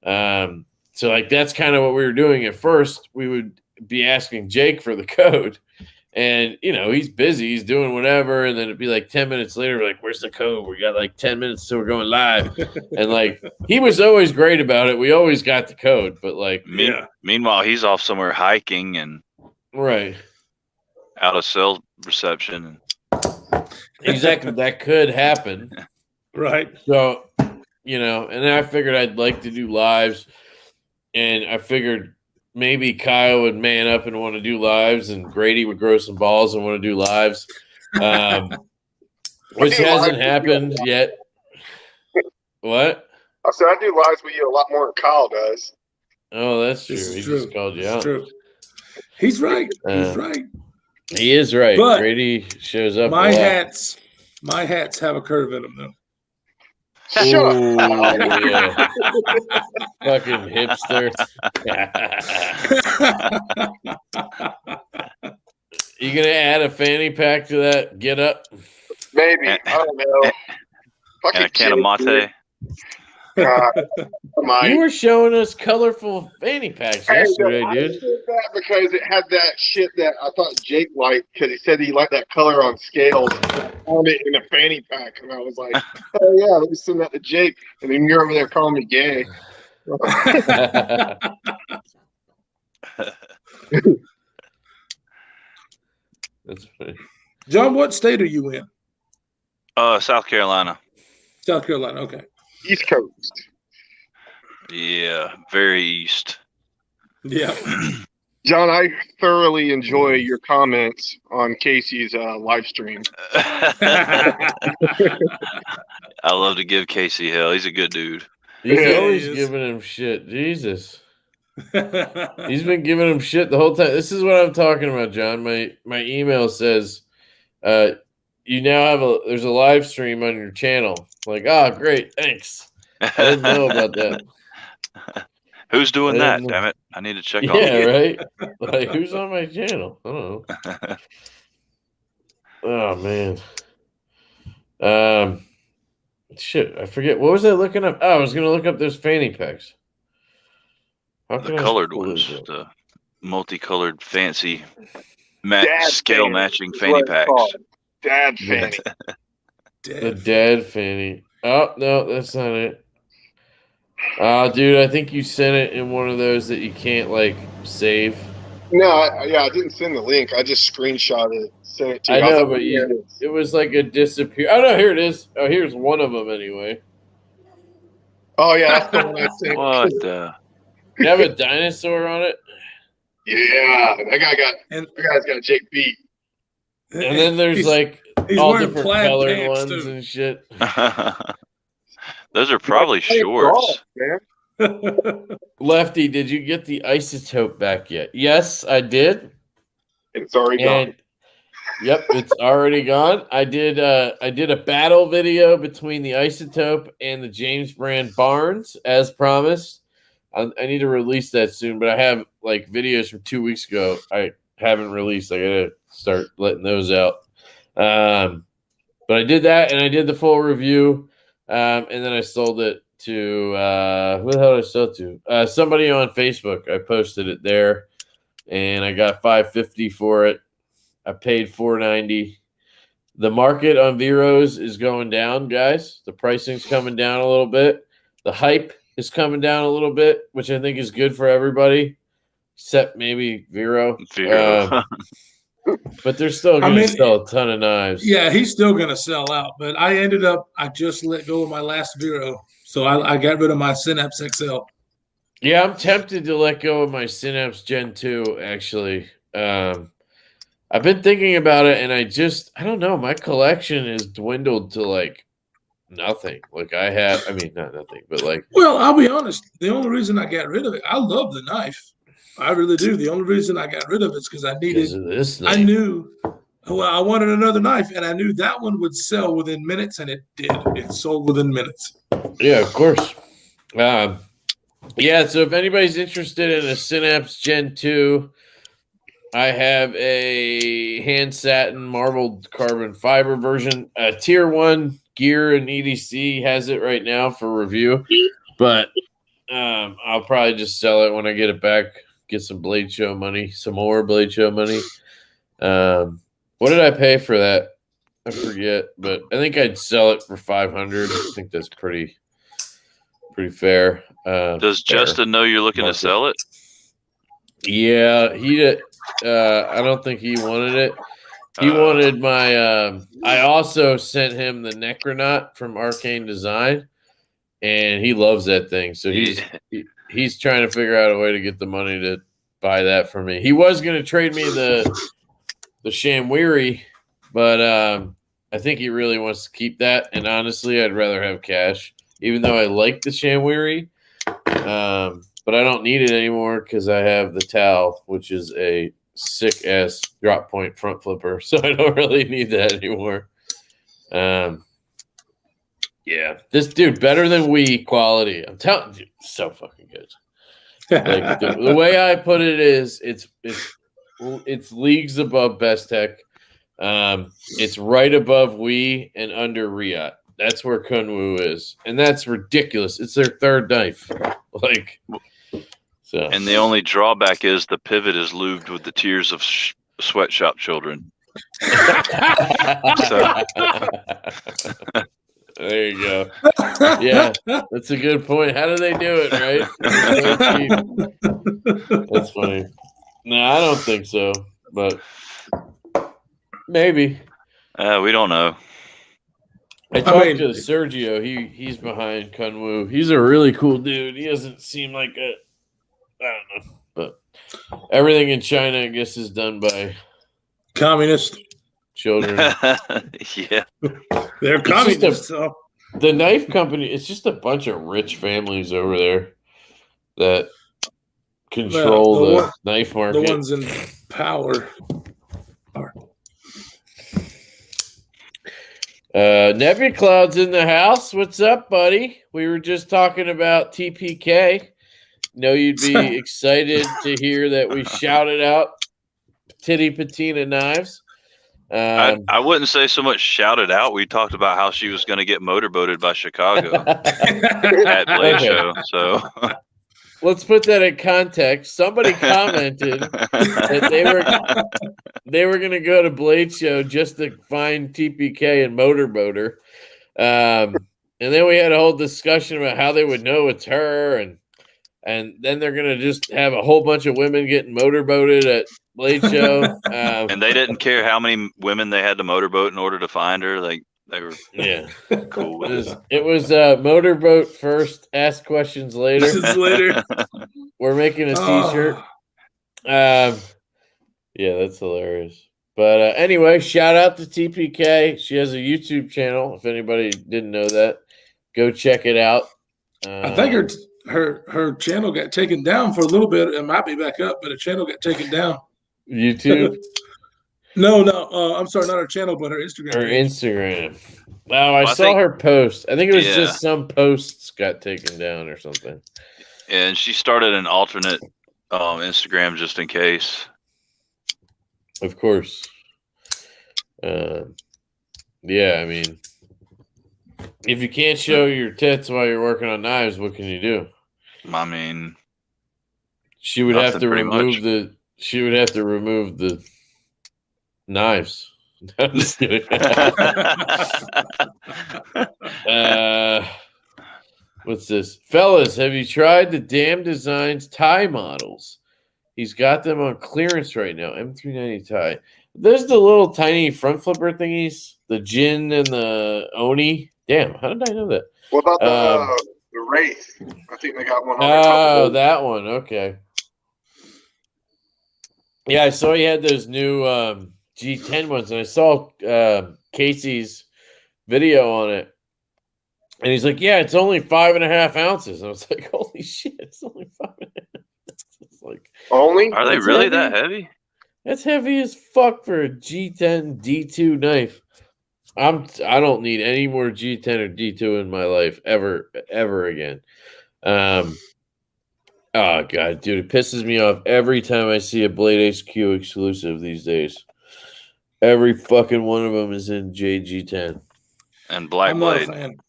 So like that's kind of what we were doing at first. We would be asking Jake for the code, and he's busy, he's doing whatever, and then it'd be like 10 minutes later, we're like, where's the code? We got like 10 minutes till we're going live. And like he was always great about it. We always got the code, but like meanwhile he's off somewhere hiking and right out of cell reception. Exactly, that could happen. Right. So, and then I figured I'd like to do lives, and I figured maybe Kyle would man up and want to do lives, and Grady would grow some balls and want to do lives, which hasn't happened yet. What? I said I do lives with you a lot more than Kyle does. Oh, that's true. He just called you out. True. He's right. He's right. He is right. But Grady shows up. My hats have a curve in them, though. Shut up. Yeah. Fucking hipster. You gonna add a fanny pack to that get up? Maybe. I don't know. And a can of mate. You were showing us colorful fanny packs yesterday, I dude. did that because it had that shit that I thought Jake liked because he said he liked that color on scales. I found it in a fanny pack, and I was like, "Oh yeah, let me send that to Jake." And then you're over there calling me gay. That's funny. John, what state are you in? South Carolina. South Carolina. Okay. East Coast. Yeah, very east. Yeah. John, I thoroughly enjoy your comments on Casey's live stream. I love to give Casey hell. He's a good dude. He's always giving him shit. Jesus. He's been giving him shit the whole time. This is what I'm talking about, John. My email says, you now have there's a live stream on your channel. Like, great, thanks. I didn't know about that. Who's doing that? Damn it! I need to check. Yeah, right. Like, who's on my channel? I don't know. Oh man. Shit, I forget. What was I looking up? Oh, I was gonna look up those fanny packs. The colored ones, the multicolored, fancy, scale matching fanny packs. Dad fanny. The dad fanny. Oh no, that's not it. Dude, I think you sent it in one of those that you can't like save. No, I didn't send the link. I just screenshotted it, sent it to you. I know, but it was like a disappear. Oh no, here it is. Oh, here's one of them anyway. Oh yeah, that's the one I sent. What the? You have a dinosaur on it? Yeah, that guy's got Jake beat. And then there's like all different colored ones too. And shit. Those are probably shorts. Lefty, did you get the isotope back yet? Yes, I did. It's already gone. Yep, it's already gone. I did a battle video between the isotope and the James Brand Barnes as promised. I need to release that soon, but I have like videos from 2 weeks ago I haven't released. I gotta start letting those out. But I did that, and I did the full review, and then I sold it to who the hell did I sell it to? Somebody on Facebook. I posted it there, and I got $550 for it. I paid $490. The market on Veros is going down, guys. The pricing's coming down a little bit. The hype is coming down a little bit, which I think is good for everybody, except maybe Vero. But they're still going to sell a ton of knives. Yeah, he's still going to sell out. But I just let go of my last Vero. So I got rid of my Synapse XL. Yeah, I'm tempted to let go of my Synapse Gen 2, actually. I've been thinking about it, and I don't know. My collection has dwindled to like nothing. Like not nothing, but like. Well, I'll be honest. The only reason I got rid of it, I love the knife. I really do. The only reason I got rid of it is because I needed. This knife. I knew. Well, I wanted another knife, and I knew that one would sell within minutes, and it did. It sold within minutes. Yeah, of course. Yeah. So if anybody's interested in a Synapse Gen 2. I have a hand satin marbled carbon fiber version. Tier 1 Gear and EDC has it right now for review, but I'll probably just sell it when I get it back. Get some Blade Show money, some more Blade Show money. What did I pay for that? I forget, but I think I'd sell it for $500. I think that's pretty fair. Does Justin know you're looking to sell it? Yeah, he did. I don't think he wanted it. He wanted my. I also sent him the Necronaut from Arcane Design, and he loves that thing. So he's trying to figure out a way to get the money to buy that for me. He was going to trade me the Shamwiri, but I think he really wants to keep that. And honestly, I'd rather have cash, even though I like the Shamwiri. But I don't need it anymore because I have the Tau, which is a sick-ass drop point front flipper. So I don't really need that anymore. Yeah, this dude better than we quality. I'm telling you, so fucking good. Like the way I put it is, it's leagues above Best Tech. It's right above we and under Riot. That's where Kunwu is, and that's ridiculous. It's their third knife. Like, so. And the only drawback is the pivot is lubed with the tears of sweatshop children. So. There you go. Yeah, that's a good point. How do they do it, right? That's funny. No, I don't think so, but maybe. We don't know. I talked to Sergio. He's behind Kunwu. He's a really cool dude. He doesn't seem like I don't know, but everything in China, I guess, is done by communist children. Yeah, they're communists. The knife company, it's just a bunch of rich families over there that control the knife market. The ones in power. Nebula Cloud's in the house. What's up, buddy? We were just talking about TPK. Know you'd be excited to hear that we shouted out Titty Patina knives. I wouldn't say so much shouted out. We talked about how she was going to get motorboated by Chicago at Blade Show. So let's put that in context. Somebody commented that they were going to go to Blade Show just to find TPK and motorboat her. And then we had a whole discussion about how they would know it's her, and then they're going to just have a whole bunch of women getting motorboated at Blade Show. And they didn't care how many women they had to motorboat in order to find her. Like, they were cool with it. It was motorboat first, ask questions later. We're making a t-shirt. Yeah, that's hilarious. But anyway, shout out to TPK. She has a YouTube channel. If anybody didn't know that, go check it out. I think her channel got taken down for a little bit. It might be back up, but her channel got taken down. YouTube? No. I'm sorry, not her channel, but her Instagram. Her Instagram. Wow, I saw her post. I think it was just some posts got taken down or something. And she started an alternate Instagram just in case. Of course. Yeah, I mean, if you can't show your tits while you're working on knives, what can you do? I mean, she would have to remove the knives. I'm just kidding. What's this? Fellas, have you tried the Damn Designs tie models? He's got them on clearance right now. M390 tie. There's the little tiny front flipper thingies, the Jin and the Oni. Damn, how did I know that? What about the Wraith? I think they got one on Oh, that one. Okay. Yeah, I saw he had those new G10 ones, and I saw Casey's video on it. And he's like, yeah, it's only 5.5 ounces. And I was like, holy shit, it's only 5.5. It's like, only? Are they really that heavy? That's heavy as fuck for a G10 D2 knife. I don't need any more G10 or D2 in my life ever again. Oh god, dude, it pisses me off every time I see a Blade HQ exclusive these days. Every fucking one of them is in JG10 and Black Blade, and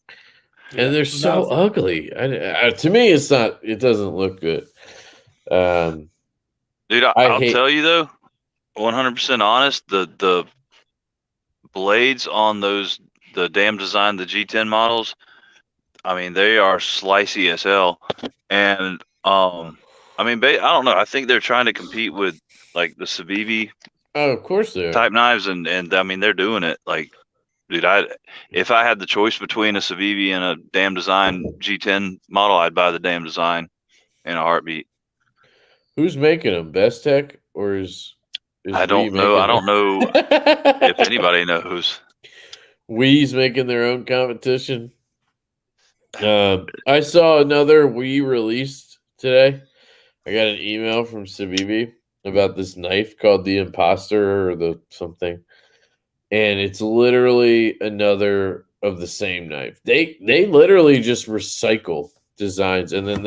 they're so ugly. To me, it's not. It doesn't look good. Dude, I'll tell you though, 100% honest, the blades on the Damn Design, the G10 models, I mean, they are slicey as hell. And I mean, I don't know. I think they're trying to compete with like the Civivi. Oh, of course they are. Type knives, and I mean, they're doing it. Like, dude, if I had the choice between a Civivi and a Damn Design G10 model, I'd buy the Damn Design in a heartbeat. Who's making them? Best Tech or is I don't know. I don't know if anybody knows. Wii's making their own competition. I saw another Wii released today. I got an email from Civivi about this knife called the Imposter or the something. And it's literally another of the same knife. They literally just recycle designs, and then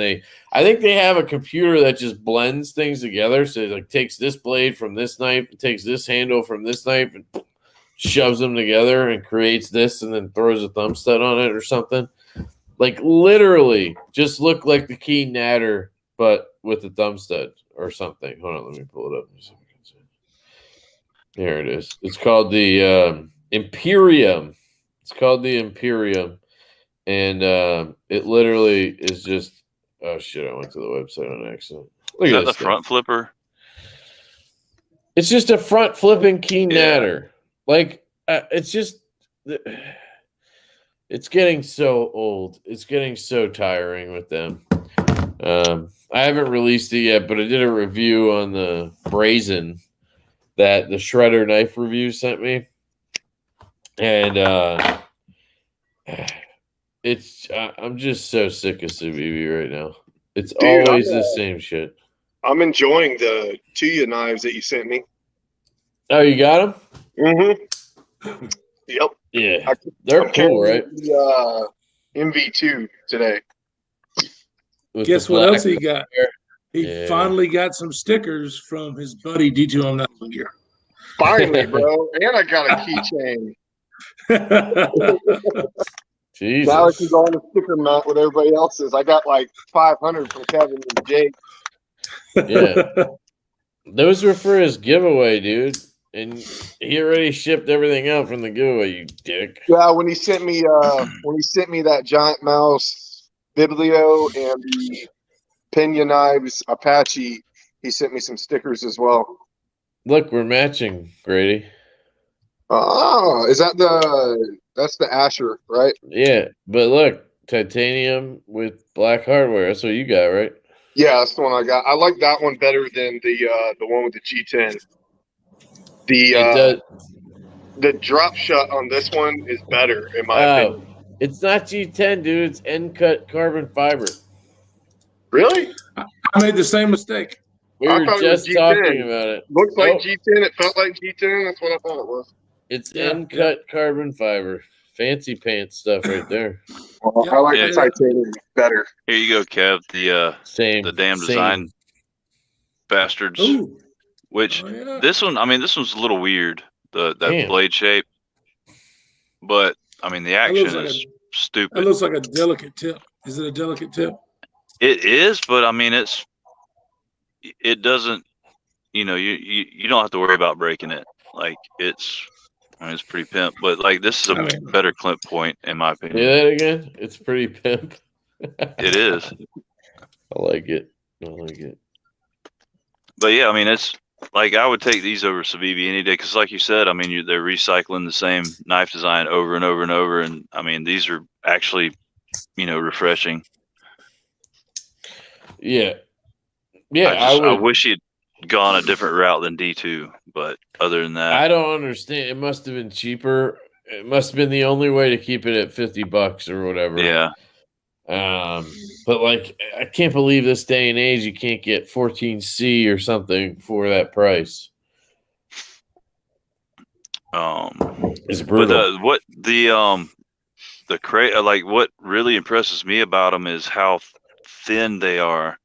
I think they have a computer that just blends things together. So it like takes this blade from this knife, takes this handle from this knife, and shoves them together and creates this, and then throws a thumb stud on it or something. Like literally, just look like the Keen Natter, but with a thumb stud or something. Hold on, let me pull it up. There it is. It's called the Imperium. It's called the Imperium, and it literally is just. Oh shit! I went to the website on accident. Is that the front flipper? It's just a front flipping Keen Natter. Like it's just. It's getting so old. It's getting so tiring with them. I haven't released it yet, but I did a review on the Brazen that the Shredder knife review sent me, and I'm just so sick of Civivi right now. It's always the same shit. I'm enjoying the Tuya knives that you sent me. Oh, you got them? Mm-hmm. Yep. Yeah, they're cool, right? The MV2 today. Guess what else he got? He finally got some stickers from his buddy D2M gear. Finally, bro. And I got a keychain. Jesus. Now I can go on a sticker mount with everybody else's. I got like 500 from Kevin and Jake. Yeah. Those were for his giveaway, dude. And he already shipped everything out from the giveaway, you dick. Yeah, when he sent me that giant mouse Biblio and the Pena knives Apache, he sent me some stickers as well. Look, we're matching, Grady. Oh, that's the Asher, right? Yeah, but look, titanium with black hardware. That's what you got, right? Yeah, that's the one I got. I like that one better than the one with the G10. The drop shot on this one is better, in my opinion. It's not G10, dude. It's end-cut carbon fiber. Really? I made the same mistake. We were just talking about it. Looks like G10. It felt like G10. That's what I thought it was. It's end-cut carbon fiber. Fancy pants stuff right there. Well, I like the titanium better. Here you go, Kev. The damn design bastards. Ooh. Which this one, this one's a little weird. That blade shape, but the action is stupid. It looks like a delicate tip. Is it a delicate tip? It is, but it doesn't. You don't have to worry about breaking it. Like it's pretty pimp. But like this is a better clip point in my opinion. Say that again. It's pretty pimp. It is. I like it. But yeah, it's. Like I would take these over Civivi any day because, like you said, they're recycling the same knife design over and over and over, and these are actually, refreshing. Yeah. I wish he'd gone a different route than D2, but other than that, I don't understand. It must have been cheaper. It must have been the only way to keep it at $50 or whatever. Yeah. But like, I can't believe this day and age you can't get 14C or something for that price. It's brutal. But what really impresses me about them is how thin they are.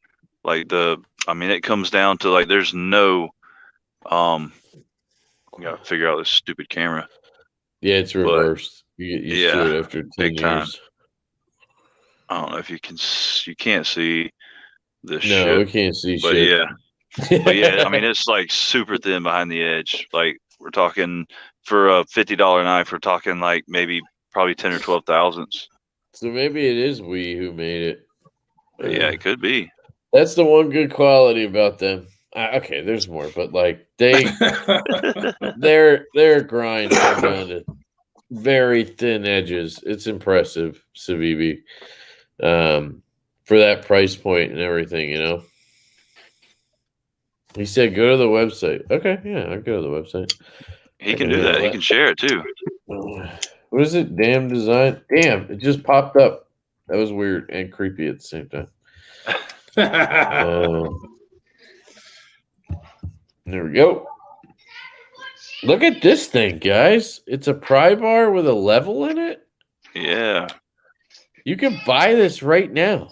Like it comes down to like there's no. I gotta figure out this stupid camera. Yeah, it's reversed. You get used to it after 10 years. I don't know if you can't see this shit. No, we can't see but shit. Yeah. But yeah, it's like super thin behind the edge. Like we're talking for a $50 knife, we're talking like probably 10 or 12 thousandths. So maybe it is we who made it. Yeah, it could be. That's the one good quality about them. Okay, there's more, but like their grind comes down to very thin edges. It's impressive, Civivi. For that price point and everything, He said, go to the website. Okay, yeah, I'll go to the website. He can do that. He can share it too. What is it? Damn design. Damn, it just popped up. That was weird and creepy at the same time. There we go. Look at this thing, guys. It's a pry bar with a level in it. Yeah. You can buy this right now.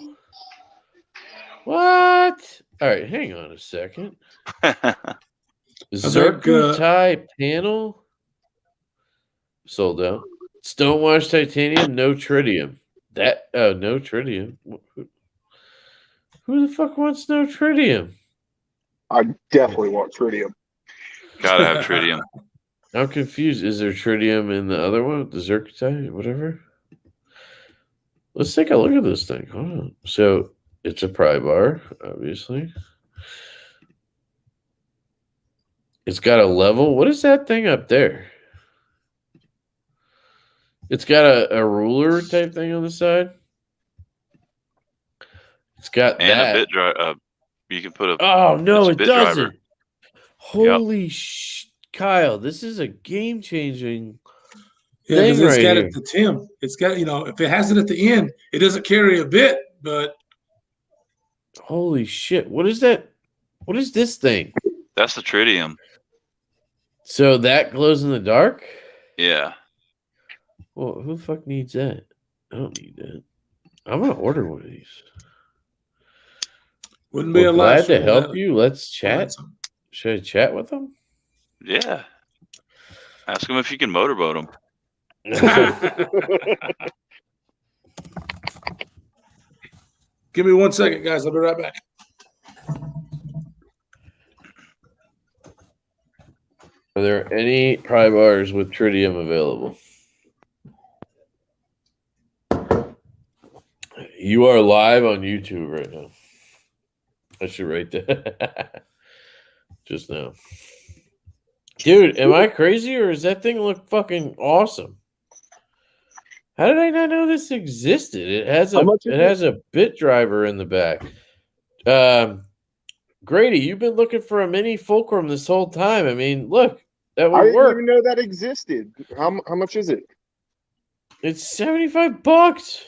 What? All right, hang on a second. Zircuti panel sold out. Stonewash titanium, no tritium. No tritium. Who the fuck wants no tritium? I definitely want tritium. Gotta have tritium. I'm confused. Is there tritium in the other one? The zircuti, whatever? Let's take a look at this thing. Hold on. So it's a pry bar, obviously. It's got a level. What is that thing up there? It's got a ruler type thing on the side. It's got and that. a bit driver. You can put a. Oh no, it doesn't. Driver. Holy Kyle, this is a game changing. Yeah, because it's got it to Tim. It's got, if it has it at the end, it doesn't carry a bit, but holy shit. What is that? What is this thing? That's the tritium. So that glows in the dark? Yeah. Well, who the fuck needs that? I don't need that. I'm gonna order one of these. Wouldn't be a lot. Glad to help you. Let's chat. Should I chat with them? Yeah. Ask them if you can motorboat them. Give me 1 second, guys. I'll be right back. Are there any pry bars with tritium available? You are live on YouTube right now. I should write that just now. Dude, am I crazy or does that thing look fucking awesome? How did I not know this existed? It has a bit driver in the back. Grady, you've been looking for a mini Fulcrum this whole time. I mean, look, that would work. I didn't even know that existed. How much is it? It's $75.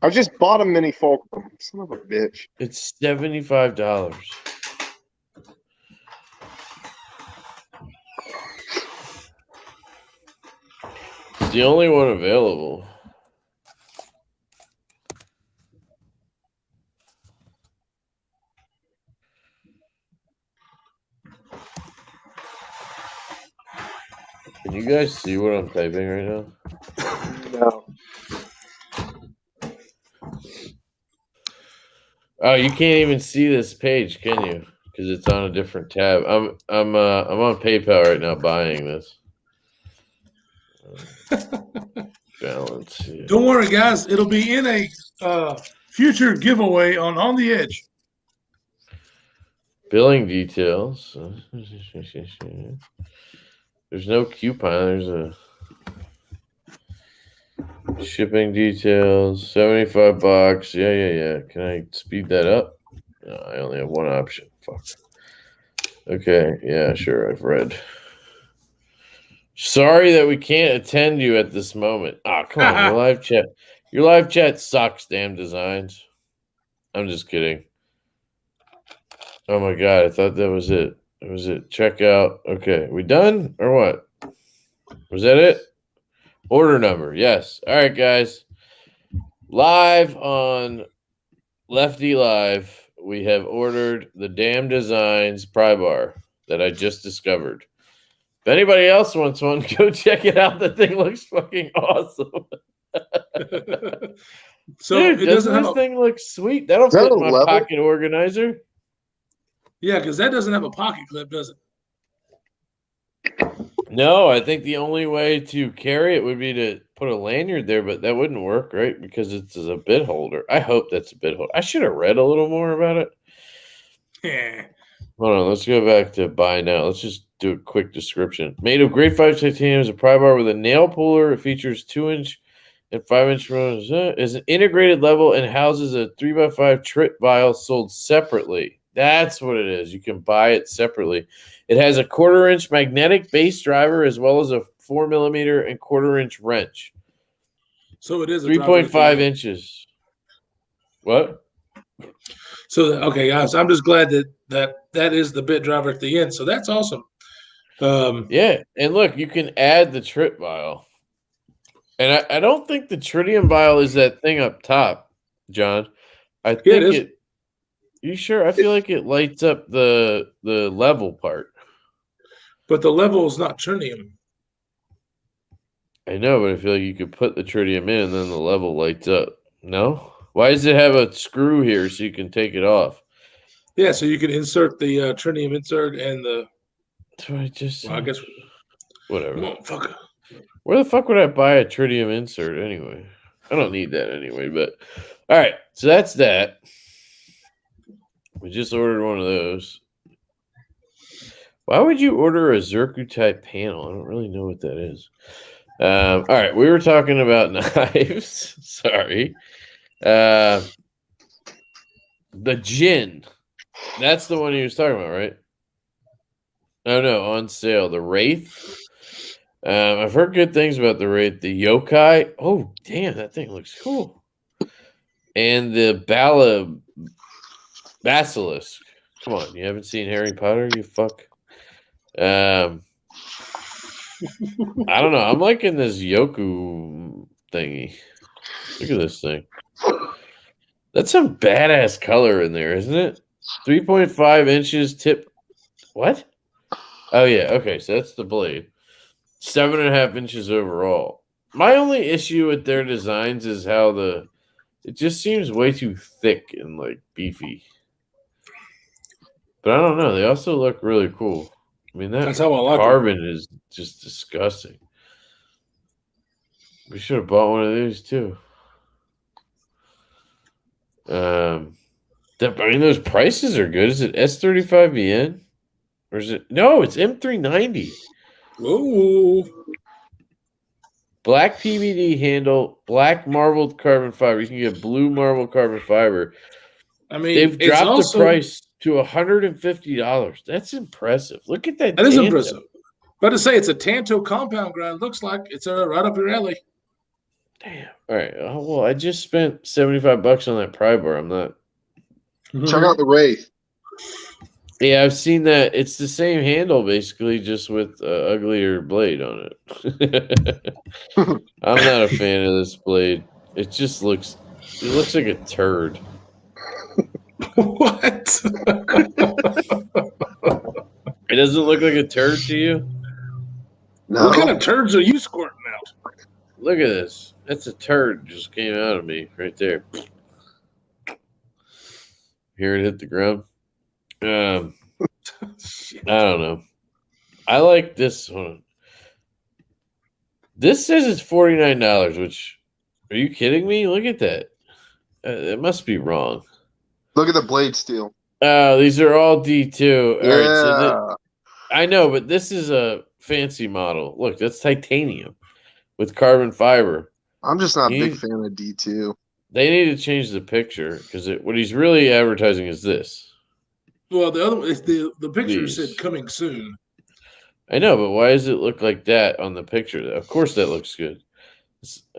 I just bought a mini Fulcrum. Son of a bitch. It's $75. It's the only one available. Can you guys see what I'm typing right now? No. Oh, you can't even see this page, can you? Because it's on a different tab. I'm on PayPal right now buying this. Balance. Yeah. Don't worry, guys. It'll be in a future giveaway on the edge. Billing details. There's no coupon. There's a shipping details. $75. Yeah. Can I speed that up? No, I only have one option. Fuck. Okay. Yeah, sure. I've read. Sorry that we can't attend you at this moment. Ah, come on. Your live chat. Your live chat sucks, damn designs. I'm just kidding. Oh my god, I thought that was it. That was it. Checkout. Okay. We done or what? Was that it? Order number. Yes. All right, guys. Live on Lefty Live, we have ordered the Damn Designs pry bar that I just discovered. If anybody else wants one, go check it out. The thing looks fucking awesome. So dude, doesn't this thing look sweet? That'll fit in my pocket organizer. Yeah, because that doesn't have a pocket clip, does it? No, I think the only way to carry it would be to put a lanyard there, but that wouldn't work, right? Because it's a bit holder. I hope that's a bit holder. I should have read a little more about it. Yeah. Hold on, let's go back to buy now. Let's just do a quick description. Made of grade 5 titanium is a pry bar with a nail puller. It features 2-inch and 5-inch runners. Is an integrated level and houses a 3x5 trit vial sold separately. That's what it is. You can buy it separately. It has a 1/4-inch magnetic base driver as well as a 4mm and 1/4-inch wrench. So it is 3.5 inches. What? So okay, guys, I'm just glad that is the bit driver at the end. So that's awesome. Yeah, and look, you can add the trip vial. And I don't think the tritium vial is that thing up top, John. I think it is. You sure? I feel like it lights up the level part. But the level is not tritium. I know, but I feel like you could put the tritium in and then the level lights up. No? Why does it have a screw here so you can take it off? Yeah, so you can insert the tritium insert and the. That's what I just said. Well, I guess. Whatever. Motherfucker. Where the fuck would I buy a tritium insert anyway? I don't need that anyway, but all right, so that's that. We just ordered one of those. Why would you order a Zirku type panel? I don't really know what that is. All right, we were talking about knives. Sorry. The Jin. That's the one he was talking about, right? Oh, no, on sale. The Wraith. I've heard good things about the Wraith. The Yokai. Oh, damn, that thing looks cool. And the Basilisk. Come on, you haven't seen Harry Potter, you fuck? I don't know. I'm liking this Yoku thingy. Look at this thing. That's some badass color in there, isn't it? 3.5 inches tip. What? Oh, yeah. Okay, so that's the blade. 7.5 inches overall. My only issue with their designs is how it just seems way too thick and like beefy. But I don't know. They also look really cool. I mean, that's how I like carbon is just disgusting. We should have bought one of these too. I mean, those prices are good. Is it S35VN? Or is it? No, it's M390. Ooh. Black PVD handle, black marbled carbon fiber. You can get blue marbled carbon fiber. I mean, they've dropped the price to $150. That's impressive. Look at that. That is impressive. But to say it's a Tanto compound grind, looks like it's right up your alley. Damn. All right. Well, I just spent $75 on that pry bar. I'm not. Check out the Wraith. Yeah, I've seen that. It's the same handle, basically, just with uglier blade on it. I'm not a fan of this blade. It just looks. It looks like a turd. What? It doesn't look like a turd to you? No. What kind of turds are you squirting out? Look at this. That's a turd just came out of me right there. Here it hit the ground. I don't know. I like this one. This says it's $49, which, are you kidding me? Look at that. It must be wrong. Look at the blade steel. These are all D2. Yeah. All right, so I know, but this is a fancy model. Look, that's titanium with carbon fiber. I'm just not a big fan of D2. They need to change the picture because what he's really advertising is this. Well, the other one is the picture said coming soon. I know, but why does it look like that on the picture? Of course, that looks good.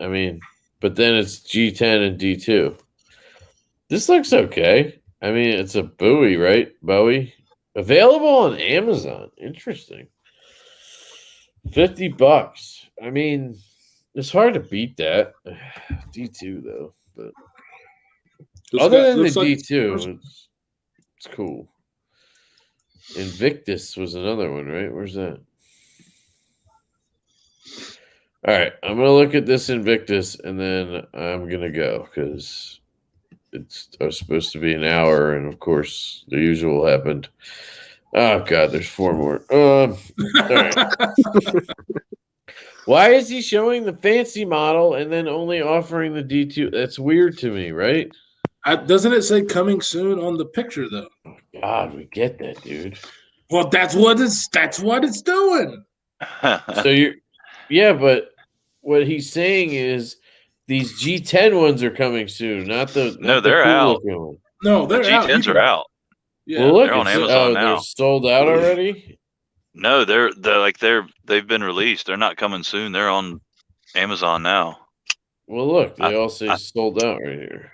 I mean, but then it's G10 and D2. This looks okay. I mean, it's a Bowie, right? Bowie. Available on Amazon. Interesting. $50. I mean, it's hard to beat that. D2 though, but other than the D2, it's cool. Invictus was another one, right? Where's that? All right, I'm gonna look at this Invictus and then I'm gonna go because it's supposed to be an hour, and of course the usual happened. Oh god, there's 4 more. All right. Why is he showing the fancy model and then only offering the D2? That's weird to me, right? Doesn't it say coming soon on the picture though? Oh, God, we get that, dude. Well, that's what it's doing. So yeah, but what he's saying is these G10 ones are coming soon, not the they're out. No, they're the G10s out. are out. Yeah, well, look, they're on Amazon now. They're sold out already. No, they've been released. They're not coming soon. They're on Amazon now. Well, look, they all say sold out right here.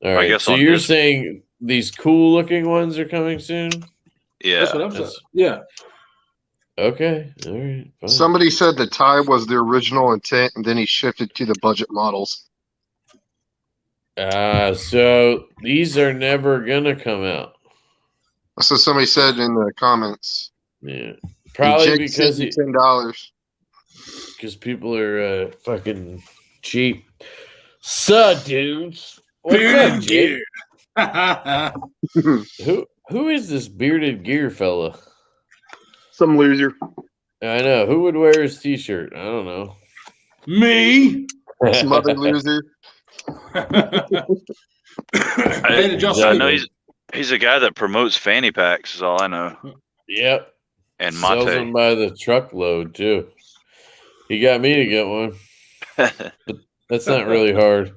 All right, I guess so you're saying these cool-looking ones are coming soon? Yeah, that's what I'm saying. Yeah. Okay. All right. Fine. Somebody said the tie was the original intent, and then he shifted to the budget models. So these are never gonna come out. So somebody said in the comments. Yeah, probably because $10. Because people are fucking cheap. So, dudes, what's up, Jake? Who is this bearded gear fella? Some loser. I know. Who would wear his t-shirt? I don't know. Me. Some other loser. I know he's a guy that promotes fanny packs. Is all I know. Yep. And sells them by the truckload too. He got me to get one, but that's not really hard.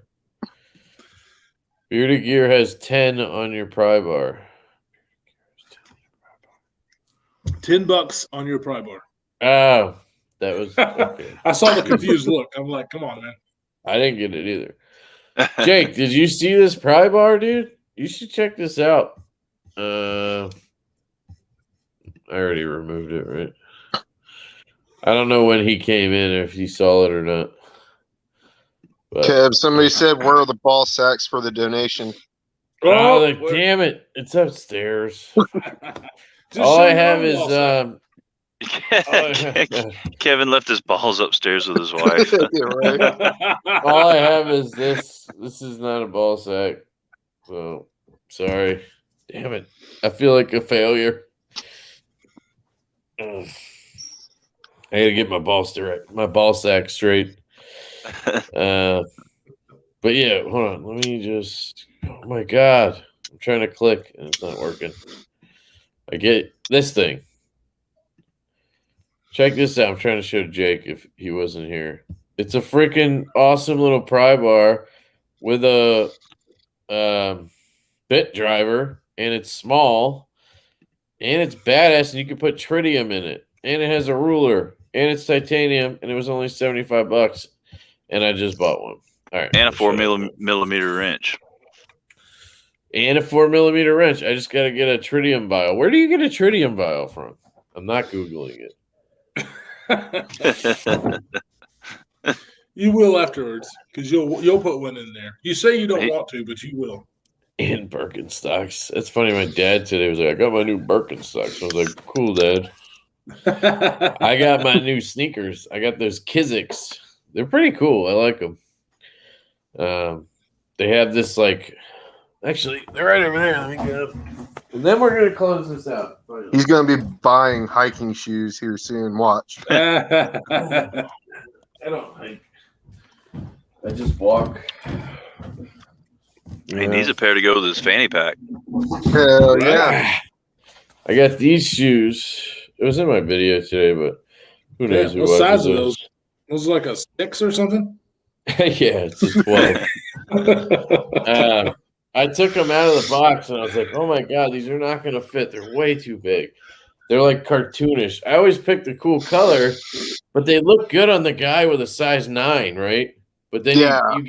Bearded Gear has 10 on your pry bar. $10 on your pry bar. Oh, that was okay. I saw the confused look. I'm like, come on, man. I didn't get it either. Jake, did you see this pry bar, dude? You should check this out. I already removed it, right? I don't know when he came in, if he saw it or not. But, Kev, somebody said, where are the ball sacks for the donation? Damn it. It's upstairs. All I have is Kevin left his balls upstairs with his wife. Yeah, right. All I have is this. This is not a ball sack. So, sorry. Damn it. I feel like a failure. I gotta get my ball sack straight. But yeah, hold on. Let me just. Oh my god, I'm trying to click and it's not working. I get this thing. Check this out. I'm trying to show Jake if he wasn't here. It's a freaking awesome little pry bar with a bit driver, and it's small, and it's badass, and you can put tritium in it, and it has a ruler, and it's titanium, and it was only $75, and I just bought one. All right, and a 4mm wrench. And a 4mm wrench. I just got to get a tritium vial. Where do you get a tritium vial from? I'm not Googling it. You will afterwards, because you'll put one in there. You say you don't want to, but you will. And Birkenstocks. That's funny. My dad today was like, I got my new Birkenstocks. I was like, cool, Dad. I got my new sneakers. I got those Kizik's. They're pretty cool. I like them. They have this actually, they're right over there. Let me get up. And then we're going to close this out. He's going to be buying hiking shoes here soon. Watch. I don't hike. I just walk. He needs a pair to go with his fanny pack. Hell yeah. I got these shoes. It was in my video today, but who knows who what size are those? Was like a 6 or something? Yeah, it's a 12. I took them out of the box and I was like, oh my God, these are not going to fit. They're way too big. They're like cartoonish. I always pick the cool color, but they look good on the guy with a size 9, right? But then you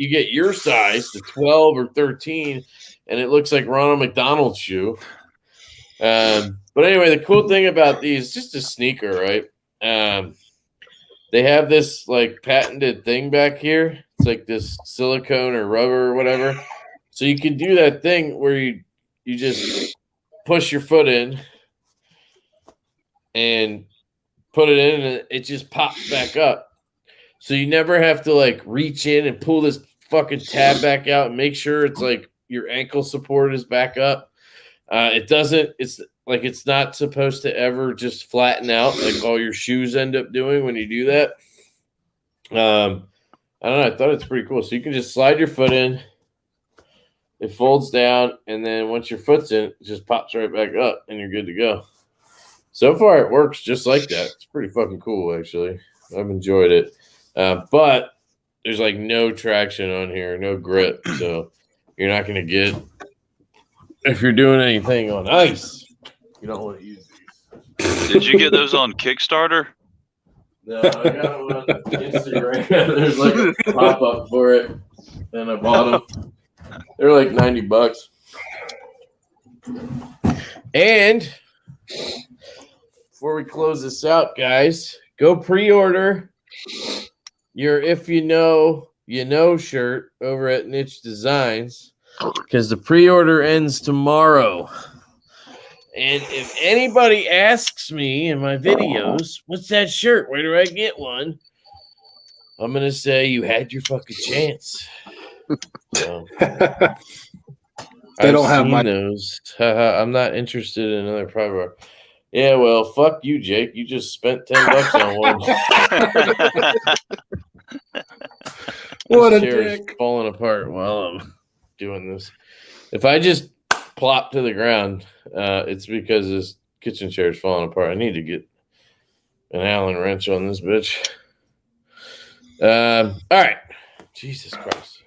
get your size to 12 or 13, and it looks like Ronald McDonald's shoe. But anyway, the cool thing about these, just a sneaker, right? They have this patented thing back here. It's like this silicone or rubber or whatever. So you can do that thing where you just push your foot in and put it in, and it just pops back up. So you never have to reach in and pull this fucking tab back out and make sure it's your ankle support is back up. It doesn't. It's not supposed to ever just flatten out like all your shoes end up doing when you do that. I don't know. I thought it's pretty cool. So you can just slide your foot in. It folds down, and then once your foot's in, it just pops right back up, and you're good to go. So far, it works just like that. It's pretty fucking cool, actually. I've enjoyed it. But there's no traction on here, no grip. So you're not going to get, if you're doing anything on ice, you don't want to use these. Did you get those on Kickstarter? No, I got them on Instagram. There's a pop-up for it, and I bought them. They're $90. And before we close this out, guys, go pre-order your If You Know, You Know shirt over at Niche Designs because the pre-order ends tomorrow. And if anybody asks me in my videos, what's that shirt? Where do I get one? I'm going to say you had your fucking chance. So, They don't have my those. I'm not interested in another private bar. Yeah, well, fuck you, Jake. You just spent $10 on one. What a chair's dick. falling apart while I'm doing this. If I just plop to the ground, it's because this kitchen chair is falling apart. I need to get an Allen wrench on this bitch. All right. Jesus Christ.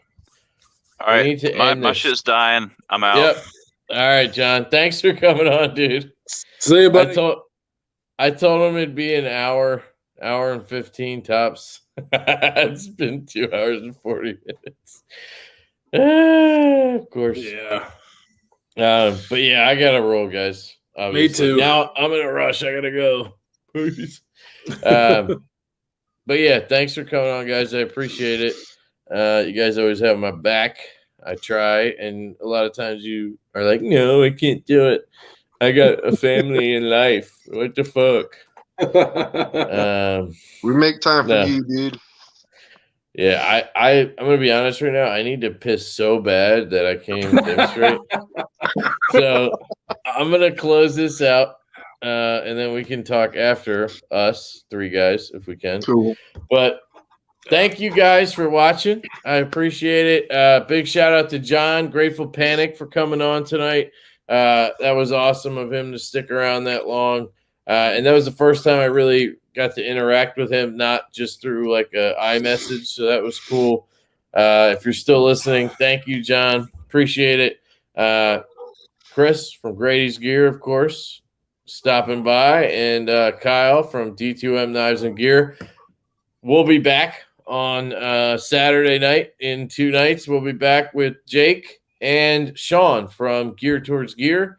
All right, my shit's dying. I'm out. Yep. All right, John. Thanks for coming on, dude. See you, buddy. I told him it'd be an hour and 15 tops. It's been 2 hours and 40 minutes. Of course. Yeah. But yeah, I gotta roll, guys. Obviously. Me too. Now I'm in a rush. I gotta go. Please. But yeah, thanks for coming on, guys. I appreciate it. You guys always have my back. I try, and a lot of times you are like, "No, I can't do it. I got a family and life. What the fuck?" We make time for you, dude. Yeah, I'm gonna be honest right now. I need to piss so bad that I can't even think straight. So I'm gonna close this out, and then we can talk after us three guys if we can. Cool. But thank you guys for watching. I appreciate it. Big shout out to John, Grateful Panic, for coming on tonight. That was awesome of him to stick around that long. And that was the first time I really got to interact with him, not just through like a iMessage. So that was cool. If you're still listening, thank you, John. Appreciate it. Chris from Grady's Gear, of course, stopping by, and Kyle from D2M Knives and Gear. We'll be back on Saturday night. In 2 nights, we'll be back with Jake and Sean from Gear Towards Gear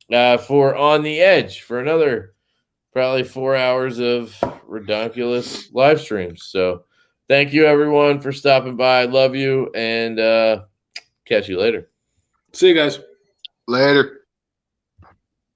for On the Edge for another probably 4 hours of redonkulous live streams. So thank you, everyone, for stopping by. Love you, and catch you later. See you guys. Later.